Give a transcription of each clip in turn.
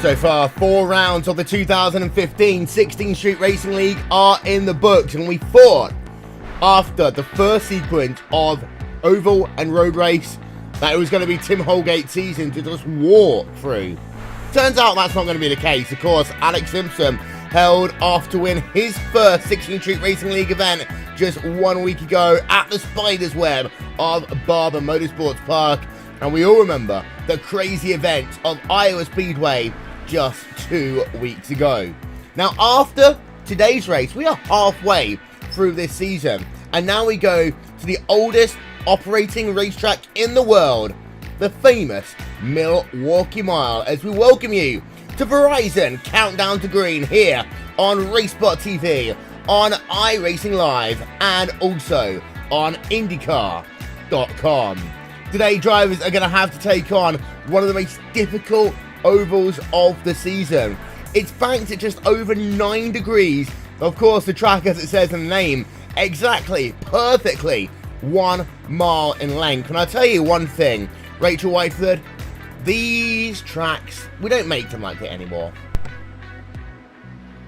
So far, 4 rounds of the 2015 16th Street Racing League are in the books, and we thought, after the first sequence of oval and road race, that it was going to be Tim Holgate's season to just walk through. Turns out that's not going to be the case. Of course, Alex Simpson held off to win his first 16th Street Racing League event just 1 week ago at the Spider's Web of Barber Motorsports Park. And we all remember the crazy event of Iowa Speedway just 2 weeks ago. Now, after today's race, we are halfway through this season, and now we go to the oldest operating racetrack in the world, the famous Milwaukee Mile, as we welcome you to Verizon Countdown to Green here on RaceSpotTV, on iRacing Live, and also on IndyCar.com. Today, drivers are going to have to take on one of the most difficult ovals of the season. It's banked at just over 9 degrees. Of course, the track, as it says in the name, exactly, perfectly 1 mile in length. And I'll tell you one thing, Rachel Whiteford, these tracks, we don't make them like it anymore.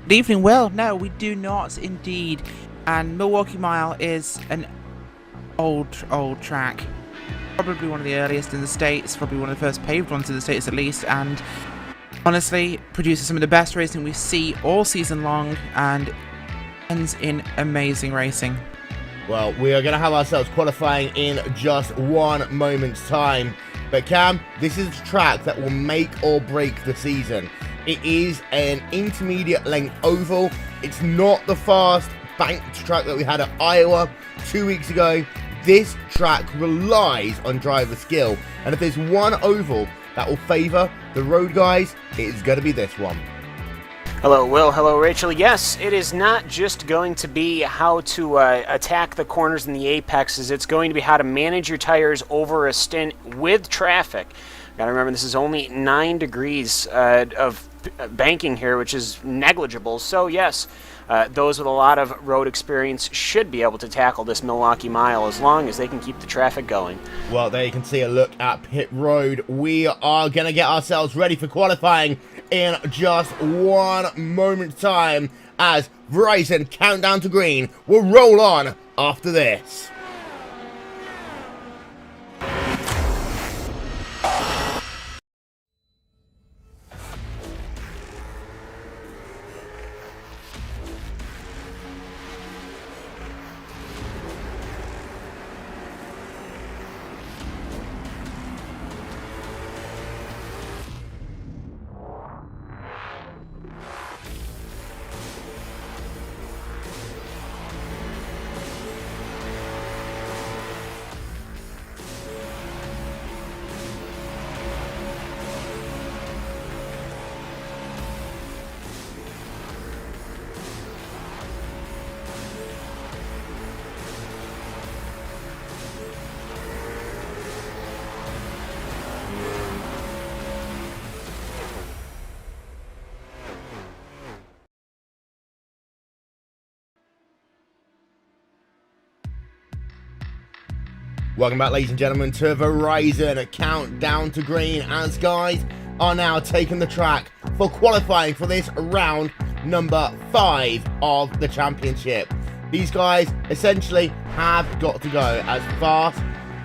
Good evening, Will. No, we do not indeed. And Milwaukee Mile is an old track. Probably one of the earliest in the States, probably one of the first paved ones in the States at least, and honestly produces some of the best racing we see all season long and ends in amazing racing. Well, we are going to have ourselves qualifying in just 1 moment's time. But Cam, this is a track that will make or break the season. It is an intermediate length oval. It's not the fast banked track that we had at Iowa 2 weeks ago. This track relies on driver skill, and if there's one oval that will favour the road guys, it is going to be this one. Hello, Will. Hello, Rachel. Yes, it is not just going to be how to attack the corners and the apexes. It's going to be how to manage your tires over a stint with traffic. Gotta remember, this is only 9 degrees of banking here, which is negligible. So, yes, those with a lot of road experience should be able to tackle this Milwaukee Mile as long as they can keep the traffic going. Well, there you can see a look at pit road. We are going to get ourselves ready for qualifying in just 1 moment's time as Verizon Countdown to Green will roll on after this. Welcome back, ladies and gentlemen, to Verizon Countdown to Green, as guys are now taking the track for qualifying for this round number 5 of the championship. These guys essentially have got to go as fast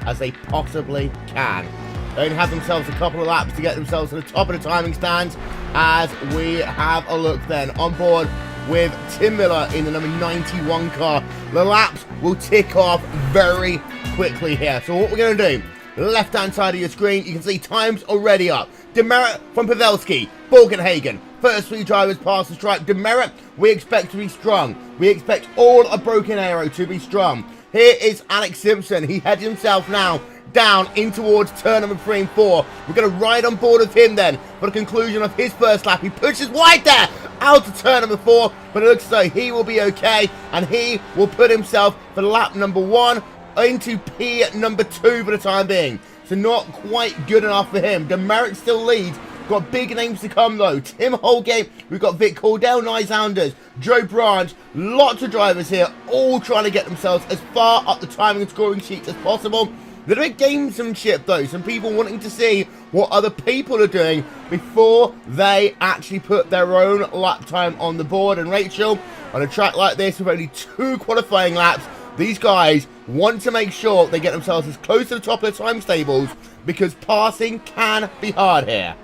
as they possibly can. They only have themselves a couple of laps to get themselves to the top of the timing stands, as we have a look then on board with Tim Miller in the number 91 car. The laps will tick off very quickly here. So what we're going to do, left hand side of your screen, you can see times already up. Demerit from Pavelski, Borgenhagen, first 3 drivers past the stripe. Demerit we expect to be strong. We expect all of Broken Arrow to be strong. Here is Alex Simpson. He heads himself now down in towards turn number 3 and 4. We're going to ride on board with him then for the conclusion of his first lap. He pushes wide there out to turn number 4, but it looks as though he will be okay, and he will put himself for lap number 1 into P number 2 for the time being. So not quite good enough for him. Demerit still leads. Got big names to come though. Tim Holgate, we've got Vic Cordell, Nysaunders, Joe Branch, lots of drivers here, all trying to get themselves as far up the timing and scoring sheets as possible. little bit gamesmanship though, some people wanting to see what other people are doing before they actually put their own lap time on the board. And Rachel, on a track like this with only 2 qualifying laps, these guys want to make sure they get themselves as close to the top of the time tables, because passing can be hard here.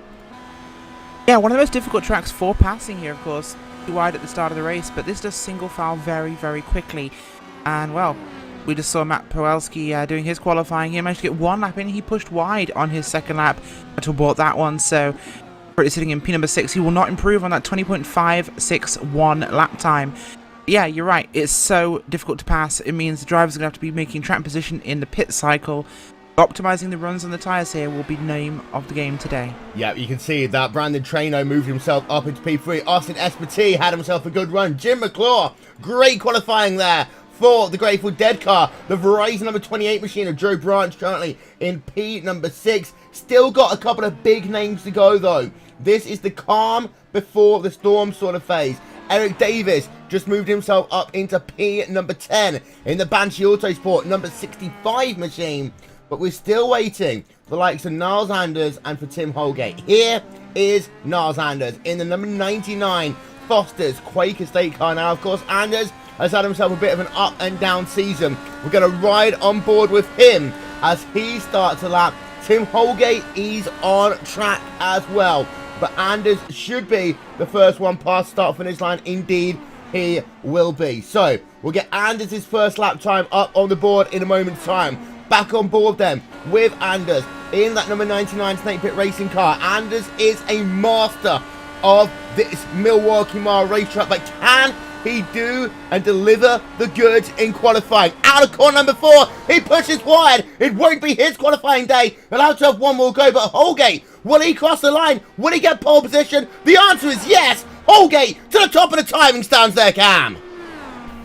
Yeah, one of the most difficult tracks for passing here, of course. Wide at the start of the race, but this does single file very, very quickly. And, well, we just saw Matt Powelski doing his qualifying. He managed to get 1 lap in. He pushed wide on his second lap to abort that one. So, currently sitting in P number 6. He will not improve on that 20.561 lap time. Yeah, you're right. It's so difficult to pass. It means the drivers are going to have to be making track position in the pit cycle. Optimizing the runs on the tyres here will be the name of the game today. Yeah, you can see that Brandon Traino moved himself up into P3. Austin Espartee had himself a good run. Jim McClure, great qualifying there for the Grateful Dead car. The Verizon number 28 machine of Joe Branch currently in P number 6. Still got a couple of big names to go though. This is the calm before the storm sort of phase. Eric Davis just moved himself up into P number 10 in the Banshee Autosport number 65 machine. But we're still waiting for the likes of Niles Anders and for Tim Holgate. Here is Niles Anders in the number 99 Foster's Quaker State car. Now, of course, Anders has had himself a bit of an up and down season. We're going to ride on board with him as he starts a lap. Tim Holgate is on track as well. But Anders should be the first one past start finish line. Indeed, he will be. So, we'll get Anders' first lap time up on the board in a moment's time. Back on board then with Anders in that number 99 Snake Pit Racing car. Anders is a master of this Milwaukee Mile racetrack, but can he do and deliver the goods in qualifying? Out of corner number 4, he pushes wide. It won't be his qualifying day. Allowed to have 1 more go, but Holgate, will he cross the line? Will he get pole position? The answer is yes. Holgate to the top of the timing stands there, Cam.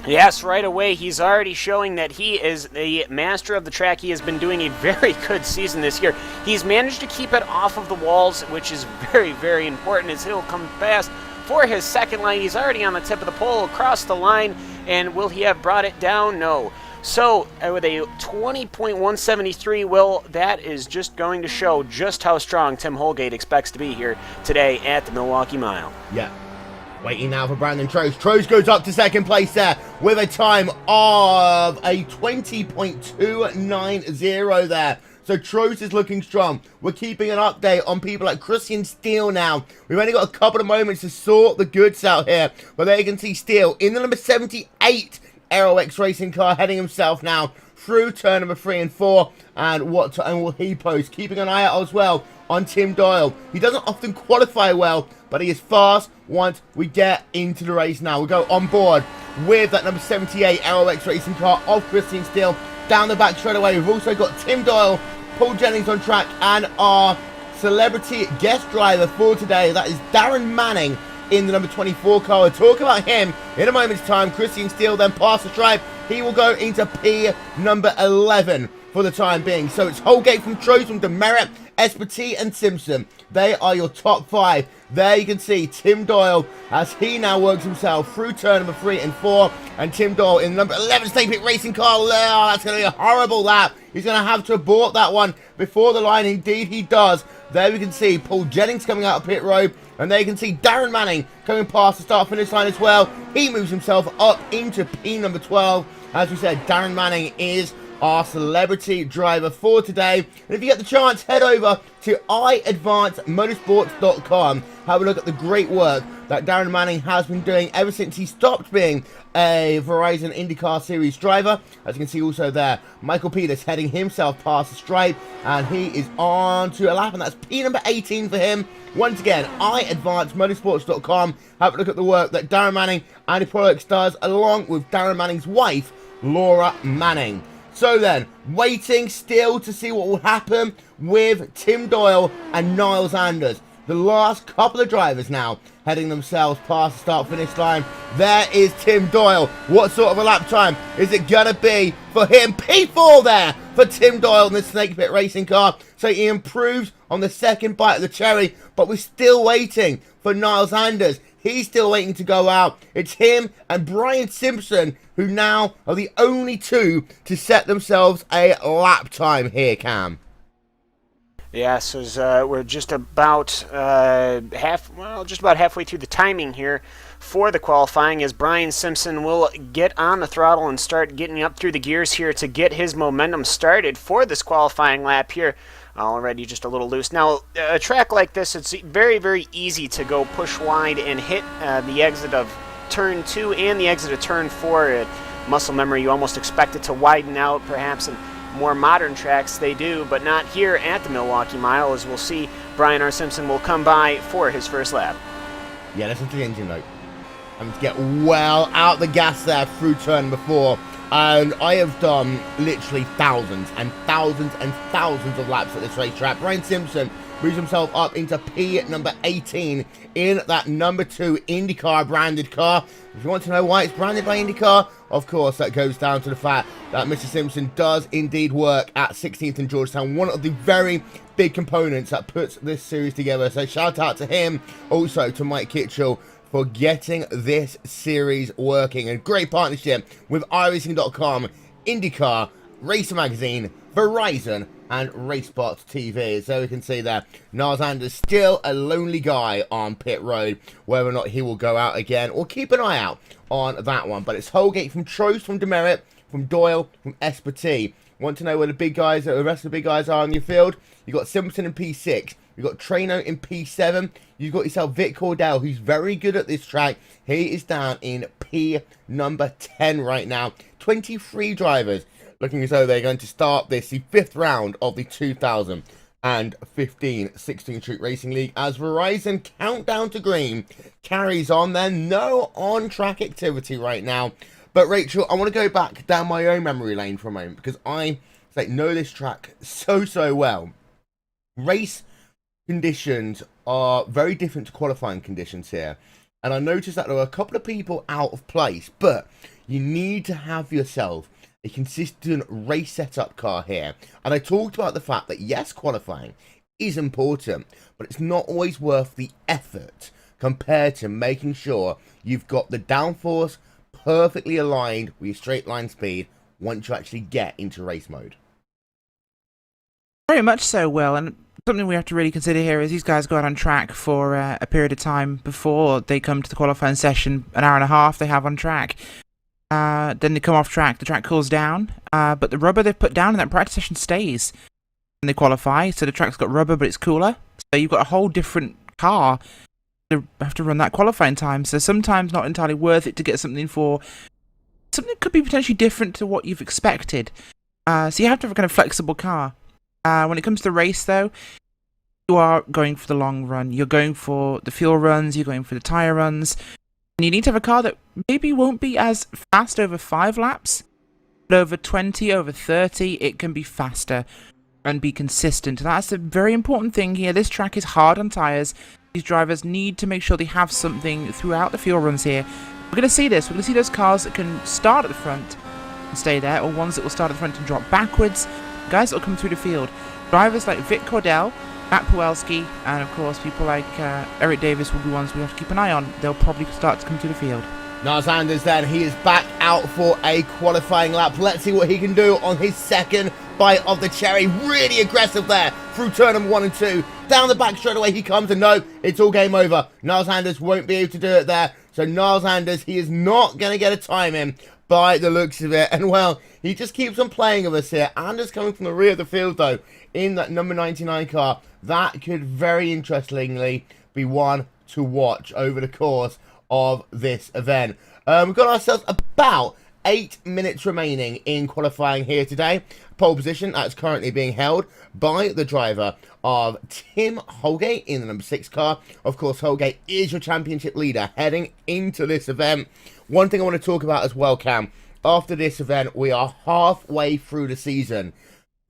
Yes, right away, he's already showing that he is the master of the track. He has been doing a very good season this year. He's managed to keep it off of the walls, which is very, very important as he'll come fast for his second line. He's already on the tip of the pole across the line, and will he have brought it down? No. So, with a 20.173, Will, that is just going to show just how strong Tim Holgate expects to be here today at the Milwaukee Mile. Yeah. Waiting now for Brandon Trost. Trost goes up to second place there with a time of a 20.290 there. So Trost is looking strong. We're keeping an update on people like Christian Steele now. We've only got a couple of moments to sort the goods out here. But there you can see Steele in the number 78 Aero-X racing car, heading himself now through turn number 3 and 4. And what time will he post? Keeping an eye out as well on Tim Doyle. He doesn't often qualify well, but he is fast once we get into the race now. We'll go on board with that number 78 Aero-X racing car of Christian Steele. Down the back straight away, we've also got Tim Doyle, Paul Jennings on track, and our celebrity guest driver for today, that is Darren Manning in the number 24 car. We'll talk about him in a moment's time. Christian Steele then past the stripe. He will go into P number 11 for the time being. So it's Holgate from Trost, from Demerit, Espartee and Simpson. They are your top 5. There you can see Tim Doyle as he now works himself through turn number 3 and 4. And Tim Doyle in the number 11 Snake Pit Racing car. Oh, that's going to be a horrible lap. He's going to have to abort that one before the line. Indeed, he does. There we can see Paul Jennings coming out of pit road. And there you can see Darren Manning coming past the start-finish line as well. He moves himself up into P number 12. As we said, Darren Manning is our celebrity driver for today. And if you get the chance, head over to iAdvanceMotorsports.com. Have a look at the great work that Darren Manning has been doing ever since he stopped being a Verizon IndyCar Series driver. As you can see also there, Michael Peters heading himself past the stripe, and he is on to a lap, and that's P number 18 for him. Once again, iAdvanceMotorsports.com. Have a look at the work that Darren Manning and the products does, along with Darren Manning's wife, Laura Manning. So then, waiting still to see what will happen with Tim Doyle and Niles Anders. The last couple of drivers now heading themselves past the start-finish line. There is Tim Doyle. What sort of a lap time is it going to be for him? P4 there for Tim Doyle in the Snake Pit Racing car. So he improves on the second bite of the cherry, but we're still waiting for Niles Anders. He's still waiting to go out. It's him and Brian Simpson, who now are the only two to set themselves a lap time here, Cam. Yes, as we're just about just about halfway through the timing here for the qualifying, as Brian Simpson will get on the throttle and start getting up through the gears here to get his momentum started for this qualifying lap here. Already just a little loose. Now, a track like this, it's very, very easy to go push wide and hit the exit of turn 2 and the exit of turn 4. Muscle memory, you almost expect it to widen out, perhaps in more modern tracks they do, but not here at the Milwaukee Mile, as we'll see Brian R. Simpson will come by for his first lap. Yeah, listen to the engine note. I'm to get well out the gas there through turn before. And I have done literally thousands and thousands and thousands of laps at this racetrack. Brian Simpson moves himself up into P number 18 in that number 2 IndyCar branded car. If you want to know why it's branded by IndyCar, of course, that goes down to the fact that Mr. Simpson does indeed work at 16th and Georgetown, one of the very big components that puts this series together. So shout out to him, also to Mike Kitchell, for getting this series working. A great partnership with iRacing.com, IndyCar, Racer Magazine, Verizon, and RaceSpotTV. So we can see there, Niles Anders still a lonely guy on pit road. Whether or not he will go out again, we'll keep an eye out on that one. But it's Holgate from Trost, from Demerit, from Doyle, from Espert. Want to know where the big guys, the rest of the big guys are on your field? You've got Simpson in P6. You've got Trano in P7. You've got yourself Vic Cordell, who's very good at this track. He is down in P number 10 right now. 23 drivers looking as though they're going to start this, the 5th round of the 2015 16th Street Racing League, as Verizon Countdown to Green carries on. There no on-track activity right now. But Rachel, I want to go back down my own memory lane for a moment, because I know this track so well. Race conditions are very different to qualifying conditions here, and I noticed that there were a couple of people out of place, but you need to have yourself a consistent race setup car here. And I talked about the fact that yes, qualifying is important, but it's not always worth the effort compared to making sure you've got the downforce perfectly aligned with your straight line speed once you actually get into race mode. Very much so, Will, and something we have to really consider here is these guys go out on track for a period of time before they come to the qualifying session. An hour and a half they have on track. Then they come off track, the track cools down, but the rubber they've put down in that practice session stays when they qualify, so the track's got rubber but it's cooler. So you've got a whole different car to have to run that qualifying time, so sometimes not entirely worth it to get something that could be potentially different to what you've expected. So you have to have a kind of flexible car. When it comes to the race, though, you are going for the long run. You're going for the fuel runs, you're going for the tyre runs. And you need to have a car that maybe won't be as fast over 5 laps, but over 20, over 30, it can be faster and be consistent. That's a very important thing here. This track is hard on tyres. These drivers need to make sure they have something throughout the fuel runs here. We're going to see this. We're going to see those cars that can start at the front and stay there, or ones that will start at the front and drop backwards. Guys that will come through the field. Drivers like Vic Cordell, Matt Pawelski, and of course people like Eric Davis will be ones we have to keep an eye on. They'll probably start to come to the field. Niles Anders then, he is back out for a qualifying lap. Let's see what he can do on his second bite of the cherry. Really aggressive there through turn number 1 and 2. Down the back straight away he comes, and no, it's all game over. Niles Anders won't be able to do it there. So Niles Anders, he is not going to get a time in by the looks of it. And well, he just keeps on playing with us here. Anders coming from the rear of the field though, in that number 99 car. That could very interestingly be one to watch over the course of this event. We've got ourselves about 8 minutes remaining in qualifying here today. Pole position that's currently being held by the driver of Tim Holgate in the number 6 car. Of course, Holgate is your championship leader heading into this event. One thing I want to talk about as well, Cam, after this event, we are halfway through the season.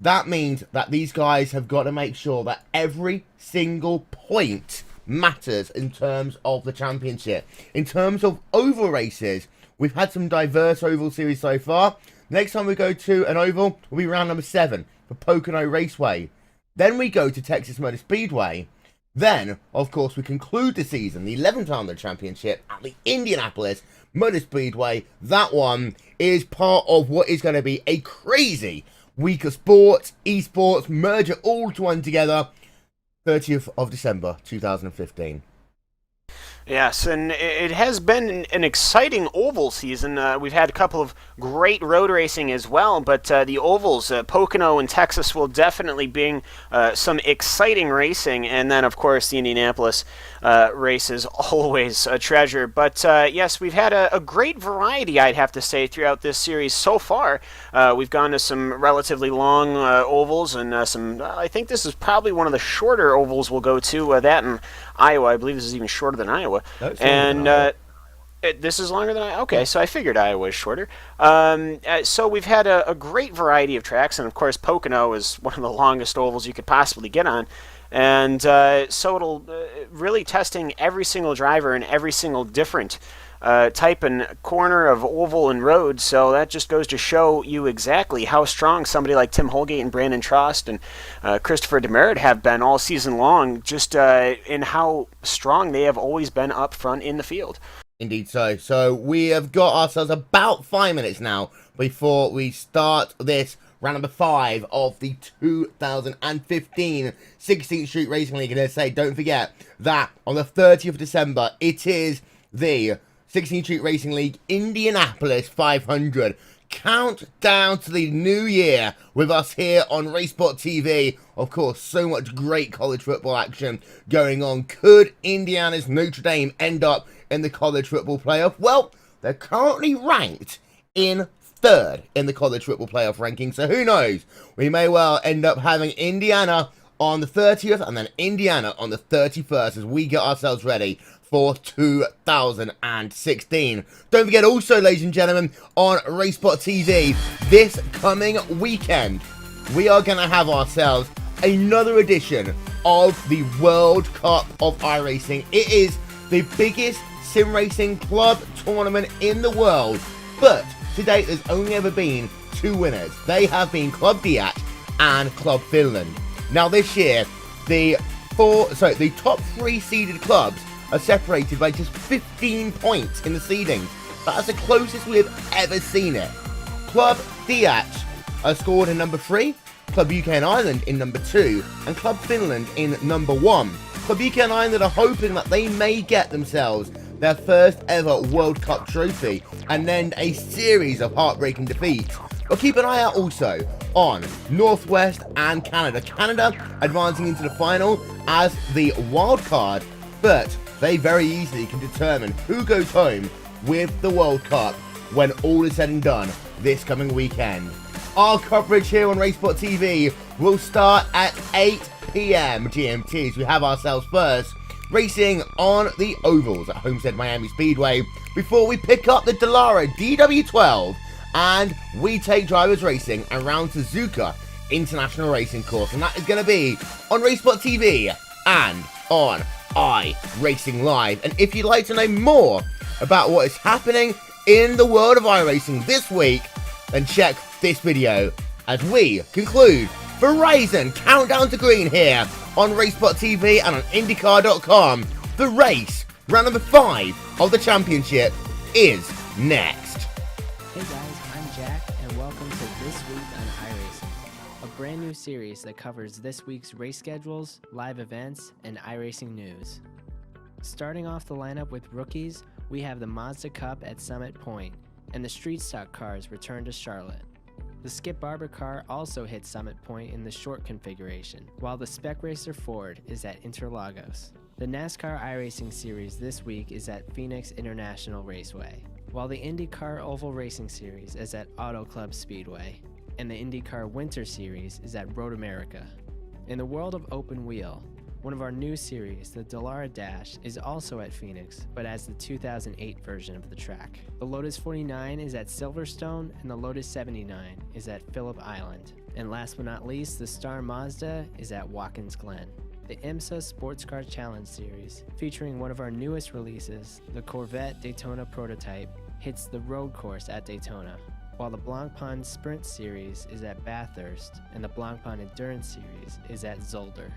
That means that these guys have got to make sure that every single point matters in terms of the championship. In terms of oval races, we've had some diverse oval series so far. Next time we go to an oval will be round number 7 for Pocono Raceway. Then we go to Texas Motor Speedway. Then, of course, we conclude the season, the 11th round of the championship at the Indianapolis Motor Speedway. That one is part of what is going to be a crazy week of sports, esports, merger all to one together, 30th of December 2015. Yes, and it has been an exciting oval season. We've had a couple of great road racing as well, but the ovals, Pocono and Texas, will definitely bring some exciting racing. And then, of course, the Indianapolis race is always a treasure. But yes, we've had a great variety, I'd have to say, throughout this series so far. We've gone to some relatively long ovals and some, I think this is probably one of the shorter ovals we'll go to, that in Iowa. I believe this is even shorter than Iowa. And this is longer than Iowa. Okay, so I figured Iowa is shorter. So we've had a great variety of tracks, and of course Pocono is one of the longest ovals you could possibly get on. And so it'll really testing every single driver in every single different type and corner of oval and road. So that just goes to show you exactly how strong somebody like Tim Holgate and Brandon Trost and Christopher Demerit have been all season long, just in how strong they have always been up front in the field. Indeed so. So we have got ourselves about 5 minutes now before we start this round number 5 of the 2015 16th Street Racing League. And I say, don't forget that on the 30th of December, it is the 16th Street Racing League Indianapolis 500. Count down to the new year with us here on RaceSpotTV. Of course, so much great college football action going on. Could Indiana's Notre Dame end up in the college football playoff? Well, they're currently ranked in 3rd in the college football playoff ranking, so who knows? We may well end up having Indiana on the 30th and then Indiana on the 31st as we get ourselves ready for 2016. Don't forget also, ladies and gentlemen, on RaceSpotTV, this coming weekend, we are going to have ourselves another edition of the World Cup of iRacing. It is the biggest sim racing club tournament in the world, but to date there's only ever been 2 winners. They have been Club Diat and Club Finland. Now this year, the top 3 seeded clubs are separated by just 15 points in the seedings. That's the closest we have ever seen it. Club Diat are scored in number 3, Club UK and Ireland in number 2, and Club Finland in number 1. Club UK and Ireland are hoping that they may get themselves their first ever World Cup trophy and then a series of heartbreaking defeats. But keep an eye out also on Northwest and Canada. Canada advancing into the final as the wild card, but they very easily can determine who goes home with the World Cup when all is said and done this coming weekend. Our coverage here on RaceSpotTV will start at 8 PM GMT as we have ourselves first racing on the ovals at Homestead Miami Speedway before we pick up the Dallara DW12 and we take drivers racing around Suzuka International Racing Course, and that is going to be on RaceSpotTV and on iRacing Live. And if you'd like to know more about what is happening in the world of iRacing this week, then check this video as we conclude Verizon Countdown to Green here on RaceSpotTV and on IndyCar.com. The race, round number 5 of the championship, is next. Hey guys, I'm Jack, and welcome to This Week on iRacing, a brand new series that covers this week's race schedules, live events, and iRacing news. Starting off the lineup with rookies, we have the Mazda Cup at Summit Point, and the Street Stock cars return to Charlotte. The Skip Barber car also hit Summit Point in the short configuration, while the Spec Racer Ford is at Interlagos. The NASCAR iRacing Series this week is at Phoenix International Raceway, while the IndyCar Oval Racing Series is at Auto Club Speedway, and the IndyCar Winter Series is at Road America. In the world of open wheel, one of our new series, the Dallara Dash, is also at Phoenix, but as the 2008 version of the track. The Lotus 49 is at Silverstone, and the Lotus 79 is at Phillip Island. And last but not least, the Star Mazda is at Watkins Glen. The IMSA Sports Car Challenge Series, featuring one of our newest releases, the Corvette Daytona Prototype, hits the road course at Daytona, while the Blancpain Sprint Series is at Bathurst, and the Blancpain Endurance Series is at Zolder.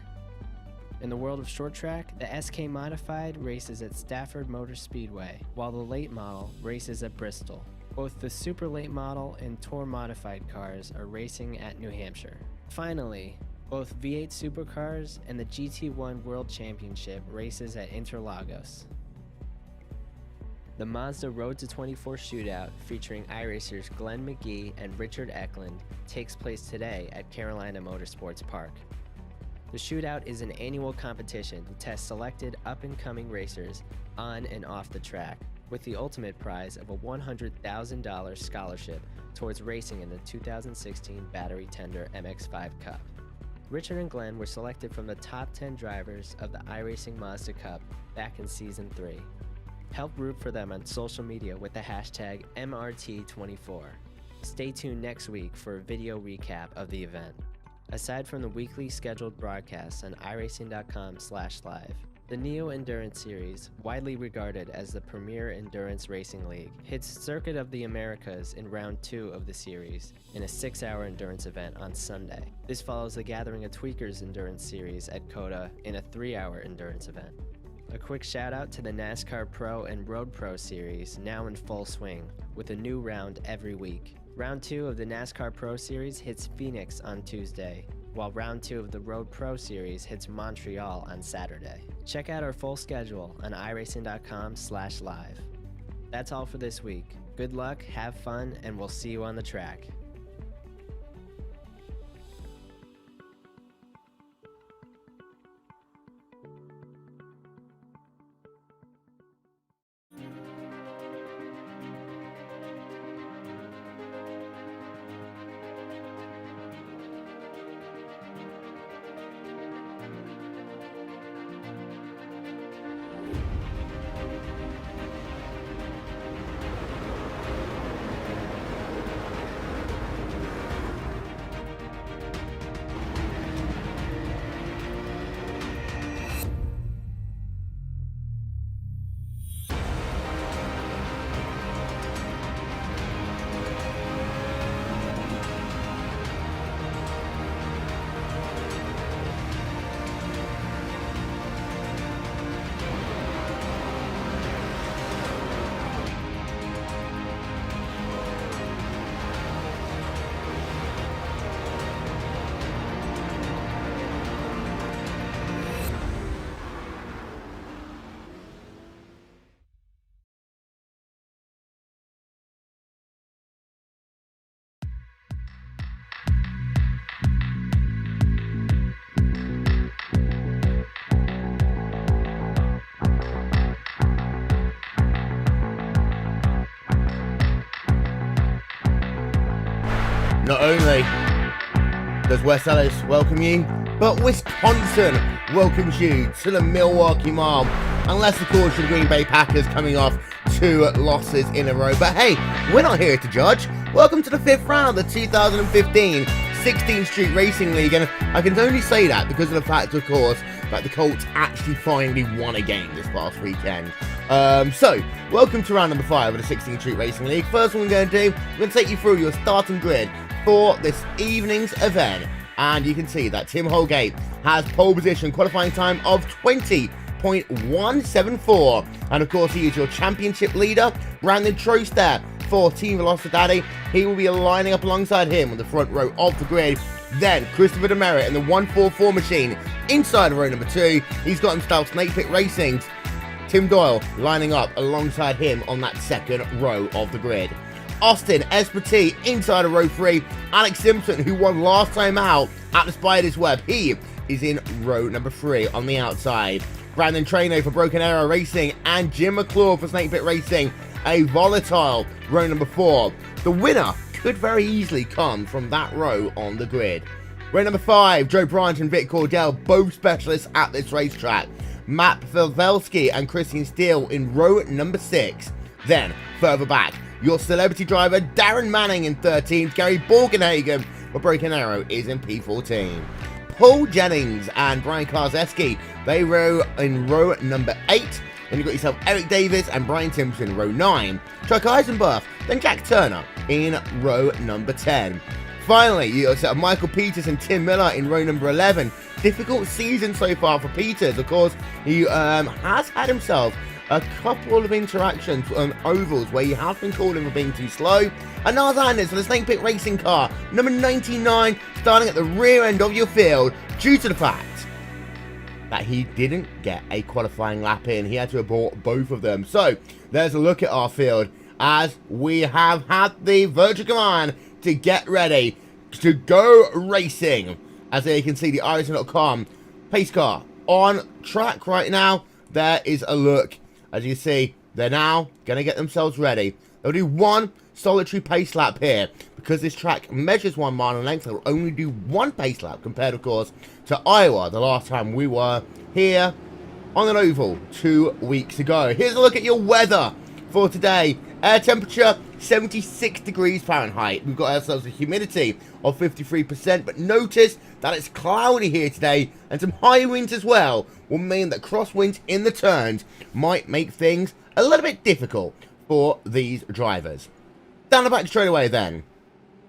In the world of short track, the SK Modified races at Stafford Motor Speedway, while the late model races at Bristol. Both the Super Late Model and Tour Modified cars are racing at New Hampshire. Finally, both V8 Supercars and the GT1 World Championship races at Interlagos. The Mazda Road to 24 shootout featuring iRacers Glenn McGee and Richard Eklund takes place today at Carolina Motorsports Park. The shootout is an annual competition to test selected up-and-coming racers on and off the track, with the ultimate prize of a $100,000 scholarship towards racing in the 2016 Battery Tender MX-5 Cup. Richard and Glenn were selected from the top 10 drivers of the iRacing Mazda Cup back in Season 3. Help root for them on social media with the hashtag MRT24. Stay tuned next week for a video recap of the event. Aside from the weekly scheduled broadcasts on iRacing.com/live, the Neo Endurance Series, widely regarded as the premier endurance racing league, hits Circuit of the Americas in round 2 of the series in a 6-hour endurance event on Sunday. This follows the Gathering of Tweakers Endurance Series at COTA in a 3-hour endurance event. A quick shout out to the NASCAR Pro and Road Pro Series, now in full swing, with a new round every week. Round 2 of the NASCAR Pro Series hits Phoenix on Tuesday, while Round 2 of the Road Pro Series hits Montreal on Saturday. Check out our full schedule on iRacing.com/live. That's all for this week. Good luck, have fun, and we'll see you on the track. Not only does West Ellis welcome you, but Wisconsin welcomes you to the Milwaukee Mile. Unless, of course, the Green Bay Packers coming off 2 losses in a row. But hey, we're not here to judge. Welcome to the 5th round of the 2015 16th Street Racing League. And I can only say that because of the fact, of course, that the Colts actually finally won a game this past weekend. So, welcome to round number 5 of the 16th Street Racing League. First one we're going to do, we're going to take you through your starting grid for this evening's event. And you can see that Tim Holgate has pole position, qualifying time of 20.174. And of course, he is your championship leader. Brandon Trost there for Team Velocitati. He will be lining up alongside him on the front row of the grid. Then Christopher Demerit in the 144 machine inside row number 2. He's got himself Snake Pit Racing's Tim Doyle lining up alongside him on that second row of the grid. Austin Espartee inside of row 3. Alex Simpson, who won last time out at the Spider's Web, he is in row number 3 on the outside. Brandon Trano for Broken Arrow Racing and Jim McClure for Snake Pit Racing, a volatile row number 4. The winner could very easily come from that row on the grid. Row number 5, Joe Branch and Vic Cordell, both specialists at this racetrack. Matt Pavelski and Christian Steele in row number 6. Then, further back, your celebrity driver Darren Manning in 13th, Gary Borgenhagen for Broken Arrow is in P14. Paul Jennings and Brian Karzeski, they row in row number 8. Then you've got yourself Eric Davis and Brian Timpson in row 9. Chuck Eisenberg, then Jack Turner in row number 10. Finally, you got Michael Peters and Tim Miller in row number 11. Difficult season so far for Peters. Of course, he has had himself a couple of interactions on ovals where he has been called him for being too slow. And Nars Anders for the Snake Pit Racing car, number 99, starting at the rear end of your field due to the fact that he didn't get a qualifying lap in. He had to abort both of them. So, there's a look at our field as we have had the virtual command to get ready to go racing. As there you can see the iRacing.com pace car on track right now. There is a look. As you see, they're now going to get themselves ready. They'll do one solitary pace lap here. Because this track measures 1 mile in length, they'll only do one pace lap compared, of course, to Iowa, the last time we were here on an oval 2 weeks ago. Here's a look at your weather for today. Air temperature, 76 degrees Fahrenheit. We've got ourselves a humidity of 53%, but notice that it's cloudy here today, and some high winds as well will mean that crosswinds in the turns might make things a little bit difficult for these drivers. Down the back straight away then.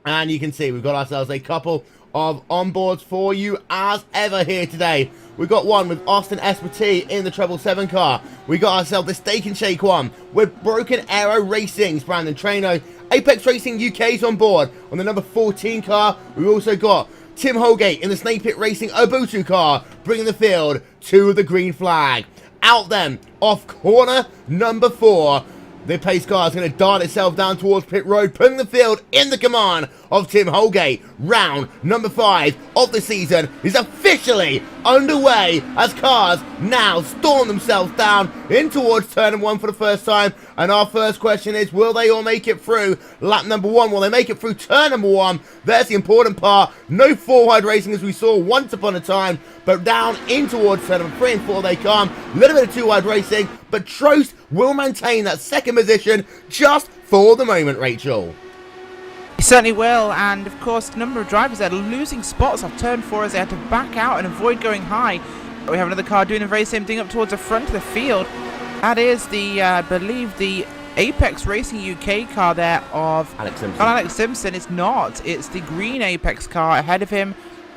And you can see we've got ourselves a couple of onboards for you as ever here today. We've got one with Austin Espity in the Treble 7 car. We got ourselves the Steak and Shake one with Broken Arrow Racing's Brandon Traino. Apex Racing UK's on board on the number 14 car. We've also got Tim Holgate in the Snake Pit Racing Obutu car, bringing the field to the green flag. Out then, off corner number 4. The pace car is going to dart itself down towards pit road, putting the field in the command of Tim Holgate. Round number 5 of the season is officially underway as cars now storm themselves down in towards turn number 1 for the first time. And our first question is, will they all make it through lap number 1? Will they make it through turn number 1? There's the important part. No 4-wide racing as we saw once upon a time, but down in towards turn number 3 and 4 they come. A little bit of 2-wide racing, but Trost will maintain that second position just for the moment, Rachel. He certainly will, and of course the number of drivers that are losing spots off turn 4 as they had to back out and avoid going high. We have another car doing the very same thing up towards the front of the field. That is the, I believe, the Apex Racing UK car there of Alex Simpson. Not Alex Simpson, it's not. It's the green Apex car ahead of him.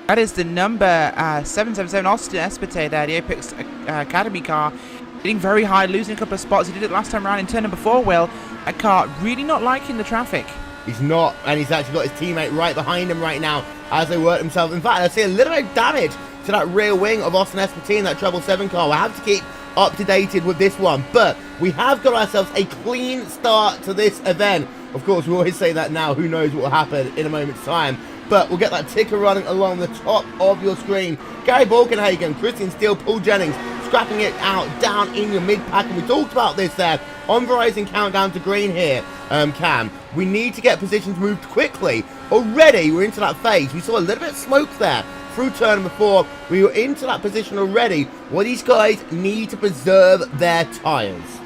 That is the number 777 Austin Espite there, the Apex Academy car. Getting very high, losing a couple of spots. He did it last time around in turn number 4, Will. A car really not liking the traffic. He's not, and he's actually got his teammate right behind him right now as they work themselves. In fact, I see a little bit of damage to that rear wing of Austin Espity in that Treble 7 car. We'll have to keep up to date with this one, but we have got ourselves a clean start to this event. Of course, we always say that now. Who knows what will happen in a moment's time. But we'll get that ticker running along the top of your screen. Gary Balkenhagen, Christian Steele, Paul Jennings, scrapping it out down in your mid-pack. And we talked about this there on Verizon Countdown to Green here, Cam. We need to get positions moved quickly. Already, we're into that phase. We saw a little bit of smoke there through turn number 4. We were into that position already where these guys need to preserve their tyres.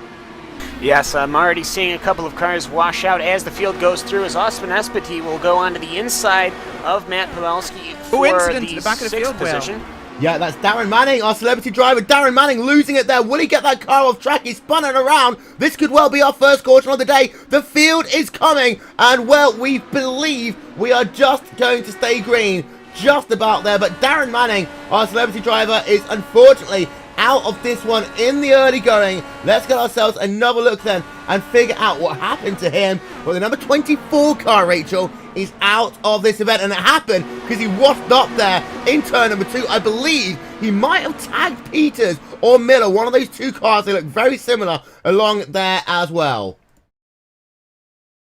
Yes, I'm already seeing a couple of cars wash out as the field goes through, as Austin Espity will go onto the inside of Matt Pavelski for the back of the 6th field, position. Yeah, that's Darren Manning, our celebrity driver. Darren Manning losing it there. Will he get that car off track? He's spun it around. This could well be our first caution of the day. The field is coming, and well, we believe we are just going to stay green. Just about there, but Darren Manning, our celebrity driver, is unfortunately out of this one in the early going. Let's get ourselves another look then and figure out what happened to him. Well, the number 24 car, Rachel, is out of this event, and it happened because he washed up there in turn number 2. I believe he might have tagged Peters or Miller, one of those two cars. They look very similar along there as well.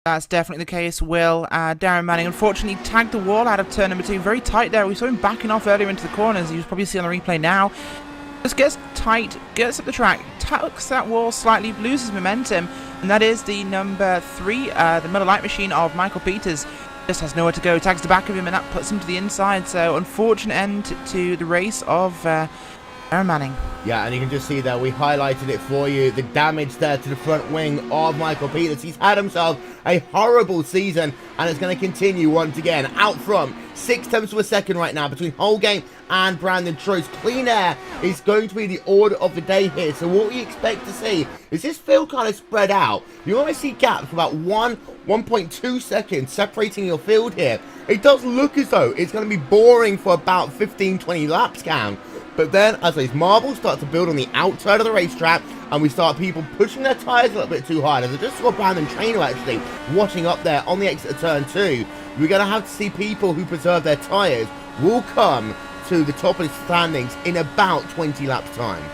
That's definitely the case, Will. Darren Manning unfortunately tagged the wall out of turn number 2. Very tight there. We saw him backing off earlier into the corners. You probably see on the replay now. Just gets tight, gets up the track, tucks that wall slightly, loses momentum, and that is the number 3, the Miller Light Machine of Michael Peters. Just has nowhere to go, tags the back of him, and that puts him to the inside. So unfortunate end to the race of Aaron Manning. Yeah, and you can just see there, we highlighted it for you, the damage there to the front wing of Michael Peters. He's had himself a horrible season, and it's going to continue once again. Out front, 0.6 of a second right now between Holgate and Brandon Trost. Clean air is going to be the order of the day here. So what we expect to see is this field kind of spread out. You always see gaps for about 1.2 seconds separating your field here. It does look as though it's going to be boring for about 15-20 laps, Cam. But then, as these marbles start to build on the outside of the racetrack, and we start people pushing their tyres a little bit too hard, as I just saw Brandon Trainer actually watching up there on the exit of turn 2, we're going to have to see people who preserve their tyres will come to the top of the standings in about 20 laps time.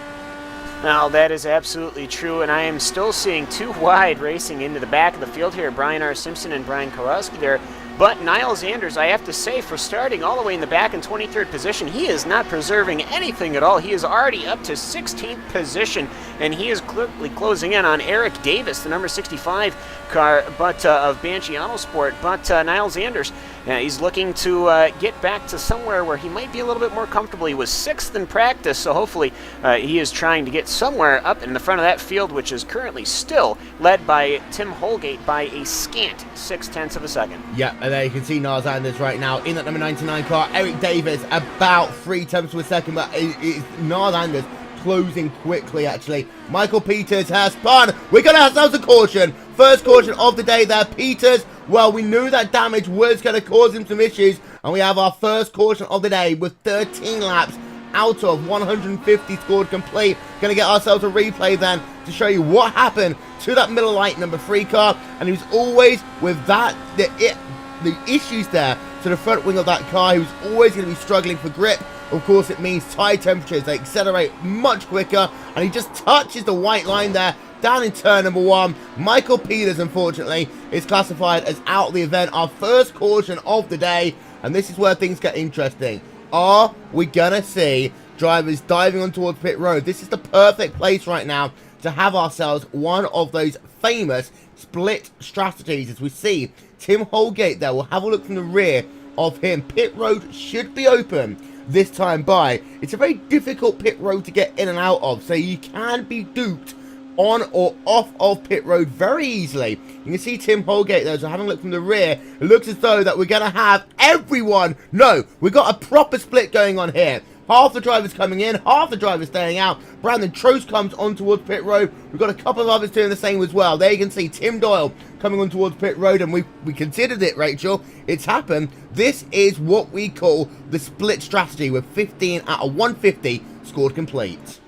Now, that is absolutely true, and I am still seeing 2 wide racing into the back of the field here. Brian R. Simpson and Brian Kowalski there. But Niles Anders, I have to say, for starting all the way in the back in 23rd position, he is not preserving anything at all. He is already up to 16th position, and he is quickly closing in on Eric Davis, the number 65 car of Banshee Autosport. But Niles Anders, he's looking to get back to somewhere where he might be a little bit more comfortable. He was 6th in practice, so hopefully he is trying to get somewhere up in the front of that field, which is currently still led by Tim Holgate by a scant 0.6 of a second. Yeah, and there you can see Niles Anders right now in that number 99 car. Eric Davis about 0.3 of a second, but it's Niles Anders closing quickly, actually. Michael Peters has spun. We're going to have ourselves a caution. First caution of the day there. Peters, well, we knew that damage was going to cause him some issues, and we have our first caution of the day with 13 laps out of 150 scored complete. Going to get ourselves a replay then to show you what happened to that middle light number 3 car, and he was always with that, the issues there to the front wing of that car. He was always going to be struggling for grip. Of course, it means high temperatures. They accelerate much quicker, and he just touches the white line there down in turn number 1. Michael Peters, unfortunately, is classified as out of the event. Our first caution of the day, and this is where things get interesting. Are we gonna see drivers diving on towards pit road? This is the perfect place right now to have ourselves one of those famous split strategies. As we see Tim Holgate there, we'll have a look from the rear of him. Pit road should be open this time by. It's a very difficult pit road to get in and out of, so you can be duped on or off of pit road very easily. You can see Tim Holgate there, so having a look from the rear, it looks as though that we're going to have everyone. No, we've got a proper split going on here. Half the drivers coming in, half the drivers staying out. Brandon Trost comes on towards pit road. We've got a couple of others doing the same as well. There you can see Tim Doyle coming on towards pit road, and we considered it, Rachel. It's happened. This is what we call the split strategy, with 15 out of 150 scored complete.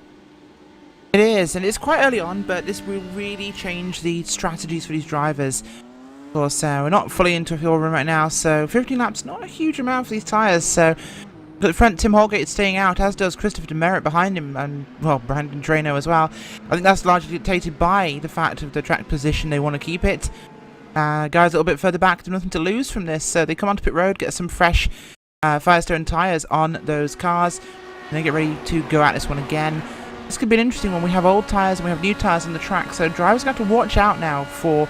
It is, and it's quite early on, but this will really change the strategies for these drivers. Of course, we're not fully into a fuel run right now, so 15 laps, not a huge amount for these tyres, so at the front, Tim Holgate is staying out, as does Christopher Demerit behind him, and, well, Brandon Trainer as well. I think that's largely dictated by the fact of the track position. They want to keep it. Guys a little bit further back have nothing to lose from this, so they come onto pit road, get some fresh Firestone tyres on those cars, and they get ready to go at this one again. This could be an interesting one. We have old tyres and we have new tyres on the track, so drivers are going to have to watch out now for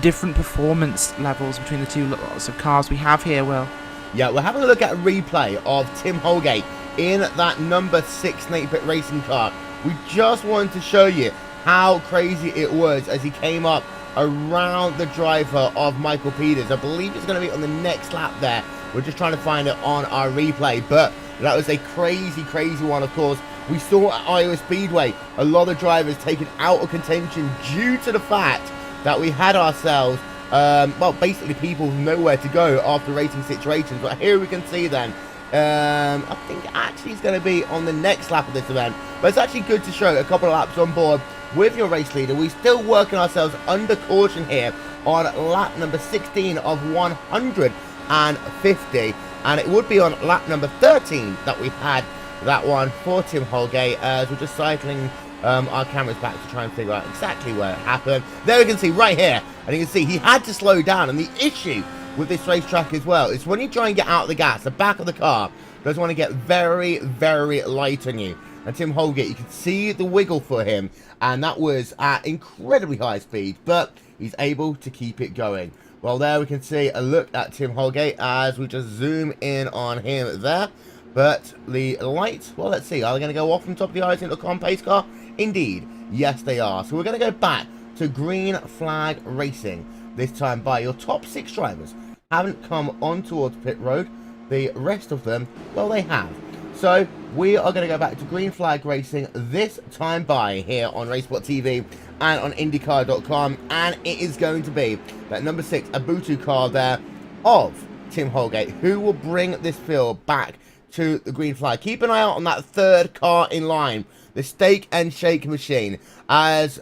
different performance levels between the two lots of cars we have here, Will. Yeah, we're having a look at a replay of Tim Holgate in that number 6 Naked Pit Racing car. We just wanted to show you how crazy it was as he came up around the driver of Michael Peters. I believe it's going to be on the next lap there. We're just trying to find it on our replay, but that was a crazy, crazy one, of course. We saw at Iowa Speedway a lot of drivers taken out of contention due to the fact that we had ourselves, well, basically people nowhere to go after racing situations. But here we can see then, I think actually it's going to be on the next lap of this event. But it's actually good to show a couple of laps on board with your race leader. We're still working ourselves under caution here on lap number 16 of 150. And it would be on lap number 13 that we had that one for Tim Holgate, as we're just cycling our cameras back to try and figure out exactly where it happened. There we can see right here, and you can see he had to slow down. And the issue with this racetrack as well is when you try and get out of the gas, the back of the car does want to get very, very light on you. And Tim Holgate, you can see the wiggle for him, and that was at incredibly high speed, but he's able to keep it going. Well, there we can see a look at Tim Holgate as we just zoom in on him there. But the lights, well, let's see. Are they going to go off from top of the iRacing.com pace car? Indeed, yes, they are. So we're going to go back to green flag racing. This time by your top 6 drivers haven't come on towards pit road. The rest of them, well, they have. So we are going to go back to green flag racing this time by here on RaceSpotTV and on IndyCar.com. And it is going to be that number 6 Abutu car there of Tim Holgate, who will bring this field back to the green flag. Keep an eye out on that 3rd car in line, the Steak and Shake machine, as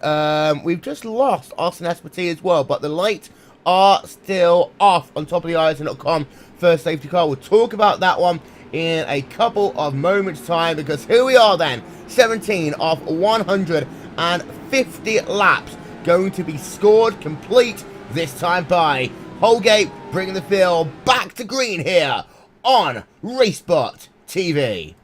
we've just lost Austin Espartee as well, but the lights are still off on top of the iRacing.com first safety car. We'll talk about that one in a couple of moments time, because here we are then, 17 of 150 laps going to be scored complete this time by Holgate, bringing the field back to green here on RaceSpot TV.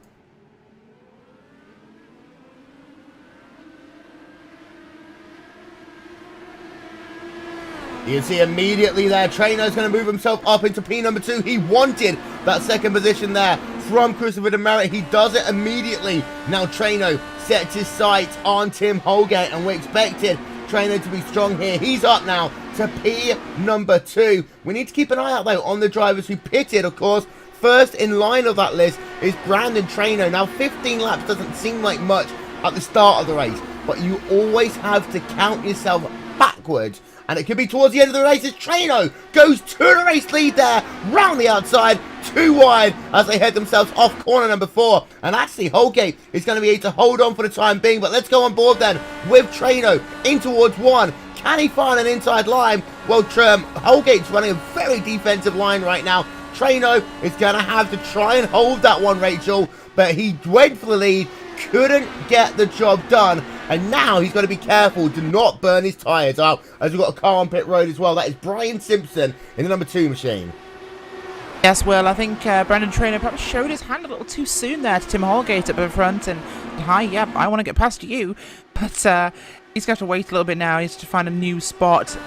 You can see immediately there, Traino's going to move himself up into P number 2. He wanted that 2nd position there from Christopher Demerit. He does it immediately. Now Traino sets his sights on Tim Holgate, and we expected Traino to be strong here. He's up now to P number 2. We need to keep an eye out, though, on the drivers who pitted, of course. First in line of that list is Brandon Traino. Now, 15 laps doesn't seem like much at the start of the race, but you always have to count yourself backwards, and it could be towards the end of the race as Traino goes to the race lead there, round the outside, 2 wide as they head themselves off corner number 4. And actually, Holgate is going to be able to hold on for the time being, but let's go on board then with Traino in towards 1. Can he find an inside line? Well, Holgate's running a very defensive line right now. Traino is going to have to try and hold that one, Rachel, but he went for the lead, couldn't get the job done, and now he's got to be careful to not burn his tyres out, as we've got a car on pit road as well. That is Brian Simpson in the number 2 machine. Yes, well, I think Brandon Trainer perhaps showed his hand a little too soon there to Tim Holgate up in front, and hi, yep, I want to get past you, but he's got to wait a little bit now. He has to find a new spot.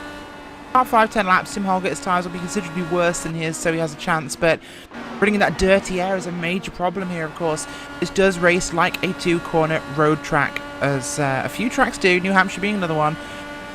About 5-10 laps, Tim Holgate's tyres will be considerably worse than his, so he has a chance, but bringing that dirty air is a major problem here, of course. This does race like a 2-corner road track, as a few tracks do, New Hampshire being another one,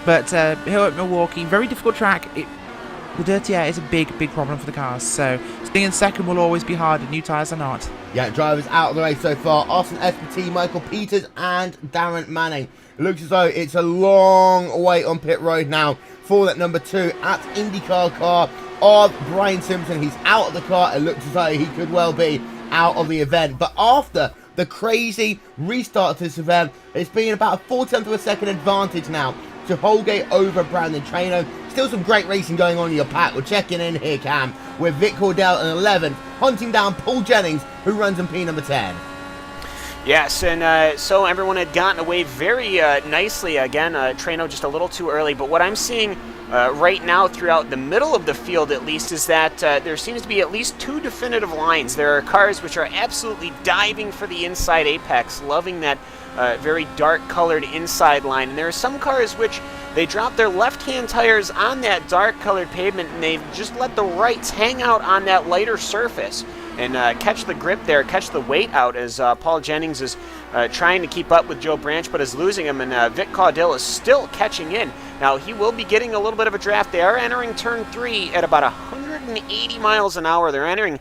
but here at Milwaukee, very difficult track. The dirty air is a big problem for the cars, so staying in second will always be hard, and new tyres are not. Yeah, drivers out of the race so far, Austin Espartee, Michael Peters and Darren Manning. It looks as though it's a long wait on pit road now for that number 2 at IndyCar car of Brian Simpson. He's out of the car. It looks as though he could well be out of the event. But after the crazy restart to this event, it's been about a 0.4 of a second advantage now to Holgate over Brandon Traino. Still some great racing going on in your pack. We're checking in here, Cam, with Vic Cordell in 11th, hunting down Paul Jennings, who runs in P number 10. Yes, and so everyone had gotten away very nicely. Again, Traino just a little too early, but what I'm seeing right now throughout the middle of the field at least is that there seems to be at least 2 definitive lines. There are cars which are absolutely diving for the inside apex, loving that very dark colored inside line, and there are some cars which they drop their left-hand tires on that dark colored pavement and they've just let the rights hang out on that lighter surface and catch the grip there, catch the weight out, as Paul Jennings is trying to keep up with Joe Branch, but is losing him, and Vic Caudill is still catching in. Now, he will be getting a little bit of a draft. They are entering turn 3 at about 180 miles an hour. They're entering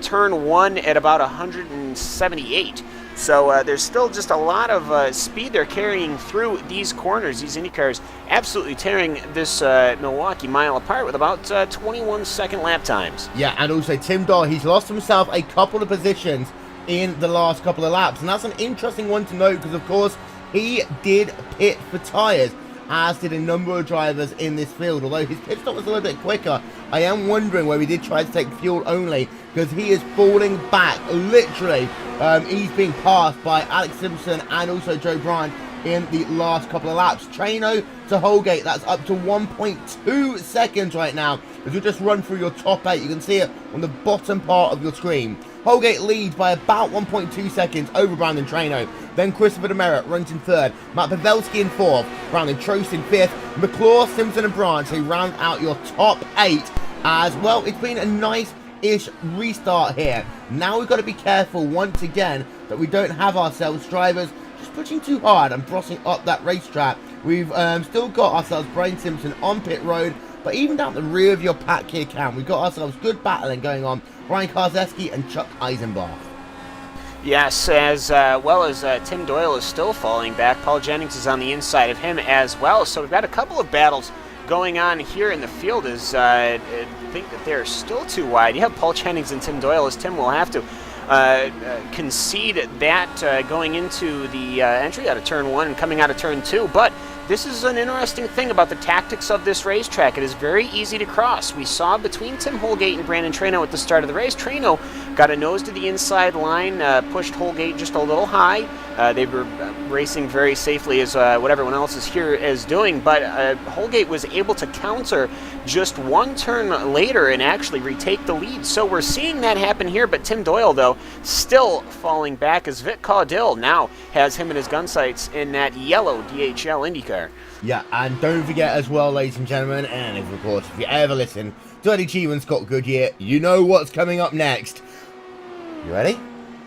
turn 1 at about 178. So there's still just a lot of speed they're carrying through these corners. These IndyCars absolutely tearing this Milwaukee mile apart with about 21-second lap times. Yeah, and also Tim Doll, he's lost himself a couple of positions in the last couple of laps. And that's an interesting one to note because, of course, he did pit for tyres, as did a number of drivers in this field. Although his pit stop was a little bit quicker, I am wondering where he did try to take fuel only, because he is falling back, literally. He's being passed by Alex Simpson and also Joe Branch in the last couple of laps. Traino to Holgate, that's up to 1.2 seconds right now. As you just run through your top 8, you can see it on the bottom part of your screen. Holgate leads by about 1.2 seconds over Brandon Traino. Then Christopher Demerit runs in 3rd. Matt Pavelski in 4th. Brandon Trost in 5th. McClure, Simpson and Branch, who round out your top 8. As well, it's been a nice ish restart here. Now we've got to be careful once again that we don't have ourselves drivers just pushing too hard and crossing up that racetrack. We've still got ourselves Brian Simpson on pit road, but even down the rear of your pack here, Cam, we've got ourselves good battling going on. Ryan Karzeski and Chuck Eisenbach. Yes, as well as Tim Doyle is still falling back. Paul Jennings is on the inside of him as well. So we've got a couple of battles going on here in the field. As I think that they're still too wide. You have Paul Jennings and Tim Doyle, as Tim will have to concede that going into the entry out of turn 1 and coming out of turn 2. But this is an interesting thing about the tactics of this racetrack. It is very easy to cross. We saw between Tim Holgate and Brandon Trano at the start of the race. Trano got a nose to the inside line, pushed Holgate just a little high. They were racing very safely as what everyone else is here is doing, but Holgate was able to counter just one turn later and actually retake the lead. So we're seeing that happen here, but Tim Doyle, though, still falling back as Vic Caudill now has him in his gun sights in that yellow DHL IndyCar. Yeah, and don't forget as well, ladies and gentlemen, and of course, if you ever listen to Eddie G and Scott Goodyear, you know what's coming up next. You ready?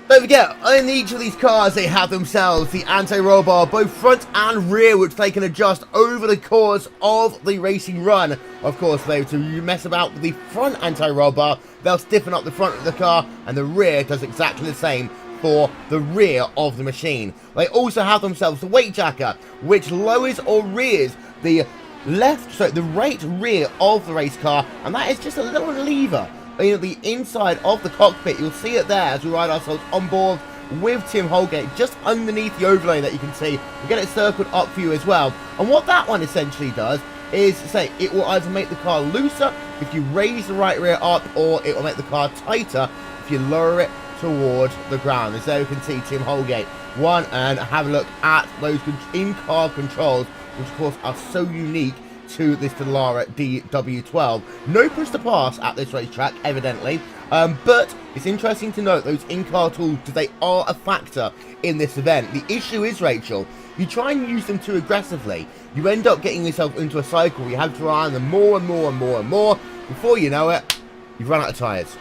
Don't forget, in each of these cars, they have themselves the anti-roll bar, both front and rear, which they can adjust over the course of the racing run. Of course, though, to mess about with the front anti-roll bar, they'll stiffen up the front of the car, and the rear does exactly the same for the rear of the machine. They also have themselves the weight jacker, which lowers or rears the right rear of the race car, and that is just a little lever in the inside of the cockpit. You'll see it there as we ride ourselves on board with Tim Holgate, just underneath the overlay that you can see. We'll get it circled up for you as well. And what that one essentially does is say it will either make the car looser if you raise the right rear up, or it will make the car tighter if you lower it towards the ground. As there you can see Tim Holgate one, and have a look at those in-car controls, which of course are so unique to this Dallara DW12. No push to pass at this racetrack, evidently, but it's interesting to note those in-car tools, because they are a factor in this event. The issue is, Rachel, you try and use them too aggressively, you end up getting yourself into a cycle. You have to rely on them more and more and more and more. Before you know it, you've run out of tyres.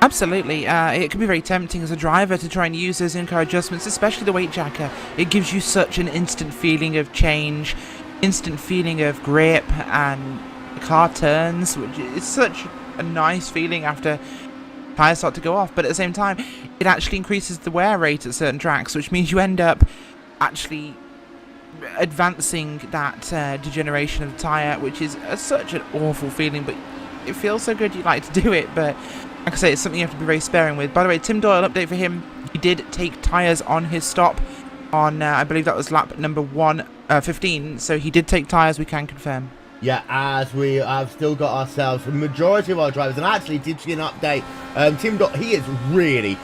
Absolutely. It can be very tempting as a driver to try and use those in-car adjustments, especially the weight jacker. It gives you such an instant feeling of change, instant feeling of grip, and car turns, which is such a nice feeling after tires start to go off. But at the same time, it actually increases the wear rate at certain tracks, which means you end up actually advancing that degeneration of the tire, which is such an awful feeling, but it feels so good you like to do it. But like I say, it's something you have to be very sparing with. By the way, Tim Doyle, update for him, he did take tyres on his stop on, I believe that was lap number 15, so he did take tyres, we can confirm. Yeah, as we have still got ourselves the majority of our drivers, and actually did see an update. Tim Doyle, he is really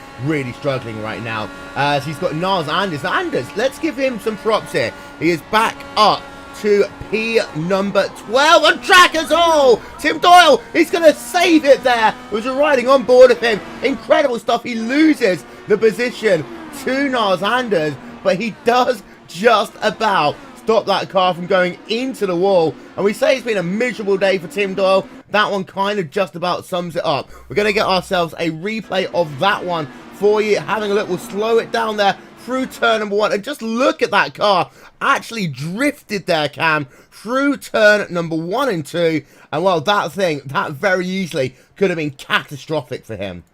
struggling right now, as he's got Niles Anders. Now, Anders, let's give him some props here. He is back up to P number 12 on track as all. Tim Doyle, he's going to save it there. Was riding on board of him. Incredible stuff. He loses the position to Niles Anders, but he does just about stop that car from going into the wall. And we say it's been a miserable day for Tim Doyle. That one kind of just about sums it up. We're going to get ourselves a replay of that one for you. Having a look, we'll slow it down there through turn number 1. And just look at that car. Actually drifted there, Cam, through turn number 1 and 2. And well, that very easily could have been catastrophic for him.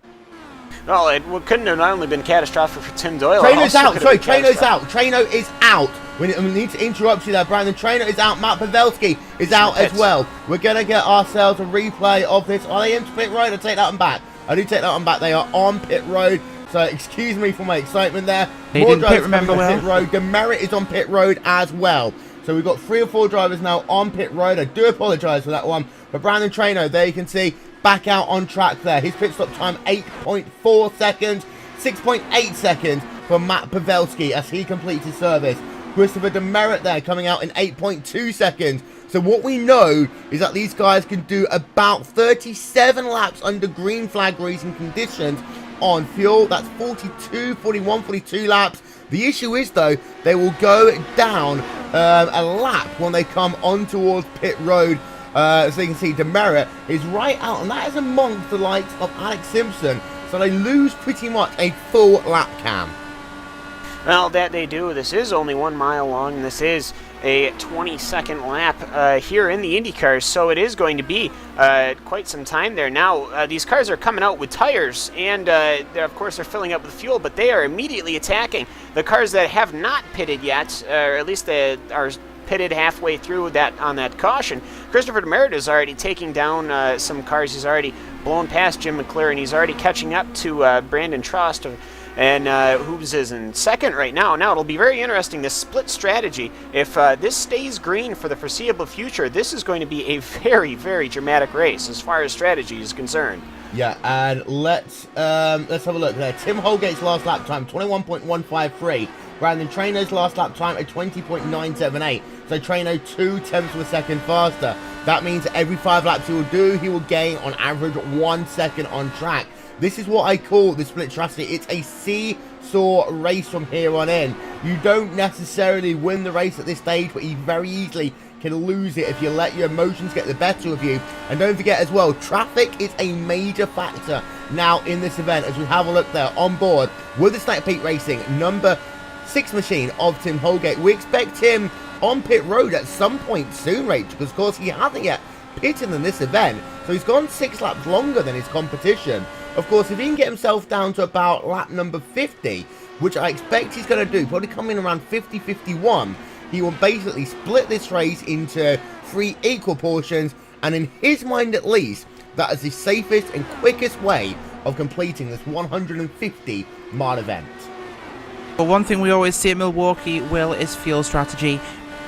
Well, it couldn't have not only been catastrophic for Tim Doyle. Trano's out. Sorry, Trano's out. Trano is out. We need to interrupt you there, Brandon. Trano is out. Matt Pavelski is out as well. We're going to get ourselves a replay of this. Are they in pit road? I take that one back. I do take that one back. They are on pit road. So excuse me for my excitement there. They didn't pit, remember, well. Pit road. Demerit is on pit road as well. So we've got 3 or 4 drivers now on pit road. I do apologise for that one. But Brandon Trano, there you can see, back out on track there. His pit stop time, 8.4 seconds. 6.8 seconds for Matt Pavelski as he completes his service. Christopher Demerit there coming out in 8.2 seconds. So what we know is that these guys can do about 37 laps under green flag racing conditions on fuel. That's 42, 41, 42 laps. The issue is, though, they will go down a lap when they come on towards pit road So you can see Demerit is right out, and that is amongst the likes of Alex Simpson. So they lose pretty much a full lap cam. Well, that they do. This is only 1 mile long, and this is a 20-second lap here in the IndyCars, so it is going to be quite some time there. Now, these cars are coming out with tires, and of course they're filling up with fuel, but they are immediately attacking the cars that have not pitted yet, or at least they are pitted halfway through that on that caution. Christopher Demerit is already taking down some cars. He's already blown past Jim McLaren. He's already catching up to Brandon Trost, and Hoobs is in second right now. Now, it'll be very interesting, this split strategy. If this stays green for the foreseeable future, this is going to be a very, very dramatic race as far as strategy is concerned. Yeah, and let's have a look there. Tim Holgate's last lap time, 21.153. Brandon Trainor's last lap time at 20.978. So Trainor 2/10 of a second faster. That means every 5 laps he will do, he will gain on average 1 second on track. This is what I call the split strategy. It's a seesaw race from here on in. You don't necessarily win the race at this stage, but you very easily can lose it if you let your emotions get the better of you. And don't forget as well, traffic is a major factor now in this event. As we have a look there on board with the Sniper Peak Racing number 6 machine of Tim Holgate. We expect him on pit road at some point soon, Rachel, because of course he hasn't yet pitted in this event, so he's gone 6 laps longer than his competition. Of course, if he can get himself down to about lap number 50, which I expect he's going to do, probably coming around 50-51, he will basically split this race into 3 equal portions, and in his mind at least, that is the safest and quickest way of completing this 150-mile event. But one thing we always see at Milwaukee, Will, is fuel strategy.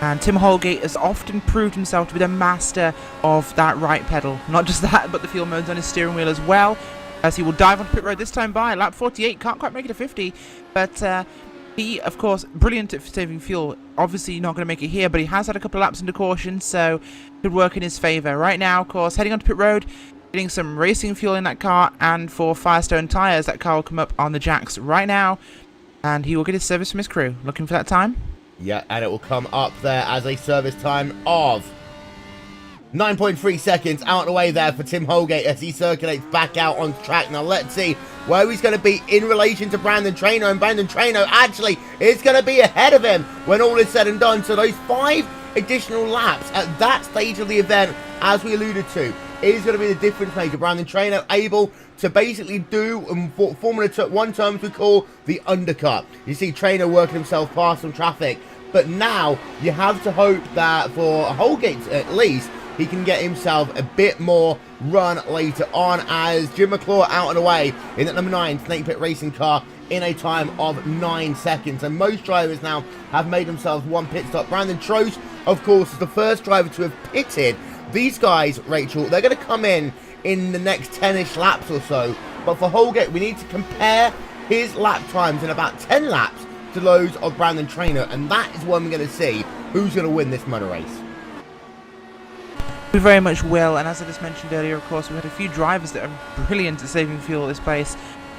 And Tim Holgate has often proved himself to be the master of that right pedal. Not just that, but the fuel modes on his steering wheel as well. As he will dive onto pit road this time by lap 48. Can't quite make it to 50. But he, of course, brilliant at saving fuel. Obviously not going to make it here, but he has had a couple of laps under caution, so could work in his favour. Right now, of course, heading onto pit road, getting some racing fuel in that car, and for Firestone tyres, that car will come up on the jacks right now. And he will get his service from his crew. Looking for that time? Yeah, and it will come up there as a service time of 9.3 seconds out and away there for Tim Holgate as he circulates back out on track. Now let's see where he's going to be in relation to Brandon Trainor, and Brandon Trainor actually is going to be ahead of him when all is said and done. So those 5 additional laps at that stage of the event, as we alluded to, is going to be the difference maker. Brandon Trainor able to basically do what Formula 1 terms we call the undercut. You see Trainor working himself past some traffic, but now you have to hope that for Holgate at least, he can get himself a bit more run later on, as Jim McClure out and away in that number 9 Snake Pit Racing car in a time of 9 seconds. And most drivers now have made themselves 1 pit stop. Brandon Trost, of course, is the first driver to have pitted. These guys, Rachel, they're going to come in the next 10-ish laps or so. But for Holgate, we need to compare his lap times in about 10 laps to those of Brandon Trainor. And that is when we're going to see who's going to win this motor race. We very much will, and as I just mentioned earlier, of course, we had a few drivers that are brilliant at saving fuel at this place.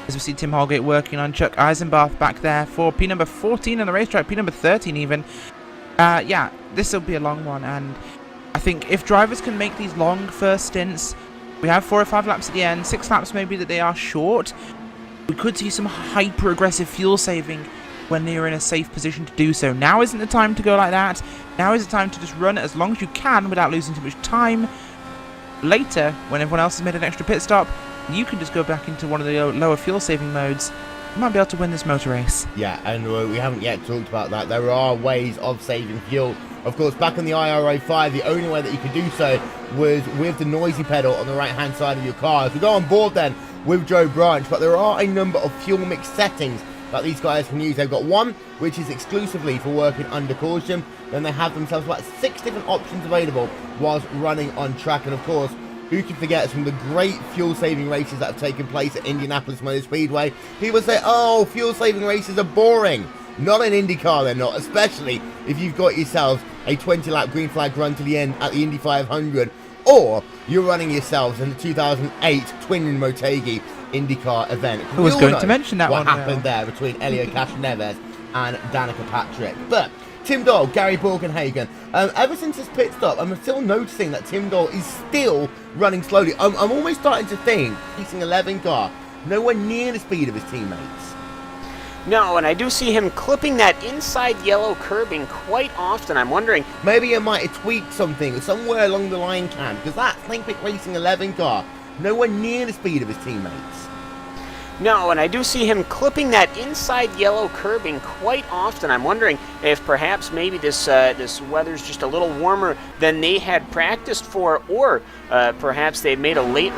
As we see Tim Holgate working on Chuck Eisenbarth back there for P number 14 on the racetrack, P number 13 even. Yeah, this will be a long one, and I think if drivers can make these long first stints, we have 4 or 5 laps at the end, 6 laps maybe that they are short, we could see some hyper-aggressive fuel saving when they're in a safe position to do so. Now isn't the time to go like that. Now is the time to just run as long as you can without losing too much time. Later, when everyone else has made an extra pit stop, you can just go back into one of the lower fuel saving modes. You might be able to win this motor race. Yeah, and we haven't yet talked about that. There are ways of saving fuel. Of course, back on the IRO 5, the only way that you could do so was with the noisy pedal on the right-hand side of your car. If we go on board then with Joe Branch, but there are a number of fuel mix settings that these guys can use. They've got one which is exclusively for working under caution. Then they have themselves about 6 different options available whilst running on track. And of course, who can forget some of the great fuel-saving races that have taken place at Indianapolis Motor Speedway? People say, oh, fuel-saving races are boring. Not in IndyCar, they're not, especially if you've got yourselves a 20-lap green flag run to the end at the Indy 500, or you're running yourselves in the 2008 Twin Motegi IndyCar event. I was going to mention that what happened there between Elio Castroneves and Danica Patrick. But Tim Doyle, Gary Borgenhagen, Ever since his pit stop, I'm still noticing that Tim Doyle is still running slowly. I'm almost starting to think he's an 11 car, nowhere near the speed of his teammates. No, and I do see him clipping that inside yellow curbing quite often. I'm wondering, maybe it might have tweaked something somewhere along the line, Cam, because that Snake Pit Racing 11 car, nowhere near the speed of his teammates. No, and I do see him clipping that inside yellow curbing quite often. I'm wondering if perhaps maybe this weather's just a little warmer than they had practiced for, or perhaps they made a late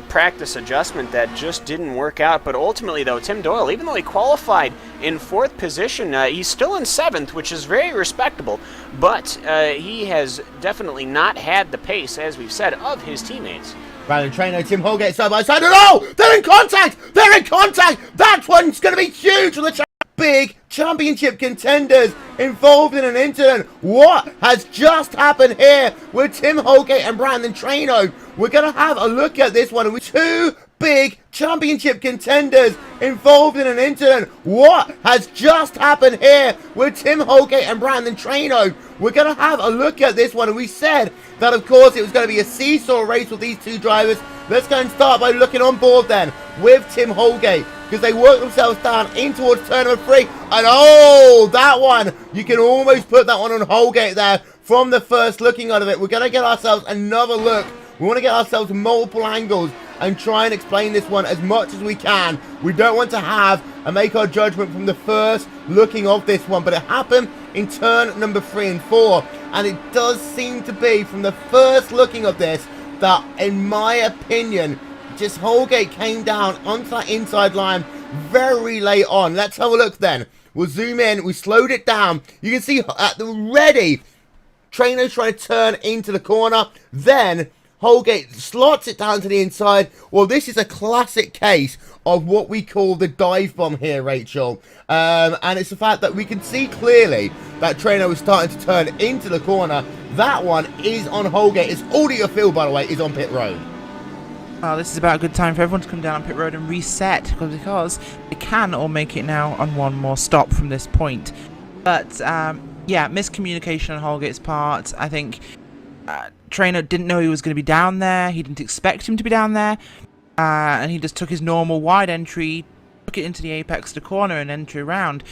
practice adjustment that just didn't work out. But ultimately, though, Tim Doyle, even though he qualified in 4th position, he's still in 7th, which is very respectable. But he has definitely not had the pace, as we've said, of his teammates. Brandon Trainer, Tim Holgate side by side. Oh, they're in contact! They're in contact! That one's going to be huge for the big championship contenders involved in an incident. What has just happened here with Tim Holgate and Brandon Trainer? We're going to have a look at this one with 2 big championship contenders involved in an incident. What has just happened here with Tim Holgate and Brandon Trainer? We're going to have a look at this one, and we said that, of course, it was going to be a seesaw race with these 2 drivers. Let's go and start by looking on board then with Tim Holgate, because they work themselves down in towards turn number 3, and oh, that one, you can almost put that one on Holgate there from the first looking out of it. We're going to get ourselves another look. We want to get ourselves multiple angles and try and explain this one as much as we can. We don't want to have and make our judgment from the first looking of this one, but it happened in turn number 3 and 4, and it does seem to be from the first looking of this that, in my opinion, just Holgate came down onto that inside line very late on. Let's have a look then. We'll zoom in. We slowed it down. You can see at the ready, Trainer's trying to turn into the corner. Then Holgate slots it down to the inside. Well, this is a classic case of what we call the dive bomb here, Rachel. And it's the fact that we can see clearly that Trainer was starting to turn into the corner. That one is on Holgate. It's all that you feel, by the way, is on pit road. Well, this is about a good time for everyone to come down on pit road and reset, because they can all make it now on one more stop from this point. But, yeah, miscommunication on Holgate's part. I think Trainer didn't know he was going to be down there. He didn't expect him to be down there. And he just took his normal wide entry, took it into the apex of the corner and entry around.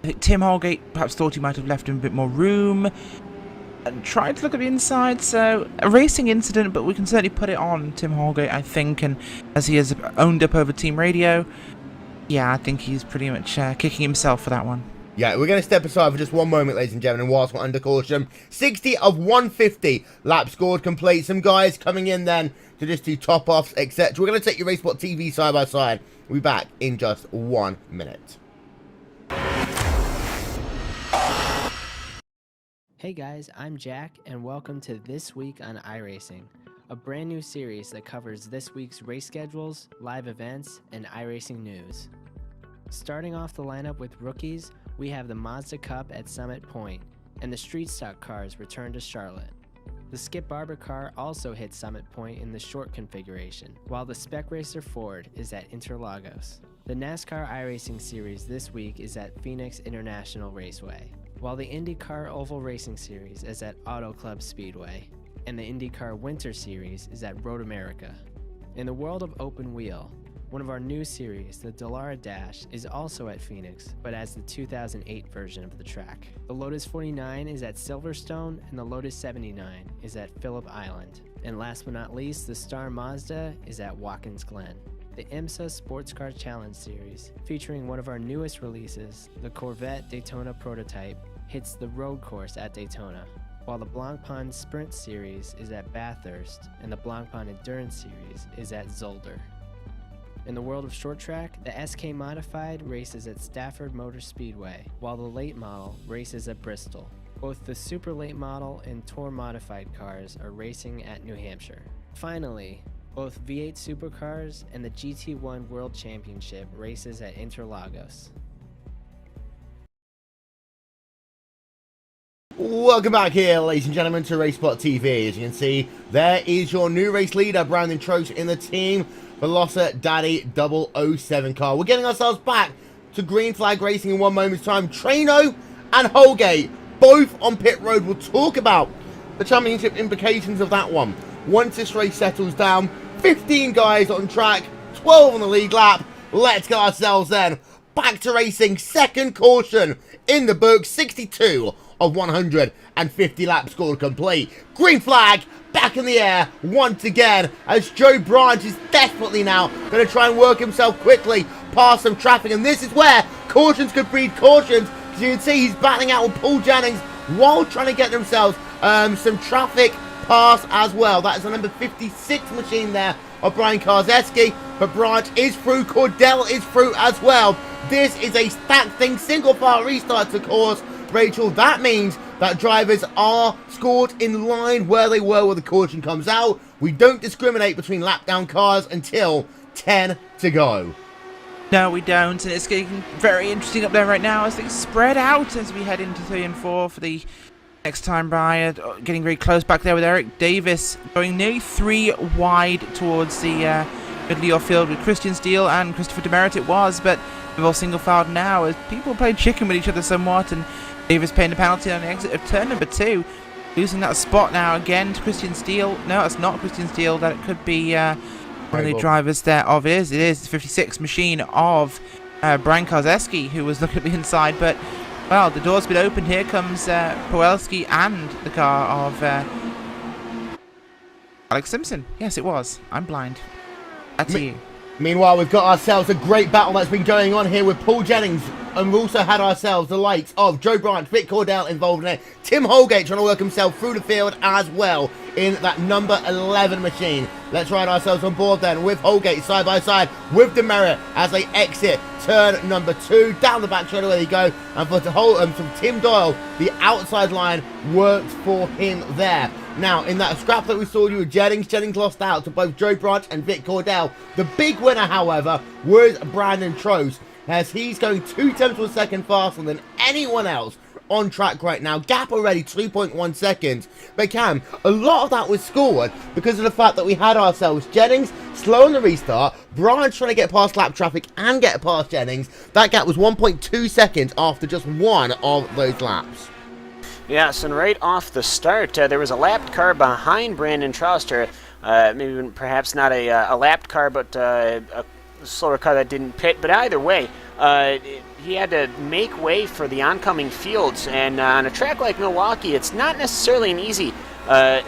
I think Tim Holgate perhaps thought he might have left him a bit more room and tried to look at the inside. So a racing incident, but we can certainly put it on Tim Holgate, I think. And as he has owned up over team radio, yeah, I think he's pretty much kicking himself for that one. Yeah, we're going to step aside for just one moment, ladies and gentlemen, whilst we're under caution. 60 of 150 laps scored complete. Some guys coming in then to just do top-offs, etc. We're going to take your RaceSpotTV side by side. We'll be back in just 1 minute. Hey guys, I'm Jack, and welcome to This Week on iRacing, a brand new series that covers this week's race schedules, live events, and iRacing news. Starting off the lineup with rookies, we have the Mazda Cup at Summit Point, and the Street Stock cars return to Charlotte. The Skip Barber car also hit Summit Point in the short configuration, while the Spec Racer Ford is at Interlagos. The NASCAR iRacing Series this week is at Phoenix International Raceway, while the IndyCar Oval Racing Series is at Auto Club Speedway, and the IndyCar Winter Series is at Road America. In the world of open wheel, one of our new series, the Dallara Dash, is also at Phoenix, but as the 2008 version of the track. The Lotus 49 is at Silverstone, and the Lotus 79 is at Phillip Island. And last but not least, the Star Mazda is at Watkins Glen. The IMSA Sports Car Challenge Series, featuring one of our newest releases, the Corvette Daytona Prototype, hits the road course at Daytona, while the Blancpain Sprint Series is at Bathurst, and the Blancpain Endurance Series is at Zolder. In the world of short track, the SK Modified races at Stafford Motor Speedway, while the late model races at Bristol. Both the Super Late Model and Tour Modified cars are racing at New Hampshire. Finally, both V8 Supercars and the GT1 World Championship races at Interlagos. Welcome back here, ladies and gentlemen, to RaceSpotTV. As you can see, there is your new race leader, Brandon Trost, in the team Velosa Daddy 007 car. We're getting ourselves back to Green Flag Racing in 1 moment's time. Traino and Holgate both on pit road. We'll talk about the championship implications of that one once this race settles down. 15 guys on track, 12 on the lead lap. Let's get ourselves then back to racing. Second caution in the book, 62 of 150 laps scored complete. Green flag back in the air once again as Joe Branch is desperately now going to try and work himself quickly past some traffic, and this is where cautions could breed cautions, because you can see he's battling out with Paul Jennings while trying to get themselves some traffic pass as well. That is the number 56 machine there of Brian Karzeski, but Branch is through, Cordell is through as well. This is a stacked thing, single file restarts of course, Rachel. That means that drivers are scored in line where they were when the caution comes out. We don't discriminate between lap down cars until 10 to go. No, we don't, and it's getting very interesting up there right now as things spread out as we head into 3 and 4 for the next time by. Getting very close back there with Eric Davis going nearly 3 wide towards the middle of your field with Christian Steele and Christopher Demerit it was, but we've all single filed now as people play chicken with each other somewhat, and Davis paying the penalty on the exit of turn number 2, losing that spot now again to Christian Steele. No, that's not Christian Steele, that it could be one of the drivers there of it is the 56 machine of Brian Karzeski, who was looking at the inside, but well, the door's been opened. Here comes Powelski and the car of Alex Simpson. Yes, it was. I'm blind. That's you. Meanwhile, we've got ourselves a great battle that's been going on here with Paul Jennings, and we've also had ourselves the likes of Joe Branch, Vic Cordell involved in it, Tim Holgate trying to work himself through the field as well in that number 11 machine. Let's ride ourselves on board then with Holgate side by side with Demerit as they exit turn number 2. Down the back straight away they go, and for Tim Doyle, the outside line worked for him there. Now, in that scrap that we saw you with Jennings lost out to both Joe Branch and Vic Cordell. The big winner, however, was Brandon Trost, as he's going 2 tenths of a second faster than anyone else on track right now. Gap already 2.1 seconds. But Cam, a lot of that was scored because of the fact that we had ourselves Jennings slow on the restart, Branch trying to get past lap traffic and get past Jennings. That gap was 1.2 seconds after just one of those laps. Yes, and right off the start, there was a lapped car behind Brandon Trouster. Maybe perhaps not a lapped car, but a slower car that didn't pit. But either way, he had to make way for the oncoming fields. And on a track like Milwaukee, it's not necessarily an easy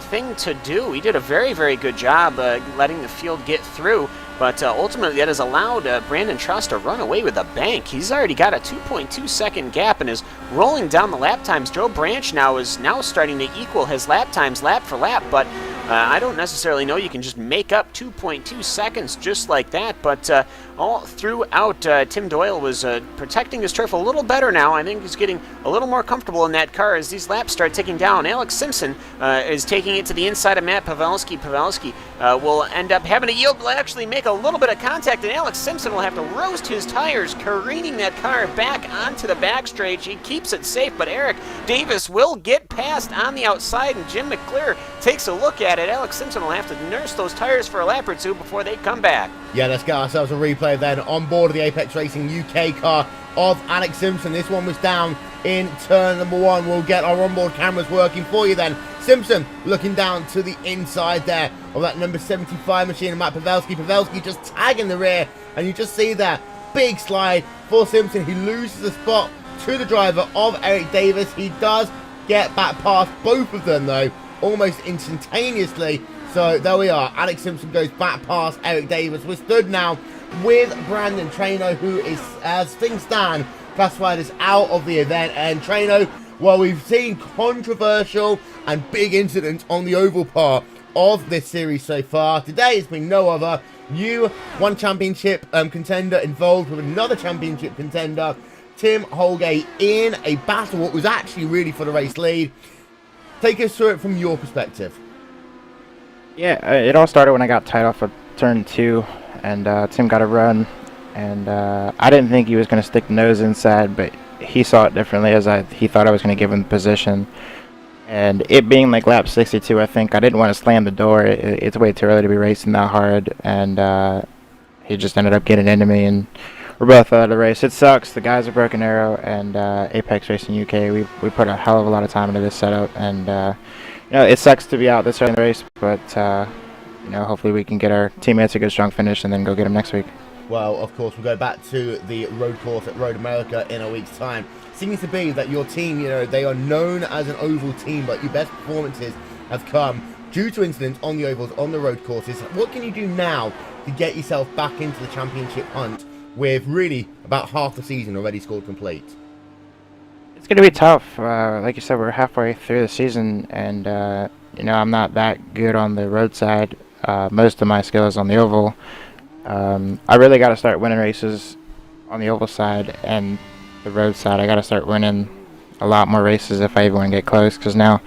thing to do. He did a very, very good job letting the field get through. But ultimately, that has allowed Brandon Trost to run away with a bank. He's already got a 2.2 second gap and is rolling down the lap times. Joe Branch now is starting to equal his lap times lap for lap, but I don't necessarily know you can just make up 2.2 seconds just like that. But all throughout, Tim Doyle was protecting his turf a little better now. I think he's getting a little more comfortable in that car as these laps start ticking down. Alex Simpson is taking it to the inside of Matt Pavelski. Pavelski will end up having to yield, will actually make a little bit of contact, and Alex Simpson will have to roast his tires, careening that car back onto the back straight. He keeps it safe, but Eric Davis will get past on the outside, and Jim McClure takes a look at it. Alex Simpson will have to nurse those tires for a lap or two before they come back. Yeah, let's get ourselves a replay then on board of the Apex Racing UK car of Alex Simpson. This one was down in turn number 1. We'll get our onboard cameras working for you then. Simpson looking down to the inside there of that number 75 machine of Matt Pavelski. Pavelski just tagging the rear, and you just see that big slide for Simpson. He loses the spot to the driver of Eric Davis. He does get back past both of them though, almost instantaneously. So there we are. Alex Simpson goes back past Eric Davis. We're stood now with Brandon Traino, who is, as things stand, classified as out of the event. And Traino, well, we've seen controversial and big incidents on the oval part of this series so far. Today it's been no other. You, one championship contender involved with another championship contender, Tim Holgate, in a battle what was actually really for the race lead. Take us through it from your perspective. Yeah, it all started when I got tied off of turn 2, and Tim got a run, and I didn't think he was going to stick the nose inside, but he saw it differently, as he thought I was going to give him the position. And it being like lap 62, I think I didn't want to slam the door. It's way too early to be racing that hard, and he just ended up getting into me and we're both out of the race. It sucks. The guys at Broken Arrow and Apex Racing UK, we put a hell of a lot of time into this setup, and it sucks to be out this early in the race, but hopefully we can get our teammates a good strong finish and then go get them next week. Well, of course, we'll go back to the road course at Road America in a week's time. Seems to be that your team, they are known as an oval team, but your best performances have come due to incidents on the ovals, on the road courses. What can you do now to get yourself back into the championship hunt with really about half the season already scored complete? It's going to be tough. Like you said, we're halfway through the season, and I'm not that good on the road side. Most of my skill is on the oval. I really got to start winning races on the oval side and the road side. I got to start winning a lot more races if I even want to get close, because now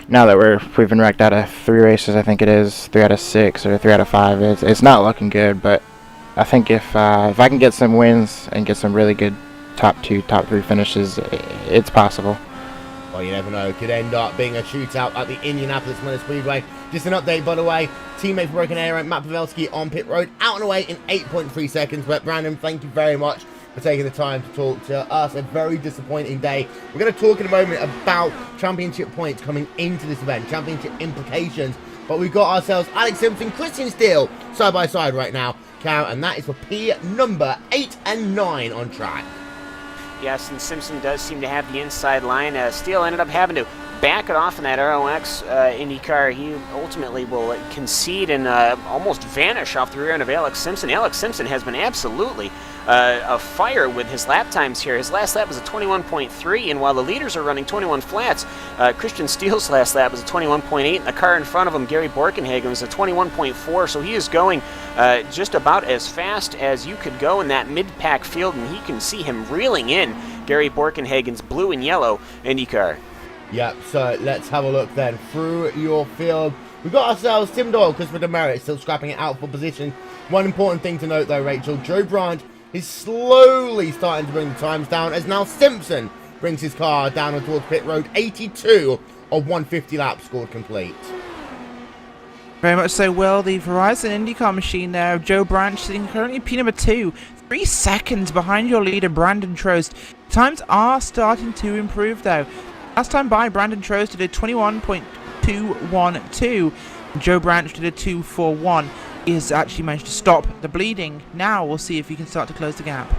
that we've been wrecked out of 3 races, I think it is 3 out of 6 or 3 out of 5. It's not looking good, but I think if I can get some wins and get some really good top 2, top 3 finishes, it's possible. Well, you never know. It could end up being a shootout at the Indianapolis Motor Speedway. Just an update, by the way. Teammate for Broken Arrow, Matt Pavelski on pit road, out and away in 8.3 seconds. But Brandon, thank you very much for taking the time to talk to us. A very disappointing day. We're going to talk in a moment about championship points coming into this event, championship implications. But we've got ourselves Alex Simpson, Christian Steele, side by side right now, Cam, and that is for P number 8 and 9 on track. Yes, and Simpson does seem to have the inside line. Steele ended up having to back it off in that ROX IndyCar. He ultimately will concede and almost vanish off the rear end of Alex Simpson. Alex Simpson has been absolutely a fire with his lap times here. His last lap was a 21.3, and while the leaders are running 21 flats, Christian Steele's last lap was a 21.8, and the car in front of him, Gary Borkenhagen, was a 21.4, so he is going just about as fast as you could go in that mid-pack field, and he can see him reeling in Gary Borkenhagen's blue and yellow IndyCar. Yep, so let's have a look then through your field. We've got ourselves Tim Doyle, Christopher Demerit still scrapping it out for position. One important thing to note though, Rachel, Joe Branch is slowly starting to bring the times down as now Simpson brings his car down towards pit road. 82 of 150 laps scored complete. Very much so. Well, the Verizon IndyCar machine there of Joe Branch sitting currently P number 2, 3 seconds behind your leader Brandon Trost. Times are starting to improve though. Last time by, Brandon Trost did a 21.212. Joe Branch did a 2.41. He has actually managed to stop the bleeding. Now we'll see if he can start to close the gap.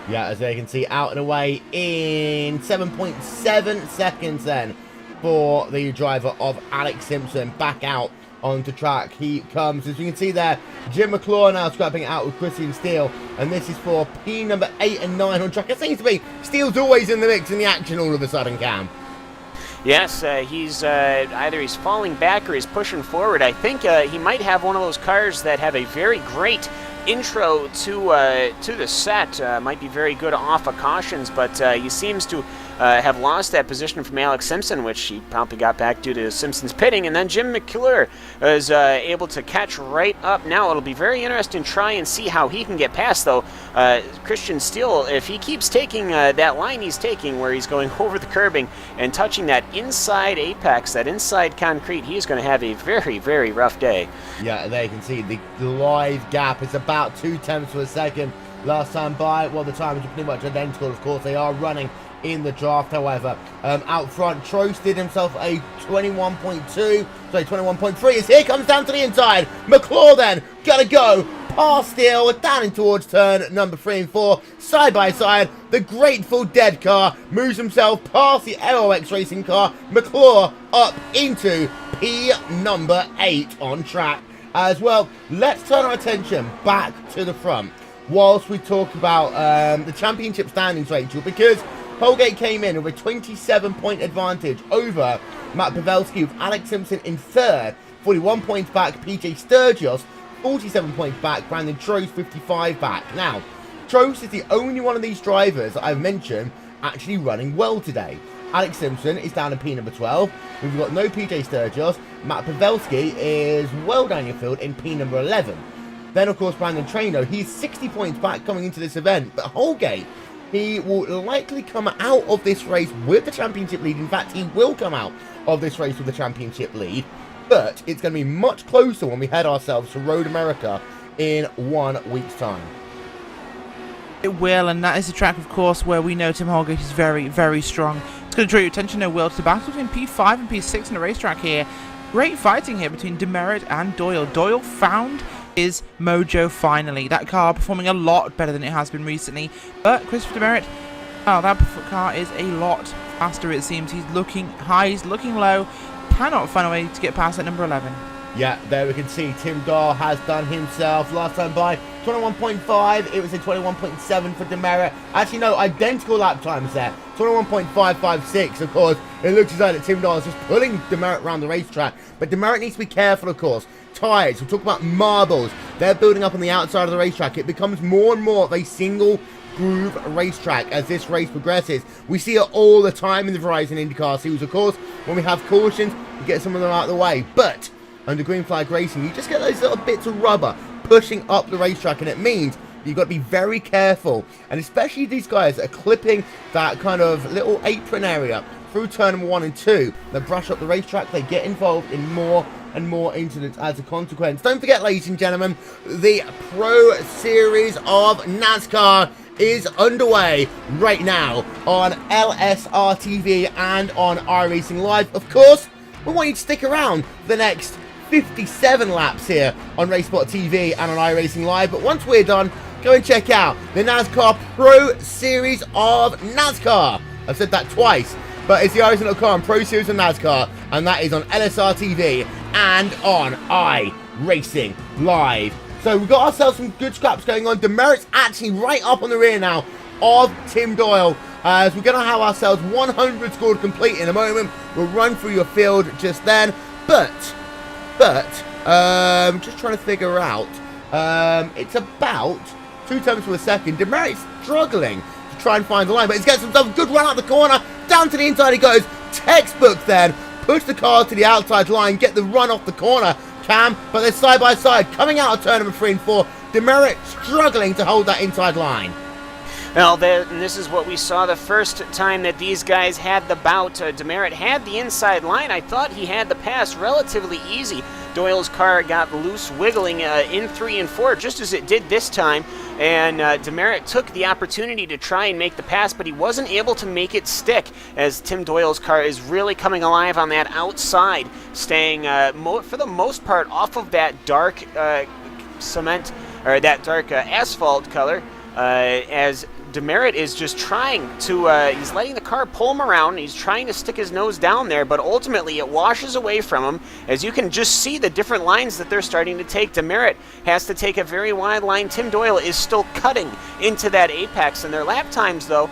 Yeah, as they can see, out and away in 7.7 seconds then for the driver of Alex Simpson. Back out onto track he comes. As you can see there, Jim McClure now scrapping it out with Christian Steele, and this is for P number 8 and 9 on track. It seems to be Steele's always in the mix in the action all of a sudden, Cam. Yes, he's either he's falling back or he's pushing forward. I think he might have one of those cars that have a very great intro to the set. Might be very good off of cautions, but he seems to have lost that position from Alex Simpson, which he promptly got back due to Simpson's pitting. And then Jim McClure is able to catch right up. Now it'll be very interesting to try and see how he can get past, though. Christian Steele, if he keeps taking that line he's taking where he's going over the curbing and touching that inside apex, that inside concrete, he's going to have a very, very rough day. Yeah, there you can see the live gap is about 0.2 of a second. Last time by, well, the times are pretty much identical. Of course, they are running in the draft, however. Out front, Trost did himself a 21.2, sorry, 21.3, as here comes down to the inside. McClure then, gotta go, past Steele, down in towards turn number 3 and 4, side by side. The Grateful Dead car moves himself past the ROX racing car. McClure up into P number 8 on track. As well, let's turn our attention back to the front whilst we talk about the championship standings, Rachel, because Holgate came in with a 27-point advantage over Matt Pavelski, with Alex Simpson in third, 41 points back, PJ Sturgis 47 points back, Brandon Trost 55 back. Now, Trost is the only one of these drivers that I've mentioned actually running well today. Alex Simpson is down in P number 12. We've got no PJ Sturgis. Matt Pavelski is well down your field in P number 11. Then, of course, Brandon Traino, he's 60 points back coming into this event. But Holgate, he will likely come out of this race with the championship lead. In fact, he will come out of this race with the championship lead. But it's going to be much closer when we head ourselves to Road America in 1 week's time. It will, and that is a track, of course, where we know Tim Holgate is very, very strong. It's going to draw your attention, no will, to the battle between P5 and P6 in the racetrack here. Great fighting here between Demerit and Doyle. Doyle found his mojo finally. That car performing a lot better than it has been recently. But Christopher Demerit, oh, that car is a lot faster, it seems. He's looking high, he's looking low. Cannot find a way to get past that number 11. Yeah, there we can see Tim Doyle has done himself last time by 21.5. It was a 21.7 for Demerit. Actually, no, identical lap times there. 21.556, of course. It looks as though that Tim Doyle is just pulling Demerit around the racetrack. But Demerit needs to be careful, of course. Tyres, we'll talk about marbles. They're building up on the outside of the racetrack. It becomes more and more of a single groove racetrack as this race progresses. We see it all the time in the Verizon IndyCar series, of course. When we have cautions, we get some of them out of the way. But under green flag racing, you just get those little bits of rubber pushing up the racetrack, and it means you've got to be very careful. And especially these guys that are clipping that kind of little apron area through turn number 1 and 2, they brush up the racetrack, they get involved in more and more incidents as a consequence. Don't forget, ladies and gentlemen, the Pro Series of NASCAR is underway right now on LSR TV and on iRacing Live. Of course, we want you to stick around for the next 57 laps here on RaceSpotTV and on iRacing Live. But once we're done, go and check out the NASCAR Pro Series of NASCAR. I've said that twice, but it's the iRacing car on Pro Series of NASCAR, and that is on LSR TV and on iRacing Live. So we've got ourselves some good scraps going on. Demerit's actually right up on the rear now of Tim Doyle, as we're going to have ourselves 100 scored complete in a moment. We'll run through your field just then, but just trying to figure out, it's about 2 tenths per second. Demerit's struggling to try and find the line, but he's getting himself a good run out the corner, down to the inside he goes. Textbook then, push the car to the outside line, get the run off the corner, Cam, but they're side by side, coming out of turn number 3 and 4. Demerit struggling to hold that inside line. Well, this is what we saw the first time that these guys had the bout. Demerit had the inside line. I thought he had the pass relatively easy. Doyle's car got loose, wiggling in 3 and 4, just as it did this time. And Demerit took the opportunity to try and make the pass, but he wasn't able to make it stick, as Tim Doyle's car is really coming alive on that outside, staying, for the most part, off of that dark cement, or that dark asphalt color, as Demerit is just trying to, he's letting the car pull him around, and he's trying to stick his nose down there, but ultimately it washes away from him, as you can just see the different lines that they're starting to take. Demerit has to take a very wide line. Tim Doyle is still cutting into that apex, and their lap times, though,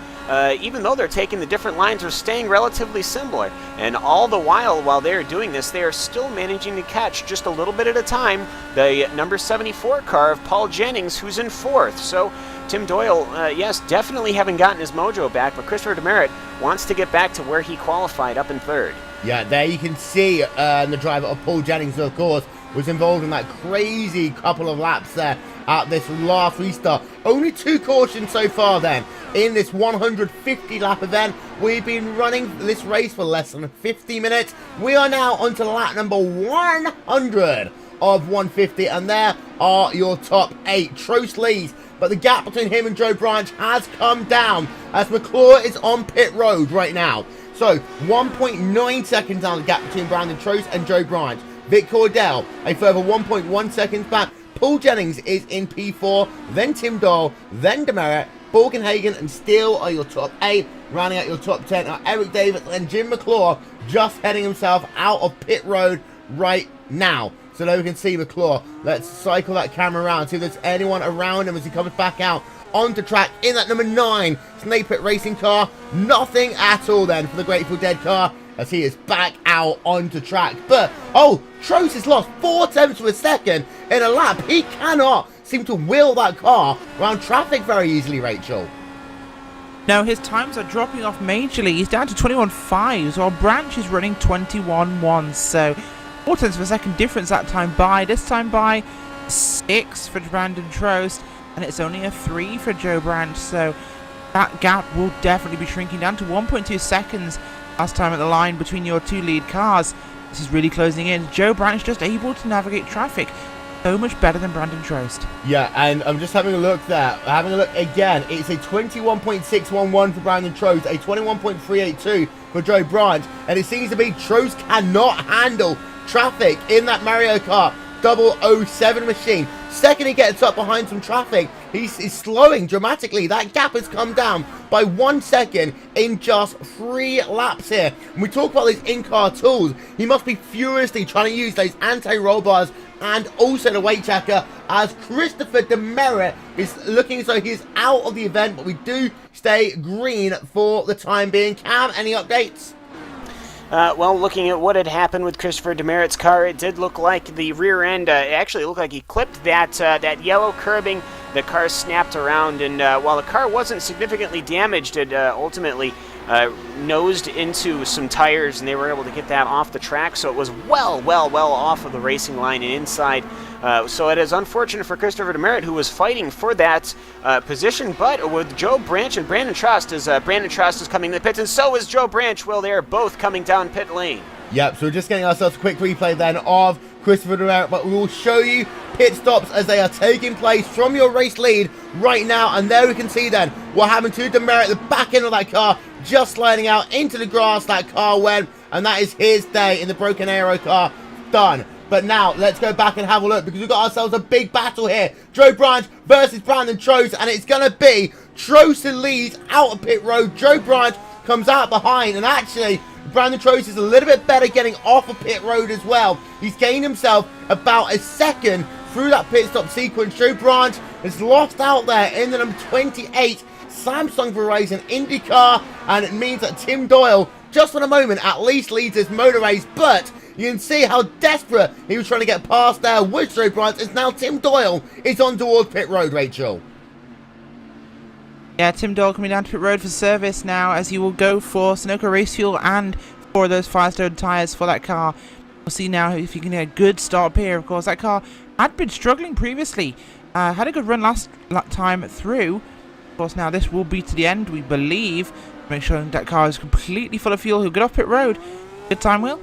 even though they're taking the different lines, are staying relatively similar. And all the while they're doing this, they are still managing to catch just a little bit at a time the number 74 car of Paul Jennings, who's in 4th. So Tim Doyle, yes, definitely haven't gotten his mojo back, but Christopher Demerit wants to get back to where he qualified, up in 3rd. Yeah, there you can see the driver of Paul Jennings, of course, was involved in that crazy couple of laps there at this last restart. Only 2 cautions so far then in this 150 lap event. We've been running this race for less than 50 minutes. We are now on to lap number 100 of 150, and there are your top 8. Trost leads, but the gap between him and Joe Branch has come down as McClure is on pit road right now. So 1.9 seconds down the gap between Brandon Trost and Joe Branch. Vic Cordell a further 1.1 seconds back. Paul Jennings is in P4, then Tim Doyle, then Demerit, Borgenhagen and Steele are your top 8. Rounding out your top 10 are Eric Davis and Jim McClure, just heading himself out of pit road right now. So there we can see McClure. Let's cycle that camera around, see if there's anyone around him as he comes back out onto track in that number 9 Snake Pit Racing car. Nothing at all then for the Grateful Dead car as he is back out onto track. But, oh, Trost has lost 4 tenths of a second in a lap. He cannot seem to wheel that car around traffic very easily, Rachel. No, his times are dropping off majorly. He's down to 21.5s, while Branch is running 21.1. So 4 tenths of a second difference that time by. This time by 6 for Brandon Trost, and it's only a 3 for Joe Branch. So that gap will definitely be shrinking down to 1.2 seconds last time at the line between your 2 lead cars. This is really closing in. Joe Branch just able to navigate traffic so much better than Brandon Trost. Yeah, and I'm just having a look there. Having a look again. It's a 21.611 for Brandon Trost, a 21.382 for Joe Branch, and it seems to be Trost cannot handle traffic in that Mario Kart 007 machine. Second he gets up behind some traffic, he's slowing dramatically. That gap has come down by 1 second in just 3 laps here. When we talk about these in-car tools, he must be furiously trying to use those anti-roll bars and also the weight checker, as Christopher Demerit is looking as though he's out of the event, but we do stay green for the time being. Cam, any updates? Well, looking at what had happened with Christopher Demerit's car, it did look like the rear end, it actually looked like he clipped that yellow curbing. The car snapped around, and while the car wasn't significantly damaged, it ultimately nosed into some tires, and they were able to get that off the track, so it was well off of the racing line and inside. So it is unfortunate for Christopher Demerit, who was fighting for that position, but with Joe Branch and Brandon Trost, as Brandon Trost is coming to the pits, and so is Joe Branch. Well, they are both coming down pit lane. Yep, so we're just getting ourselves a quick replay then of Christopher Demerit, but we will show you pit stops as they are taking place from your race lead right now, and there we can see then what happened to Demerit, the back end of that car just sliding out into the grass. That car went, and that is his day in the broken aero car done. But now, let's go back and have a look, because we've got ourselves a big battle here. Joe Branch versus Brandon Trost, and it's going to be Trost who leads out of pit road. Joe Branch comes out behind, and actually, Brandon Trost is a little bit better getting off of pit road as well. He's gained himself about a second through that pit stop sequence. Joe Branch is lost out there in the number 28 Samsung Verizon IndyCar, and it means that Tim Doyle, just for a moment, at least leads this motor race, but you can see how desperate he was trying to get past there with Joe Branch, as now Tim Doyle is on towards pit road, Rachel. Yeah, Tim Doyle coming down to pit road for service now, as he will go for Sunoco race fuel and for those Firestone tyres for that car. We'll see now if he can get a good start here. Of course, that car had been struggling previously. Had a good run last time through. Of course, now this will be to the end, we believe. Make sure that car is completely full of fuel. He'll get off pit road. Good time, Will?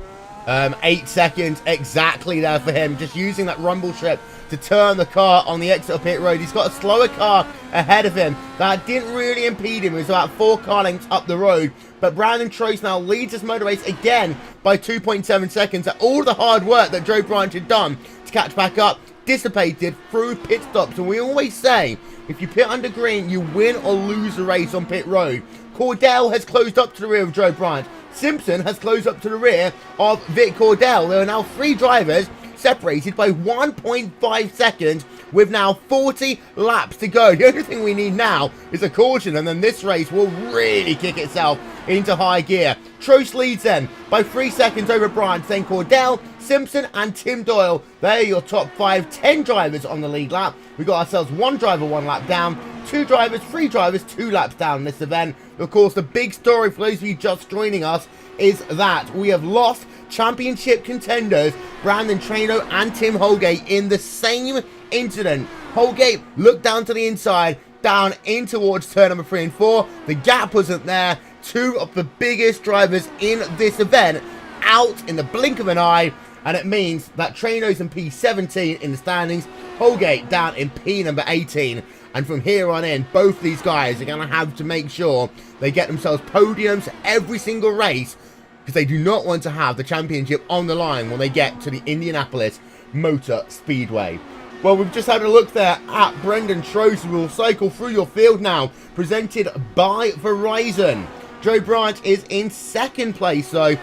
8 seconds exactly there for him, just using that rumble strip to turn the car on the exit of pit road. He's got a slower car ahead of him. That didn't really impede him. It was about 4 car lengths up the road. But Brandon Trost now leads this motor race again by 2.7 seconds. All the hard work that Joe Branch had done to catch back up dissipated through pit stops. And we always say, if you pit under green, you win or lose the race on pit road. Cordell has closed up to the rear of Joe Branch. Simpson has closed up to the rear of Vic Cordell. There are now 3 drivers separated by 1.5 seconds with now 40 laps to go. The only thing we need now is a caution, and then this race will really kick itself into high gear. Trost leads then by 3 seconds over Branch, then Cordell, Simpson and Tim Doyle. They are your top 10 drivers on the lead lap. We've got ourselves 1 driver 1 lap down, 2 drivers, 3 drivers 2 laps down in this event. Of course, the big story for those of you just joining us is that we have lost championship contenders Brandon Traino and Tim Holgate in the same incident. Holgate looked down to the inside, down in towards turn number 3 and 4. The gap wasn't there. 2 of the biggest drivers in this event out in the blink of an eye, and it means that Traino's in P17 in the standings, Holgate down in P number 18. And from here on in, both these guys are going to have to make sure they get themselves podiums every single race, because they do not want to have the championship on the line when they get to the Indianapolis Motor Speedway. Well, we've just had a look there at Brendan Trost. We'll cycle through your field now, presented by Verizon. Joe Branch is in 2nd place, though.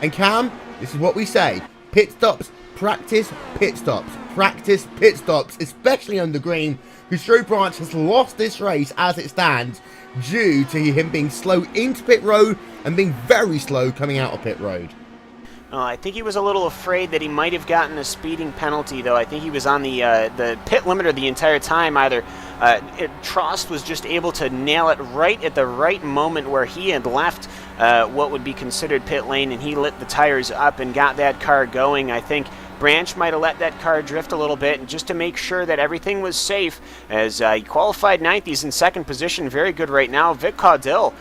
And Cam, this is what we say. Pit stops, practice pit stops. Practice pit stops, especially on the green, because Joe Branch has lost this race as it stands due to him being slow into pit road and being very slow coming out of pit road. I think he was a little afraid that he might have gotten a speeding penalty, though. I think he was on the pit limiter the entire time. Either Trost was just able to nail it right at the right moment where he had left what would be considered pit lane, and he lit the tires up and got that car going. I think Branch might have let that car drift a little bit, and just to make sure that everything was safe, as he qualified 9th, he's in 2nd position, very good right now. Vic Caudill,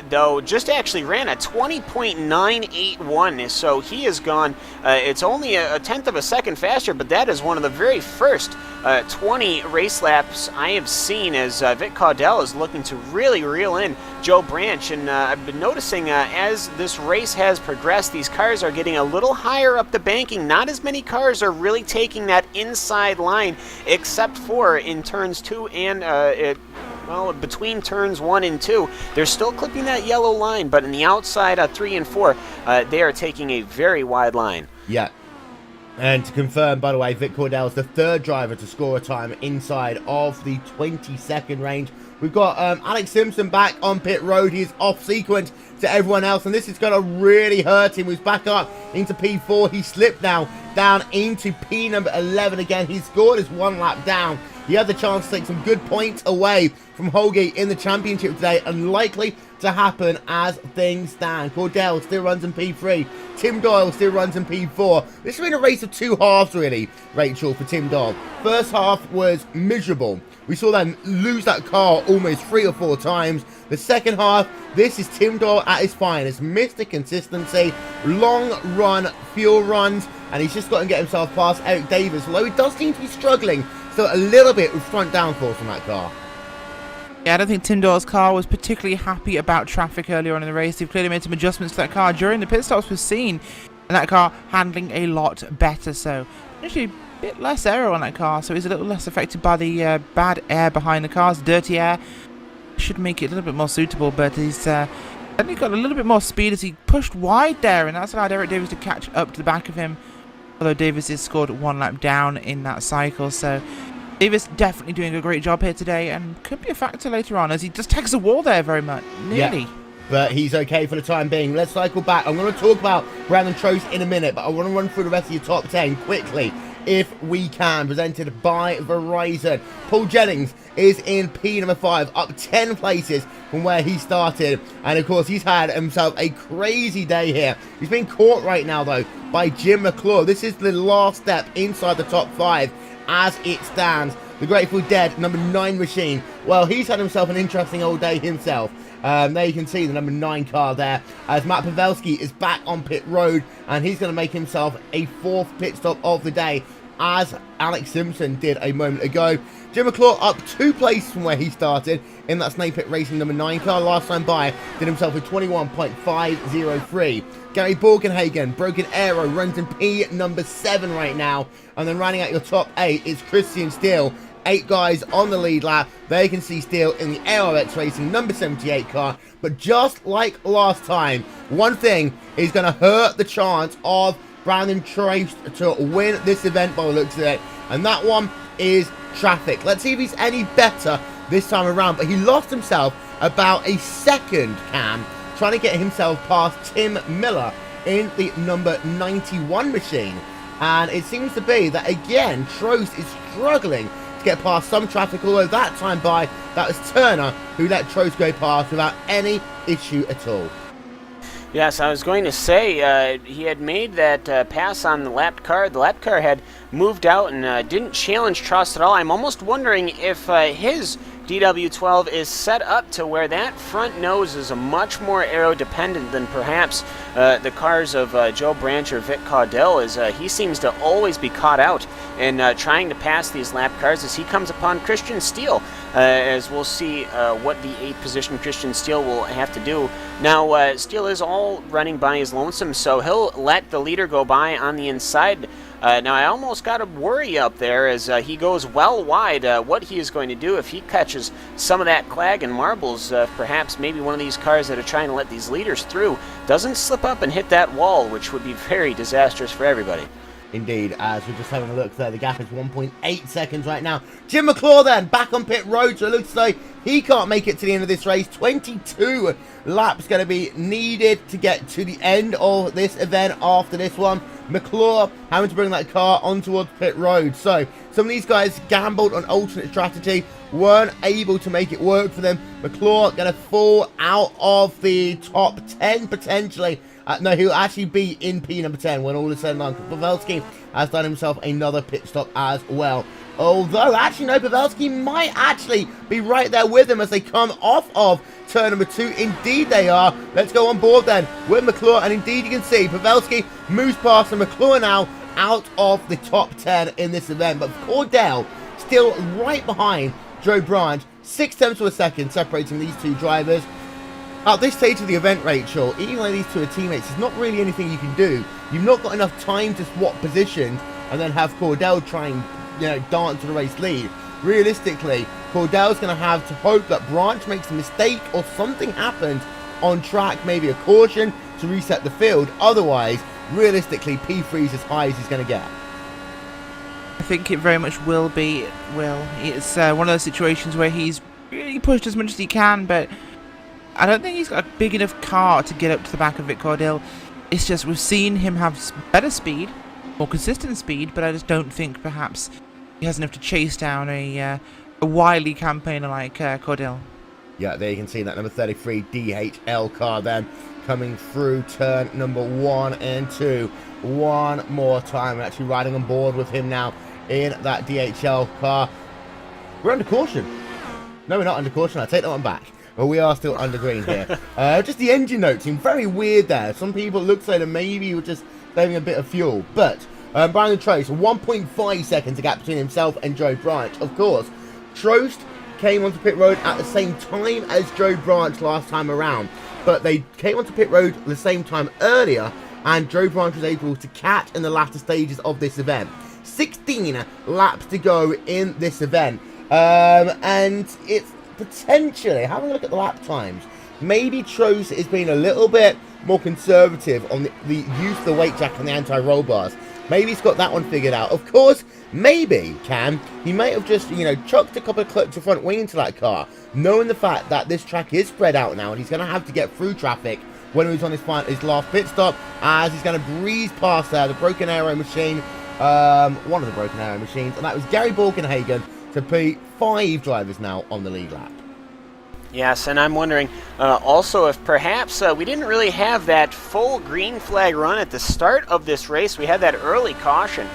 though, just actually ran a 20.981, so he has gone, it's only a 1/10 of a second faster, but that is one of the very first 20 race laps I have seen, as Vic Caudill is looking to really reel in Joe Branch. And I've been noticing as this race has progressed, these cars are getting a little higher up the banking. Not as many cars are really taking that inside line, except for in turns 2 and well, between turns 1 and 2, they're still clipping that yellow line, but in the outside 3 and 4, they are taking a very wide line. Yeah. And to confirm, by the way, Vic Caudill is the 3rd driver to score a time inside of the 20-second range. We've got Alex Simpson back on pit road. He's off sequence to everyone else, and this is going to really hurt him. He's back up into P4. He slipped now down into P number 11 again. He scored his 1 lap down. He had the chance to take some good points away from Holgate in the championship today. Unlikely to happen as things stand. Caudill still runs in P3. Tim Doyle still runs in P4. This has been a race of 2 halves, really, Rachel, for Tim Doyle. First half was miserable. We saw them lose that car almost 3 or 4 times. The second half, this is Tim Doyle at his finest. Mr. Consistency, long run, fuel runs, and he's just got to get himself past Eric Davis, although he does seem to be struggling still a little bit with front downforce from that car. Yeah, I don't think Tim Doyle's car was particularly happy about traffic earlier on in the race. They've clearly made some adjustments to that car during the pit stops we've seen, and that car handling a lot better. So actually a bit less aero on that car, so he's a little less affected by the bad air behind the cars. Dirty air should make it a little bit more suitable, but he's only got a little bit more speed as he pushed wide there, and that's allowed Eric Davis to catch up to the back of him. Although Davis has scored 1 lap down in that cycle, so Davis definitely doing a great job here today, and could be a factor later on as he just takes the wall there very much. Nearly. Yeah, but he's okay for the time being. Let's cycle back. I'm going to talk about Brandon Trost in a minute, but I want to run through the rest of your top 10 quickly, if we can. Presented by Verizon. Paul Jennings is in P number 5, up 10 places from where he started. And of course, he's had himself a crazy day here. He's being caught right now, though, by Jim McClure. This is the last step inside the top 5 as it stands. The Grateful Dead number 9 machine, well, he's had himself an interesting old day himself. There you can see the number 9 car there, as Matt Pavelski is back on pit road, and he's going to make himself a 4th pit stop of the day, as Alex Simpson did a moment ago. Jim McClure up 2 places from where he started in that Snake Pit Racing number 9 car. Last time by, did himself a 21.503. Gary Borgenhagen, Broken Arrow, runs in P number 7 right now. And then rounding out your top 8 is Christian Steele. 8 guys on the lead lap. There you can see Steele in the ARX Racing number 78 car. But just like last time, one thing is going to hurt the chance of Brandon Trost to win this event by the looks of it. And that one is traffic. Let's see if he's any better this time around. But he lost himself about a second, Cam, trying to get himself past Tim Miller in the number 91 machine. And it seems to be that, again, Trost is struggling to get past some traffic, although that time by, that was Turner who let Trost go past without any issue at all. Yes, I was going to say, he had made that pass on the lapped car. The lapped car had moved out and didn't challenge Trost at all. I'm almost wondering if his DW12 is set up to where that front nose is a much more aero-dependent than perhaps the cars of Joe Branch or Vic Caudill, as he seems to always be caught out in trying to pass these lap cars as he comes upon Christian Steele, as we'll see what the 8th position Christian Steele will have to do. Now, Steele is all running by his lonesome, so he'll let the leader go by on the inside. Now, I almost got to worry up there as he goes well wide what he is going to do if he catches some of that clag and marbles. Perhaps maybe one of these cars that are trying to let these leaders through doesn't slip up and hit that wall, which would be very disastrous for everybody. Indeed, as we're just having a look there, the gap is 1.8 seconds right now. Jim McClure then, back on pit road, so it looks like he can't make it to the end of this race. 22 laps going to be needed to get to the end of this event after this one. McClure having to bring that car on towards pit road. So, some of these guys gambled on alternate strategy, weren't able to make it work for them. McClure going to fall out of the top 10 potentially, No, he'll actually be in P number 10 when all is said and done. Pavelski has done himself another pit stop as well. Although, actually, no, Pavelski might actually be right there with him as they come off of turn number 2. Indeed, they are. Let's go on board then with McClure. And indeed, you can see Pavelski moves past and McClure now out of the top 10 in this event. But Cordell still right behind Joe Branch. 6 tenths of a second separating these two drivers. At this stage of the event, Rachel, even though these two are teammates, there's not really anything you can do. You've not got enough time to swap positions and then have Cordell try and, dance to the race lead. Realistically, Cordell's going to have to hope that Branch makes a mistake or something happens on track, maybe a caution to reset the field. Otherwise, realistically, P3 is as high as he's going to get. I think it very much will be, it's one of those situations where he's really pushed as much as he can, but I don't think he's got a big enough car to get up to the back of Vic Cordell. It's just we've seen him have better speed, more consistent speed, but I just don't think perhaps he has enough to chase down a wily campaigner like Cordell. Yeah, there you can see that number 33 DHL car then coming through turn number 1 and 2. One more time. We're actually riding on board with him now in that DHL car. We're under caution. No, we're not under caution. I take that one back. But we are still under green here. Just the engine notes seem very weird there. Some people look like maybe we're just saving a bit of fuel. But Brian Trost, 1.5 seconds a gap between himself and Joe Branch. Of course, Trost came onto pit road at the same time as Joe Branch last time around. But they came onto pit road the same time earlier, and Joe Branch was able to catch in the latter stages of this event. 16 laps to go in this event. And it's potentially, having a look at the lap times, maybe Trost is being a little bit more conservative on the use of the weight jack and the anti-roll bars. Maybe he's got that one figured out. Of course, maybe, he may have just, chucked a couple of clips of front wing into that car, knowing the fact that this track is spread out now and he's going to have to get through traffic when he was on his last pit stop, as he's going to breeze past the broken aero machine, one of the broken aero machines, and that was Gary Borkenhagen to beat 5 drivers now on the lead lap. Yes, and I'm wondering also if perhaps we didn't really have that full green flag run at the start of this race. We had that early caution.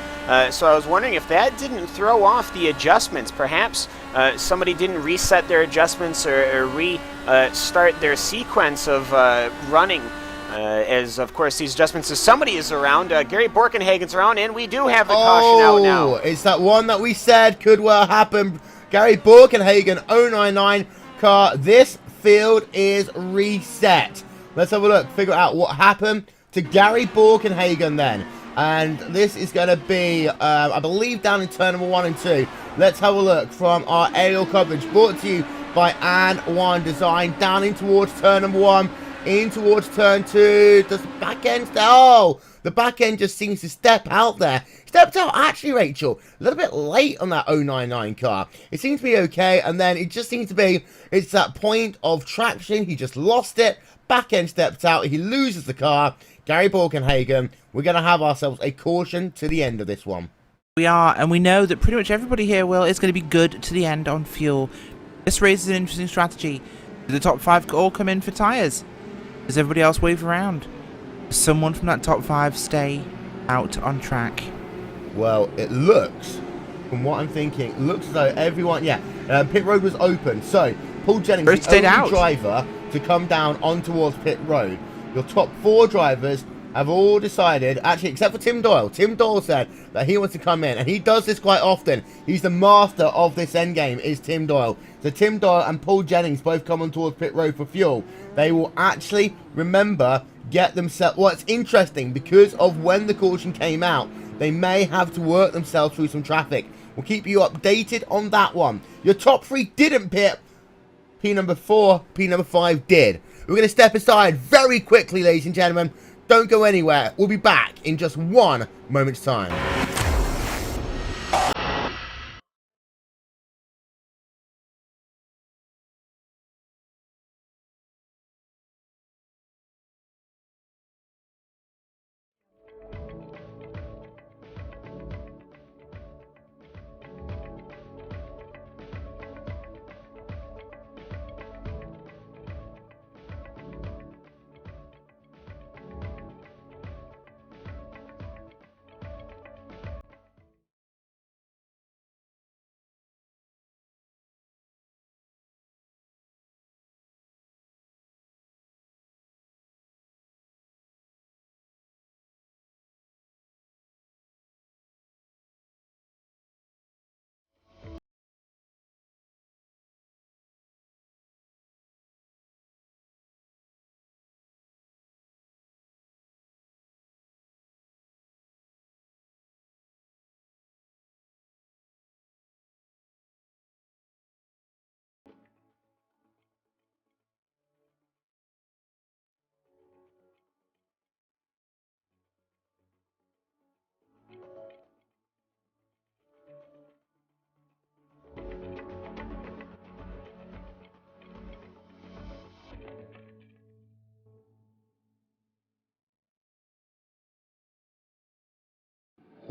So I was wondering if that didn't throw off the adjustments. Perhaps somebody didn't reset their adjustments or restart their sequence of running. As, of course, these adjustments, as somebody is around. Gary Borkenhagen's around, and we do have the caution out now. It's that one that we said could well happen. Gary Borkenhagen, 099 car. This field is reset. Let's have a look, figure out what happened to Gary Borkenhagen then. And this is going to be, I believe, down in turn number 1 and 2. Let's have a look from our aerial coverage brought to you by An1 Design. Down in towards turn number 1, in towards turn 2. Does the back end, the back end just seems to step out there. Stepped out, actually, Rachel, a little bit late on that 099 car. It seems to be okay, and then it just seems to be, it's that point of traction. He just lost it. Back end stepped out. He loses the car. Gary Borkenhagen, we're going to have ourselves a caution to the end of this one. We are, and we know that pretty much everybody here, Will, is going to be good to the end on fuel. This raises an interesting strategy. Do the top 5 all come in for tyres? Does everybody else wave around? Does someone from that top 5 stay out on track? Well, it looks, from what I'm thinking, looks as though everyone, pit road was open. So, Paul Jennings, the only driver to come down on towards pit road. Your top 4 drivers have all decided, actually, except for Tim Doyle. Tim Doyle said that he wants to come in, and he does this quite often. He's the master of this endgame, is Tim Doyle. So Tim Doyle and Paul Jennings both come on towards pit road for fuel. They will actually, remember, get themselves... Well, it's interesting, because of when the caution came out, they may have to work themselves through some traffic. We'll keep you updated on that one. Your top 3 didn't pit. P number 4, P number 5 did. We're going to step aside very quickly, ladies and gentlemen. Don't go anywhere. We'll be back in just one moment's time.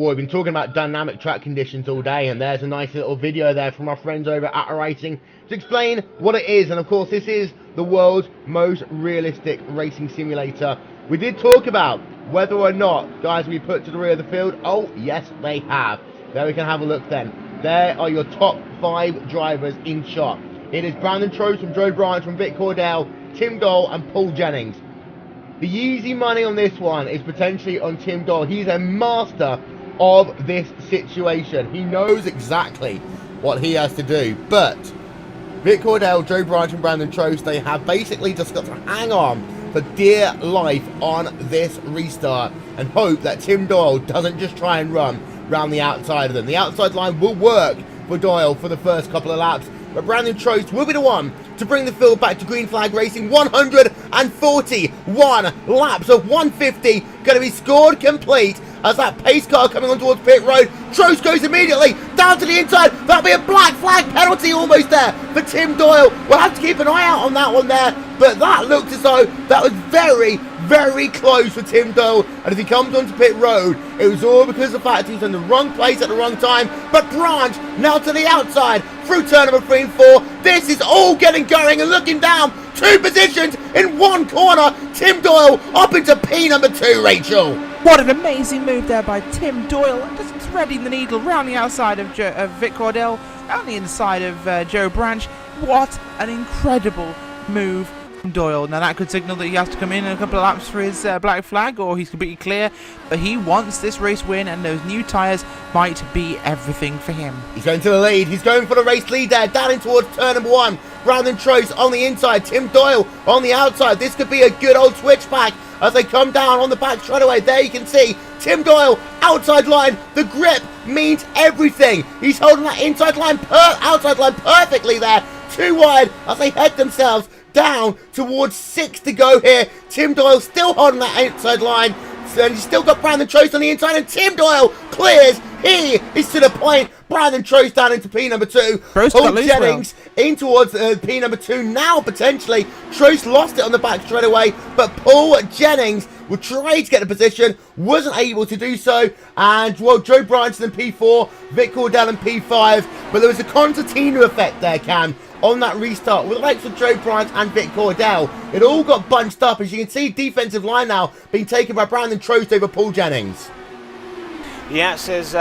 Well, we've been talking about dynamic track conditions all day, and there's a nice little video there from our friends over at iRacing to explain what it is. And of course, this is the world's most realistic racing simulator. We did talk about whether or not guys will be put to the rear of the field. Oh, yes, they have. There we can have a look then. There are your top 5 drivers in shot. It is Brandon Trost from Joe Branch, from Vic Cordell, Tim Doyle, and Paul Jennings. The easy money on this one is potentially on Tim Doyle. He's a master of this situation. He knows exactly what he has to do. But Vic Cordell, Joe Branch, and Brandon Trost, they have basically just got to hang on for dear life on this restart and hope that Tim Doyle doesn't just try and run round the outside of them. The outside line will work for Doyle for the first couple of laps, but Brandon Trost will be the one to bring the field back to green flag racing. 141 laps of 150 going to be scored complete as that pace car coming on towards pit road. Trost goes immediately down to the inside. That'll be a black flag penalty almost there for Tim Doyle. We'll have to keep an eye out on that one there, but that looked as though that was very, very close for Tim Doyle. And if he comes onto pit road, it was all because of the fact he was in the wrong place at the wrong time. But Branch now to the outside through turn number 3 and 4. This is all getting going and looking down. 2 positions in 1 corner. Tim Doyle up into P number 2, Rachel. What an amazing move there by Tim Doyle, just threading the needle round the outside of Vic Cordell, round the inside of Joe Branch. What an incredible move from Doyle. Now that could signal that he has to come in a couple of laps for his black flag, or he's completely clear, but he wants this race win, and those new tyres might be everything for him. He's going to the lead. He's going for the race lead there, down in towards turn number 1. Brandon Trost on the inside, Tim Doyle on the outside. This could be a good old switchback as they come down on the back straightaway. There you can see Tim Doyle outside line. The grip means everything. He's holding that inside line, outside line perfectly there. 2 wide as they head themselves down towards 6 to go here. Tim Doyle still holding that outside line, and he's still got Brandon Trost on the inside, and Tim Doyle clears. He is to the point. Brandon Trost down into P number 2. Paul Jennings in towards P number 2 now, potentially. Trost lost it on the back straight away, but Paul Jennings will try to get the position, wasn't able to do so, and well, Joe Branch in P4, Vic Cordell in P5, but there was a concertina effect there, Cam, on that restart with the likes of Joe Branch and Vic Cordell. It all got bunched up, as you can see, defensive line now being taken by Brandon Trost over Paul Jennings. Yeah, it says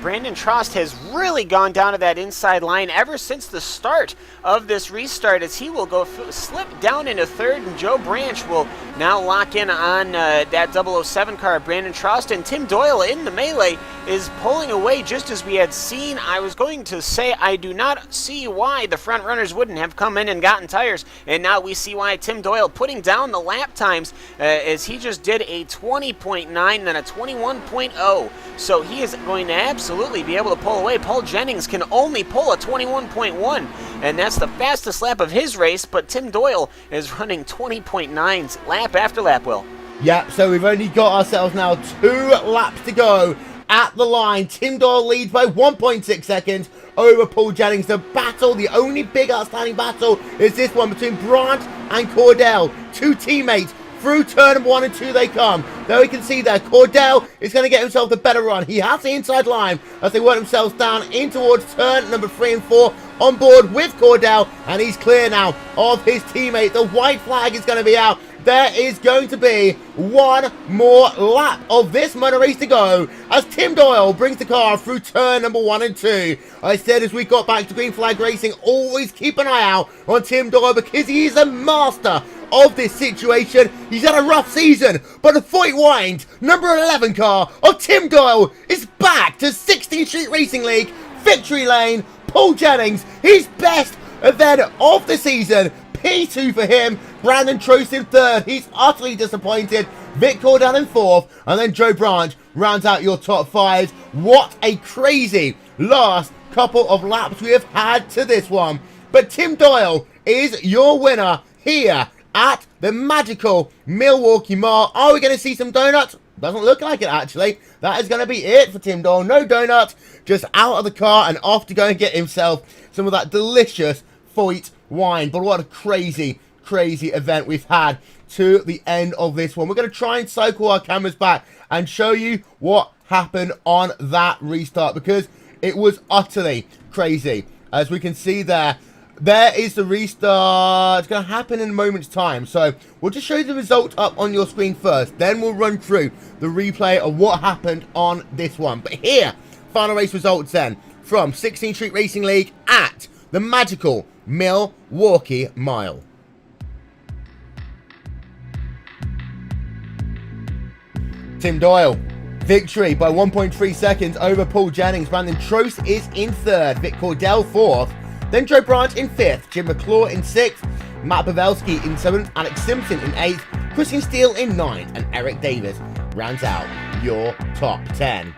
Brandon Trost has really gone down to that inside line ever since the start of this restart, as he will go slip down into 3rd, and Joe Branch will now lock in on that 007 car, Brandon Trost, and Tim Doyle in the melee is pulling away just as we had seen. I was going to say I do not see why the front runners wouldn't have come in and gotten tires, and now we see why Tim Doyle putting down the lap times as he just did a 20.9 then a 21.0, so he is going to absolutely be able to pull away. Paul Jennings can only pull a 21.1, and that's the fastest lap of his race, but Tim Doyle is running 20.9s lap after lap, Will. Yeah, so we've only got ourselves now 2 laps to go at the line. Tim Doyle leads by 1.6 seconds over Paul Jennings. The battle, the only big outstanding battle, is this one between Branch and Cordell. 2 teammates. Through turn number 1 and 2 they come. There we can see there, Cordell is going to get himself the better run. He has the inside line as they work themselves down in towards turn number 3 and 4. On board with Cordell, and he's clear now of his teammate. The white flag is going to be out. There is going to be 1 more lap of this motor race to go as Tim Doyle brings the car through turn number 1 and 2. I said as we got back to green flag racing, always keep an eye out on Tim Doyle because he is a master of this situation. He's had a rough season, but the Foyt Wind number 11 car of Tim Doyle is back to 16th Street Racing League victory lane. Paul Jennings, his best event of the season. P2 for him. Brandon Trost in 3rd. He's utterly disappointed. Vic Cordell in 4th. And then Joe Branch rounds out your top 5. What a crazy last couple of laps we have had to this one. But Tim Doyle is your winner here at the magical Milwaukee Mile. Are we going to see some donuts? Doesn't look like it, actually. That is going to be it for Tim Doyle. No donuts, just out of the car and off to go and get himself some of that delicious Foyt wine. But what a crazy, crazy event we've had to the end of this one. We're going to try and cycle our cameras back and show you what happened on that restart, because it was utterly crazy. As we can see there, there is the restart. It's going to happen in a moment's time. So we'll just show you the result up on your screen first. Then we'll run through the replay of what happened on this one. But here, final race results then from 16th Street Racing League at the magical Milwaukee Mile. Tim Doyle, victory by 1.3 seconds over Paul Jennings. Brandon Trost is in third. Vic Cordell fourth. Then Joe Branch in fifth. Jim McClure in sixth. Matt Pavelski in seventh. Alex Simpson in eighth. Christian Steele in ninth. And Eric Davis rounds out your top 10.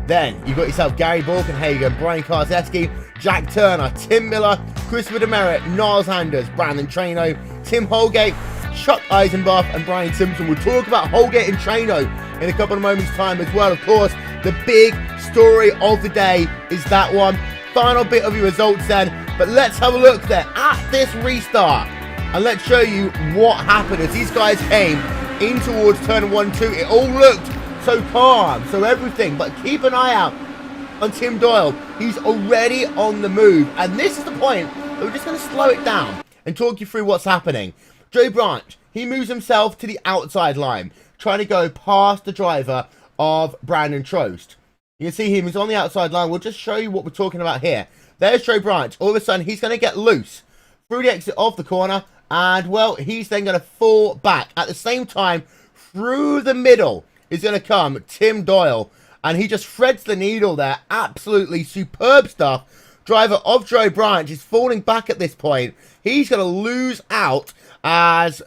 Then you got yourself Gary Borkenhagen, Brian Karzeski, Jack Turner, Tim Miller, Christopher Demerit, Niles Anders, Brandon Trano, Tim Holgate, Chuck Eisenbach, and Brian Simpson. We'll talk about Holgate and Trano in a couple of moments' time as well. Of course, the big story of the day is that one. Final bit of your results then, but let's have a look there at this restart and let's show you what happened as these guys came in towards turn 1-2. It all looked so calm, so everything, but keep an eye out on Tim Doyle. He's already on the move, and this is the point that we're just going to slow it down and talk you through what's happening. Joe Branch, he moves himself to the outside line, trying to go past the driver of Brandon Trost. You can see him, he's on the outside line. We'll just show you what we're talking about here. There's Joe Branch. All of a sudden, he's going to get loose through the exit of the corner, and, well, he's then going to fall back. At the same time, through the middle is going to come Tim Doyle, and he just threads the needle there. Absolutely superb stuff. Driver of Joe Branch is falling back at this point. He's going to lose out as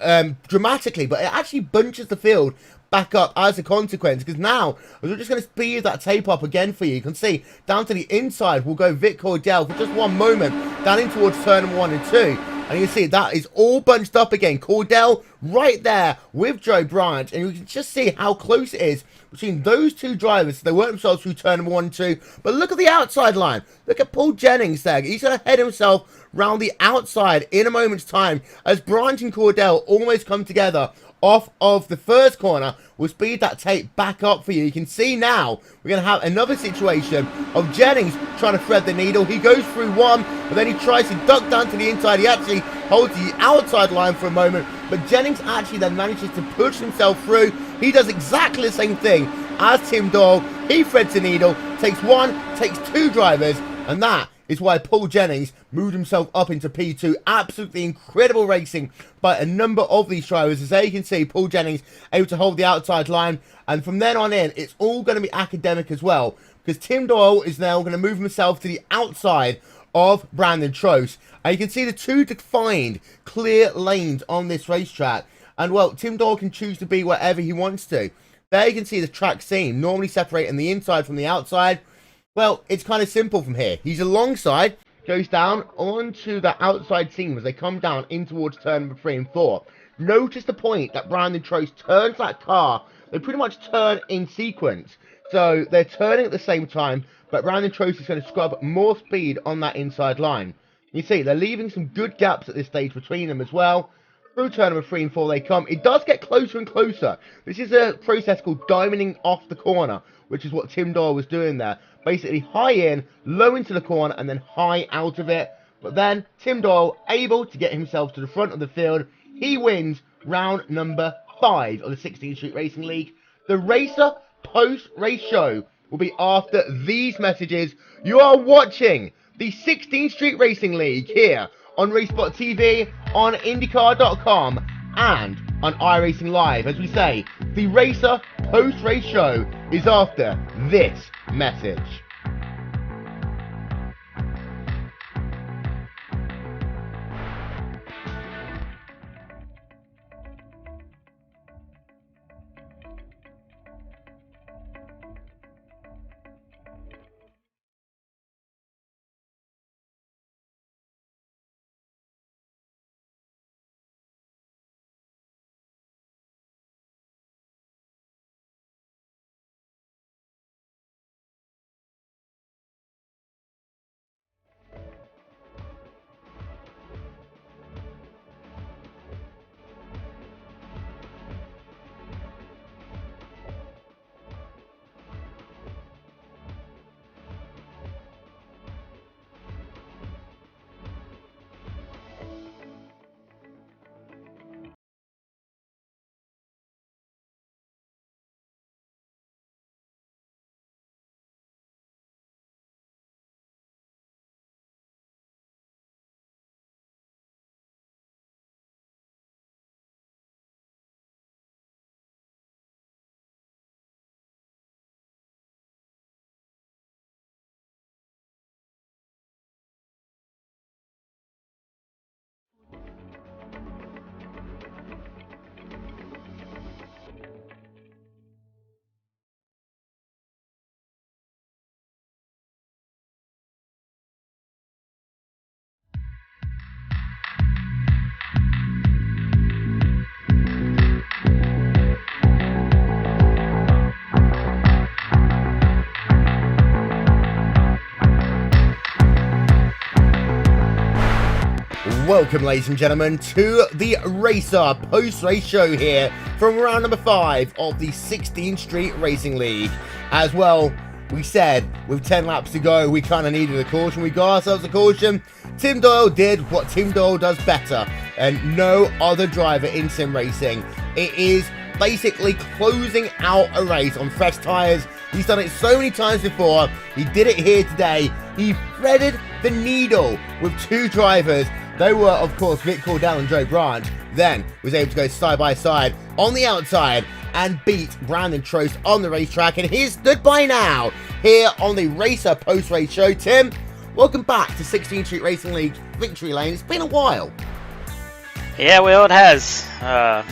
dramatically, but it actually bunches the field back up as a consequence, because now we're just going to speed that tape up again for you. You can see down to the inside will go Vic Cordell for just one moment, down in towards turn 1 and 2, and you can see that is all bunched up again. Cordell right there with Joe Branch, and you can just see how close it is between those two drivers. They work themselves through turn 1 and 2, but look at the outside line. Look at Paul Jennings there. He's going to head himself round the outside in a moment's time as Branch and Cordell almost come together off of the first corner. We'll speed that tape back up for you. You can see now we're going to have another situation of Jennings trying to thread the needle. He goes through one, but then he tries to duck down to the inside. He actually holds the outside line for a moment, but Jennings actually then manages to push himself through. He does exactly the same thing as Tim Doyle. He threads the needle, takes one, takes two drivers, and that is why Paul Jennings moved himself up into P2. Absolutely incredible racing by a number of these drivers. As there you can see, Paul Jennings able to hold the outside line. And from then on in, it's all going to be academic as well, because Tim Doyle is now going to move himself to the outside of Brandon Trost. And you can see the two defined, clear lanes on this racetrack. And, well, Tim Doyle can choose to be wherever he wants to. There you can see the track seam, normally separating the inside from the outside. Well, it's kind of simple from here. He's alongside, goes down onto the outside seam as they come down in towards turn number 3 and 4. Notice the point that Brandon Trost turns that car. They pretty much turn in sequence. So they're turning at the same time, but Brandon Trost is going to scrub more speed on that inside line. You see, they're leaving some good gaps at this stage between them as well. Through turn number 3 and 4 they come. It does get closer and closer. This is a process called diamonding off the corner, which is what Tim Doyle was doing there. Basically high in, low into the corner, and then high out of it. But then Tim Doyle able to get himself to the front of the field. He wins round number 5 of the 16th Street Racing League. The Racer post-race show will be after these messages. You are watching the 16th Street Racing League here on RaceSpotTV, on IndyCar.com, and on iRacing Live. As we say, the Racer post-race show is after this message. Welcome, ladies and gentlemen, to the Racer post-race show here from round number 5 of the 16th Street Racing League. As well, we said with 10 laps to go, we kind of needed a caution. We got ourselves a caution. Tim Doyle did what Tim Doyle does better, and no other driver in sim racing. It is basically closing out a race on fresh tyres. He's done it so many times before. He did it here today. He threaded the needle with 2 drivers. They were, of course, Vic Cordell and Joe Branch. Then was able to go side by side on the outside and beat Brandon Trost on the racetrack. And he's stood by now here on the Racer post-race show. Tim, welcome back to 16th Street Racing League Victory Lane. It's been a while. Yeah, well, it has. The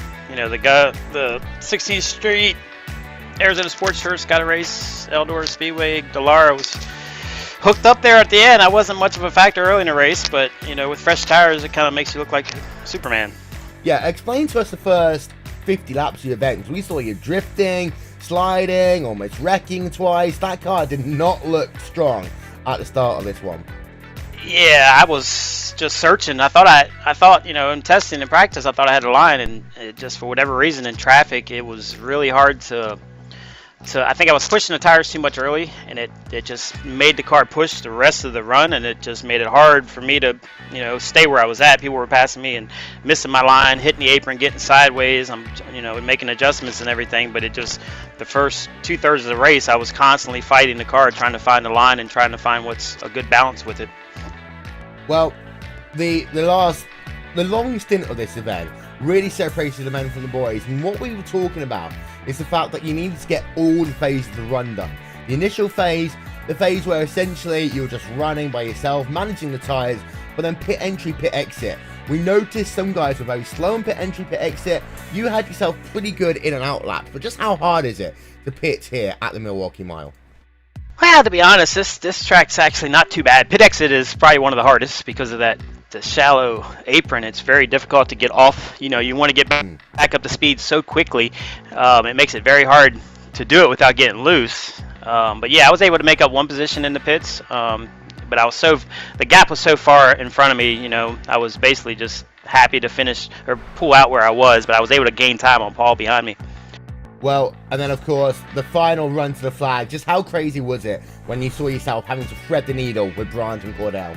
16th Street Arizona Sports Tour, Scott Race, Eldora Speedway, Delara was hooked up there at the end. I wasn't much of a factor early in the race, but with fresh tires, it kind of makes you look like Superman. Yeah, explain to us the first 50 laps of the event. We saw you drifting, sliding, almost wrecking twice. That car did not look strong at the start of this one. Yeah, I was just searching. I thought, in testing and practice, I thought I had a line, and it just for whatever reason in traffic, it was really hard to I think I was pushing the tires too much early, and it just made the car push the rest of the run, and it just made it hard for me to, stay where I was at. People were passing me and missing my line, hitting the apron, getting sideways. I'm, making adjustments and everything, but the first 2/3 of the race, I was constantly fighting the car, trying to find the line and trying to find what's a good balance with it. Well, the long stint of this event really separated the men from the boys, and what we were talking about is the fact that you needed to get all the phases of the run done. The initial phase, the phase where essentially you're just running by yourself, managing the tyres, but then pit entry, pit exit. We noticed some guys were very slow in pit entry, pit exit. You had yourself pretty good in and out laps, but just how hard is it to pit here at the Milwaukee Mile? Well, to be honest, this track's actually not too bad. Pit exit is probably one of the hardest because of the shallow apron. It's very difficult to get off. You want to get back up to speed so quickly. It makes it very hard to do it without getting loose. But yeah, I was able to make up one position in the pits. But the gap was so far in front of me. I was basically just happy to finish or pull out where I was, but I was able to gain time on Paul behind me. Well, and then of course, the final run to the flag. Just how crazy was it when you saw yourself having to thread the needle with Branch and Cordell?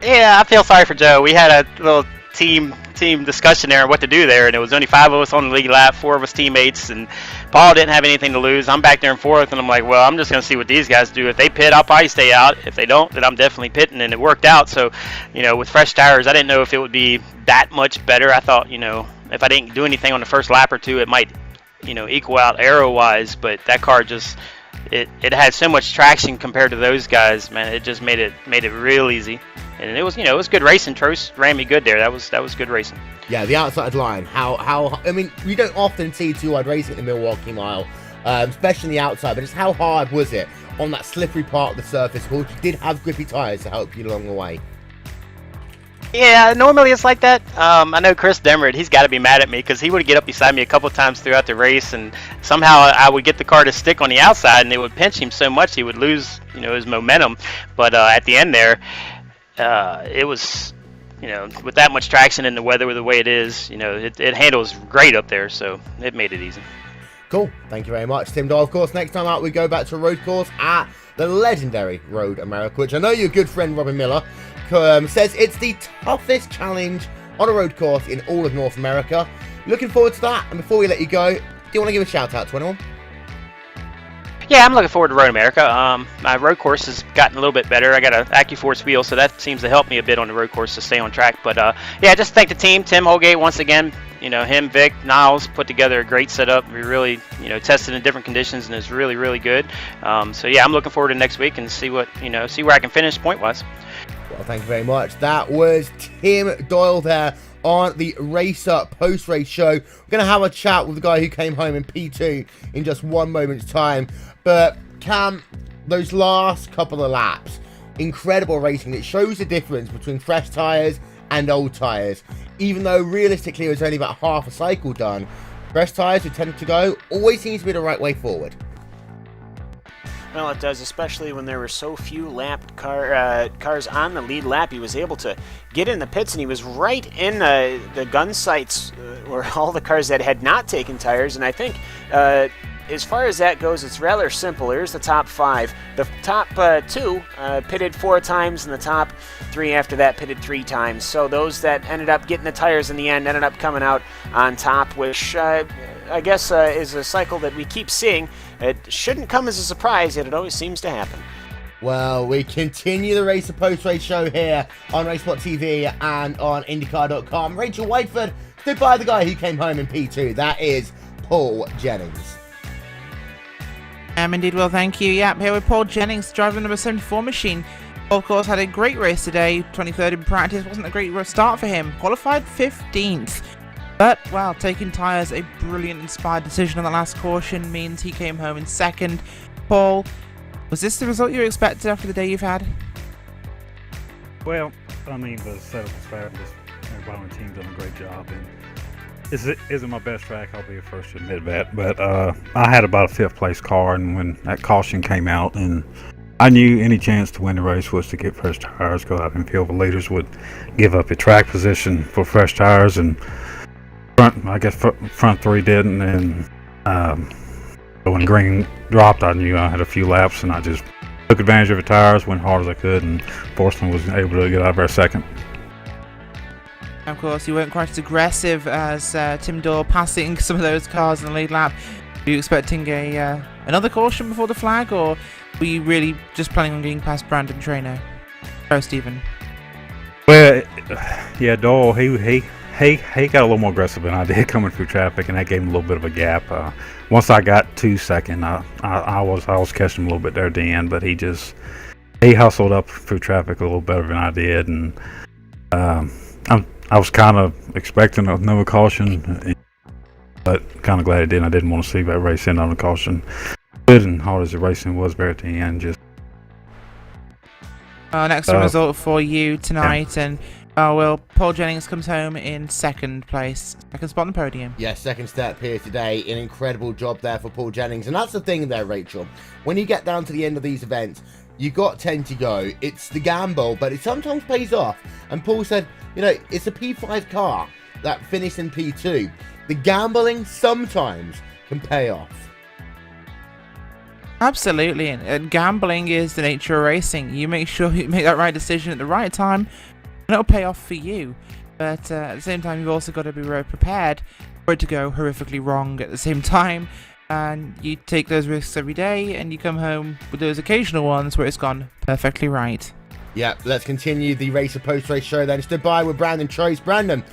Yeah, I feel sorry for Joe. We had a little team discussion there on what to do there, and it was only 5 of us on the lead lap, 4 of us teammates, and Paul didn't have anything to lose. I'm back there in 4th, and I'm like, well, I'm just going to see what these guys do. If they pit, I'll probably stay out. If they don't, then I'm definitely pitting, and it worked out. So, with fresh tires, I didn't know if it would be that much better. I thought, if I didn't do anything on the first lap or two, it might, equal out aero-wise, but that car just... It had so much traction compared to those guys, man. It just made it real easy, and it was it was good racing. Trost ran me good there. That was good racing. Yeah, the outside line. How I mean, we don't often see 2-wide racing at the Milwaukee Mile, especially the outside. But just how hard was it on that slippery part of the surface? Of course, you did have grippy tires to help you along the way. Yeah, normally it's like that. I know Chris Demerett, he's got to be mad at me because he would get up beside me a couple times throughout the race, and somehow I would get the car to stick on the outside, and it would pinch him so much he would lose, his momentum. But at the end there, it was, with that much traction and the weather the way it is, it handles great up there, so it made it easy. Cool. Thank you very much, Tim Doyle. Of course, next time out we go back to a road course at the legendary Road America, which I know your good friend Robin Miller says it's the toughest challenge on a road course in all of North America. Looking forward to that. And before we let you go, do you want to give a shout out to anyone? Yeah, I'm looking forward to Road America. My road course has gotten a little bit better. I got an AccuForce wheel, so that seems to help me a bit on the road course to stay on track. But yeah, just thank the team, Tim Holgate once again. Him, Vic, Niles put together a great setup. We really, tested in different conditions, and it's really, really good. So yeah, I'm looking forward to next week and see where I can finish point-wise. Well, thank you very much. That was Tim Doyle there on the Racer post-race show. We're going to have a chat with the guy who came home in P2 in just one moment's time. But Cam, those last couple of laps, incredible racing. It shows the difference between fresh tyres and old tyres. Even though realistically it was only about half a cycle done, fresh tyres with 10 to go always seems to be the right way forward. Well, it does, especially when there were so few cars on the lead lap. He was able to get in the pits, and he was right in the gun sights where all the cars that had not taken tires. And I think as far as that goes, it's rather simple. Here's the top 5. The top 2 pitted 4 times, and the top 3 after that pitted 3 times. So those that ended up getting the tires in the end ended up coming out on top, which I guess is a cycle that we keep seeing. It shouldn't come as a surprise, yet it always seems to happen. Well, we continue the Racer Post-Race show here on RaceSpotTV and on IndyCar.com. Rachel Whiteford stood by the guy who came home in P2. That is Paul Jennings. Indeed, well, thank you. Yeah, here with Paul Jennings, driving the number 74 machine. Paul, of course, had a great race today. 23rd in practice wasn't a great start for him. Qualified 15th. But, well, taking tyres, a brilliant inspired decision on the last caution means he came home in 2nd. Paul, was this the result you expected after the day you've had? Well, I mean, the setup was fabulous. Everybody on the team done a great job. And this isn't my best track, I'll be the first to admit that. But I had about a 5th place car, and when that caution came out, and I knew any chance to win the race was to get fresh tires, because I didn't feel the leaders would give up a track position for fresh tires, and front 3 didn't, and when green dropped, I knew I had a few laps, and I just took advantage of the tires, went hard as I could, and Forsman was able to get out of there 2nd. Of course, you weren't quite as aggressive as Tim Dorr passing some of those cars in the lead lap. Were you expecting another caution before the flag, or were you really just planning on getting past Brandon Traynor? Oh, Stephen. Well, yeah, Dorr, he got a little more aggressive than I did coming through traffic, and that gave him a little bit of a gap. Once I got to 2nd, I was catching him a little bit there at the end, but he hustled up through traffic a little better than I did, and I was kind of expecting another caution, but kind of glad it didn't. I didn't want to see that race end on a caution. Good and hard as the racing was there at the end, just. Next result for you tonight, yeah. And well, Paul Jennings comes home in 2nd place, 2nd spot on the podium. Yeah, 2nd step here today. An incredible job there for Paul Jennings. And that's the thing there, Rachel. When you get down to the end of these events, you got 10 to go. It's the gamble, but it sometimes pays off. And Paul said, you know, it's a P5 car that finished in P2. The gambling sometimes can pay off. Absolutely, and gambling is the nature of racing. You make sure you make that right decision at the right time, and it'll pay off for you. But at the same time, you've also got to be very prepared for it to go horrifically wrong at the same time. And you take those risks every day, and you come home with those occasional ones where it's gone perfectly right. Yeah, let's continue the Racer Post-Race show then. Stood by with Brandon Trost. Brandon,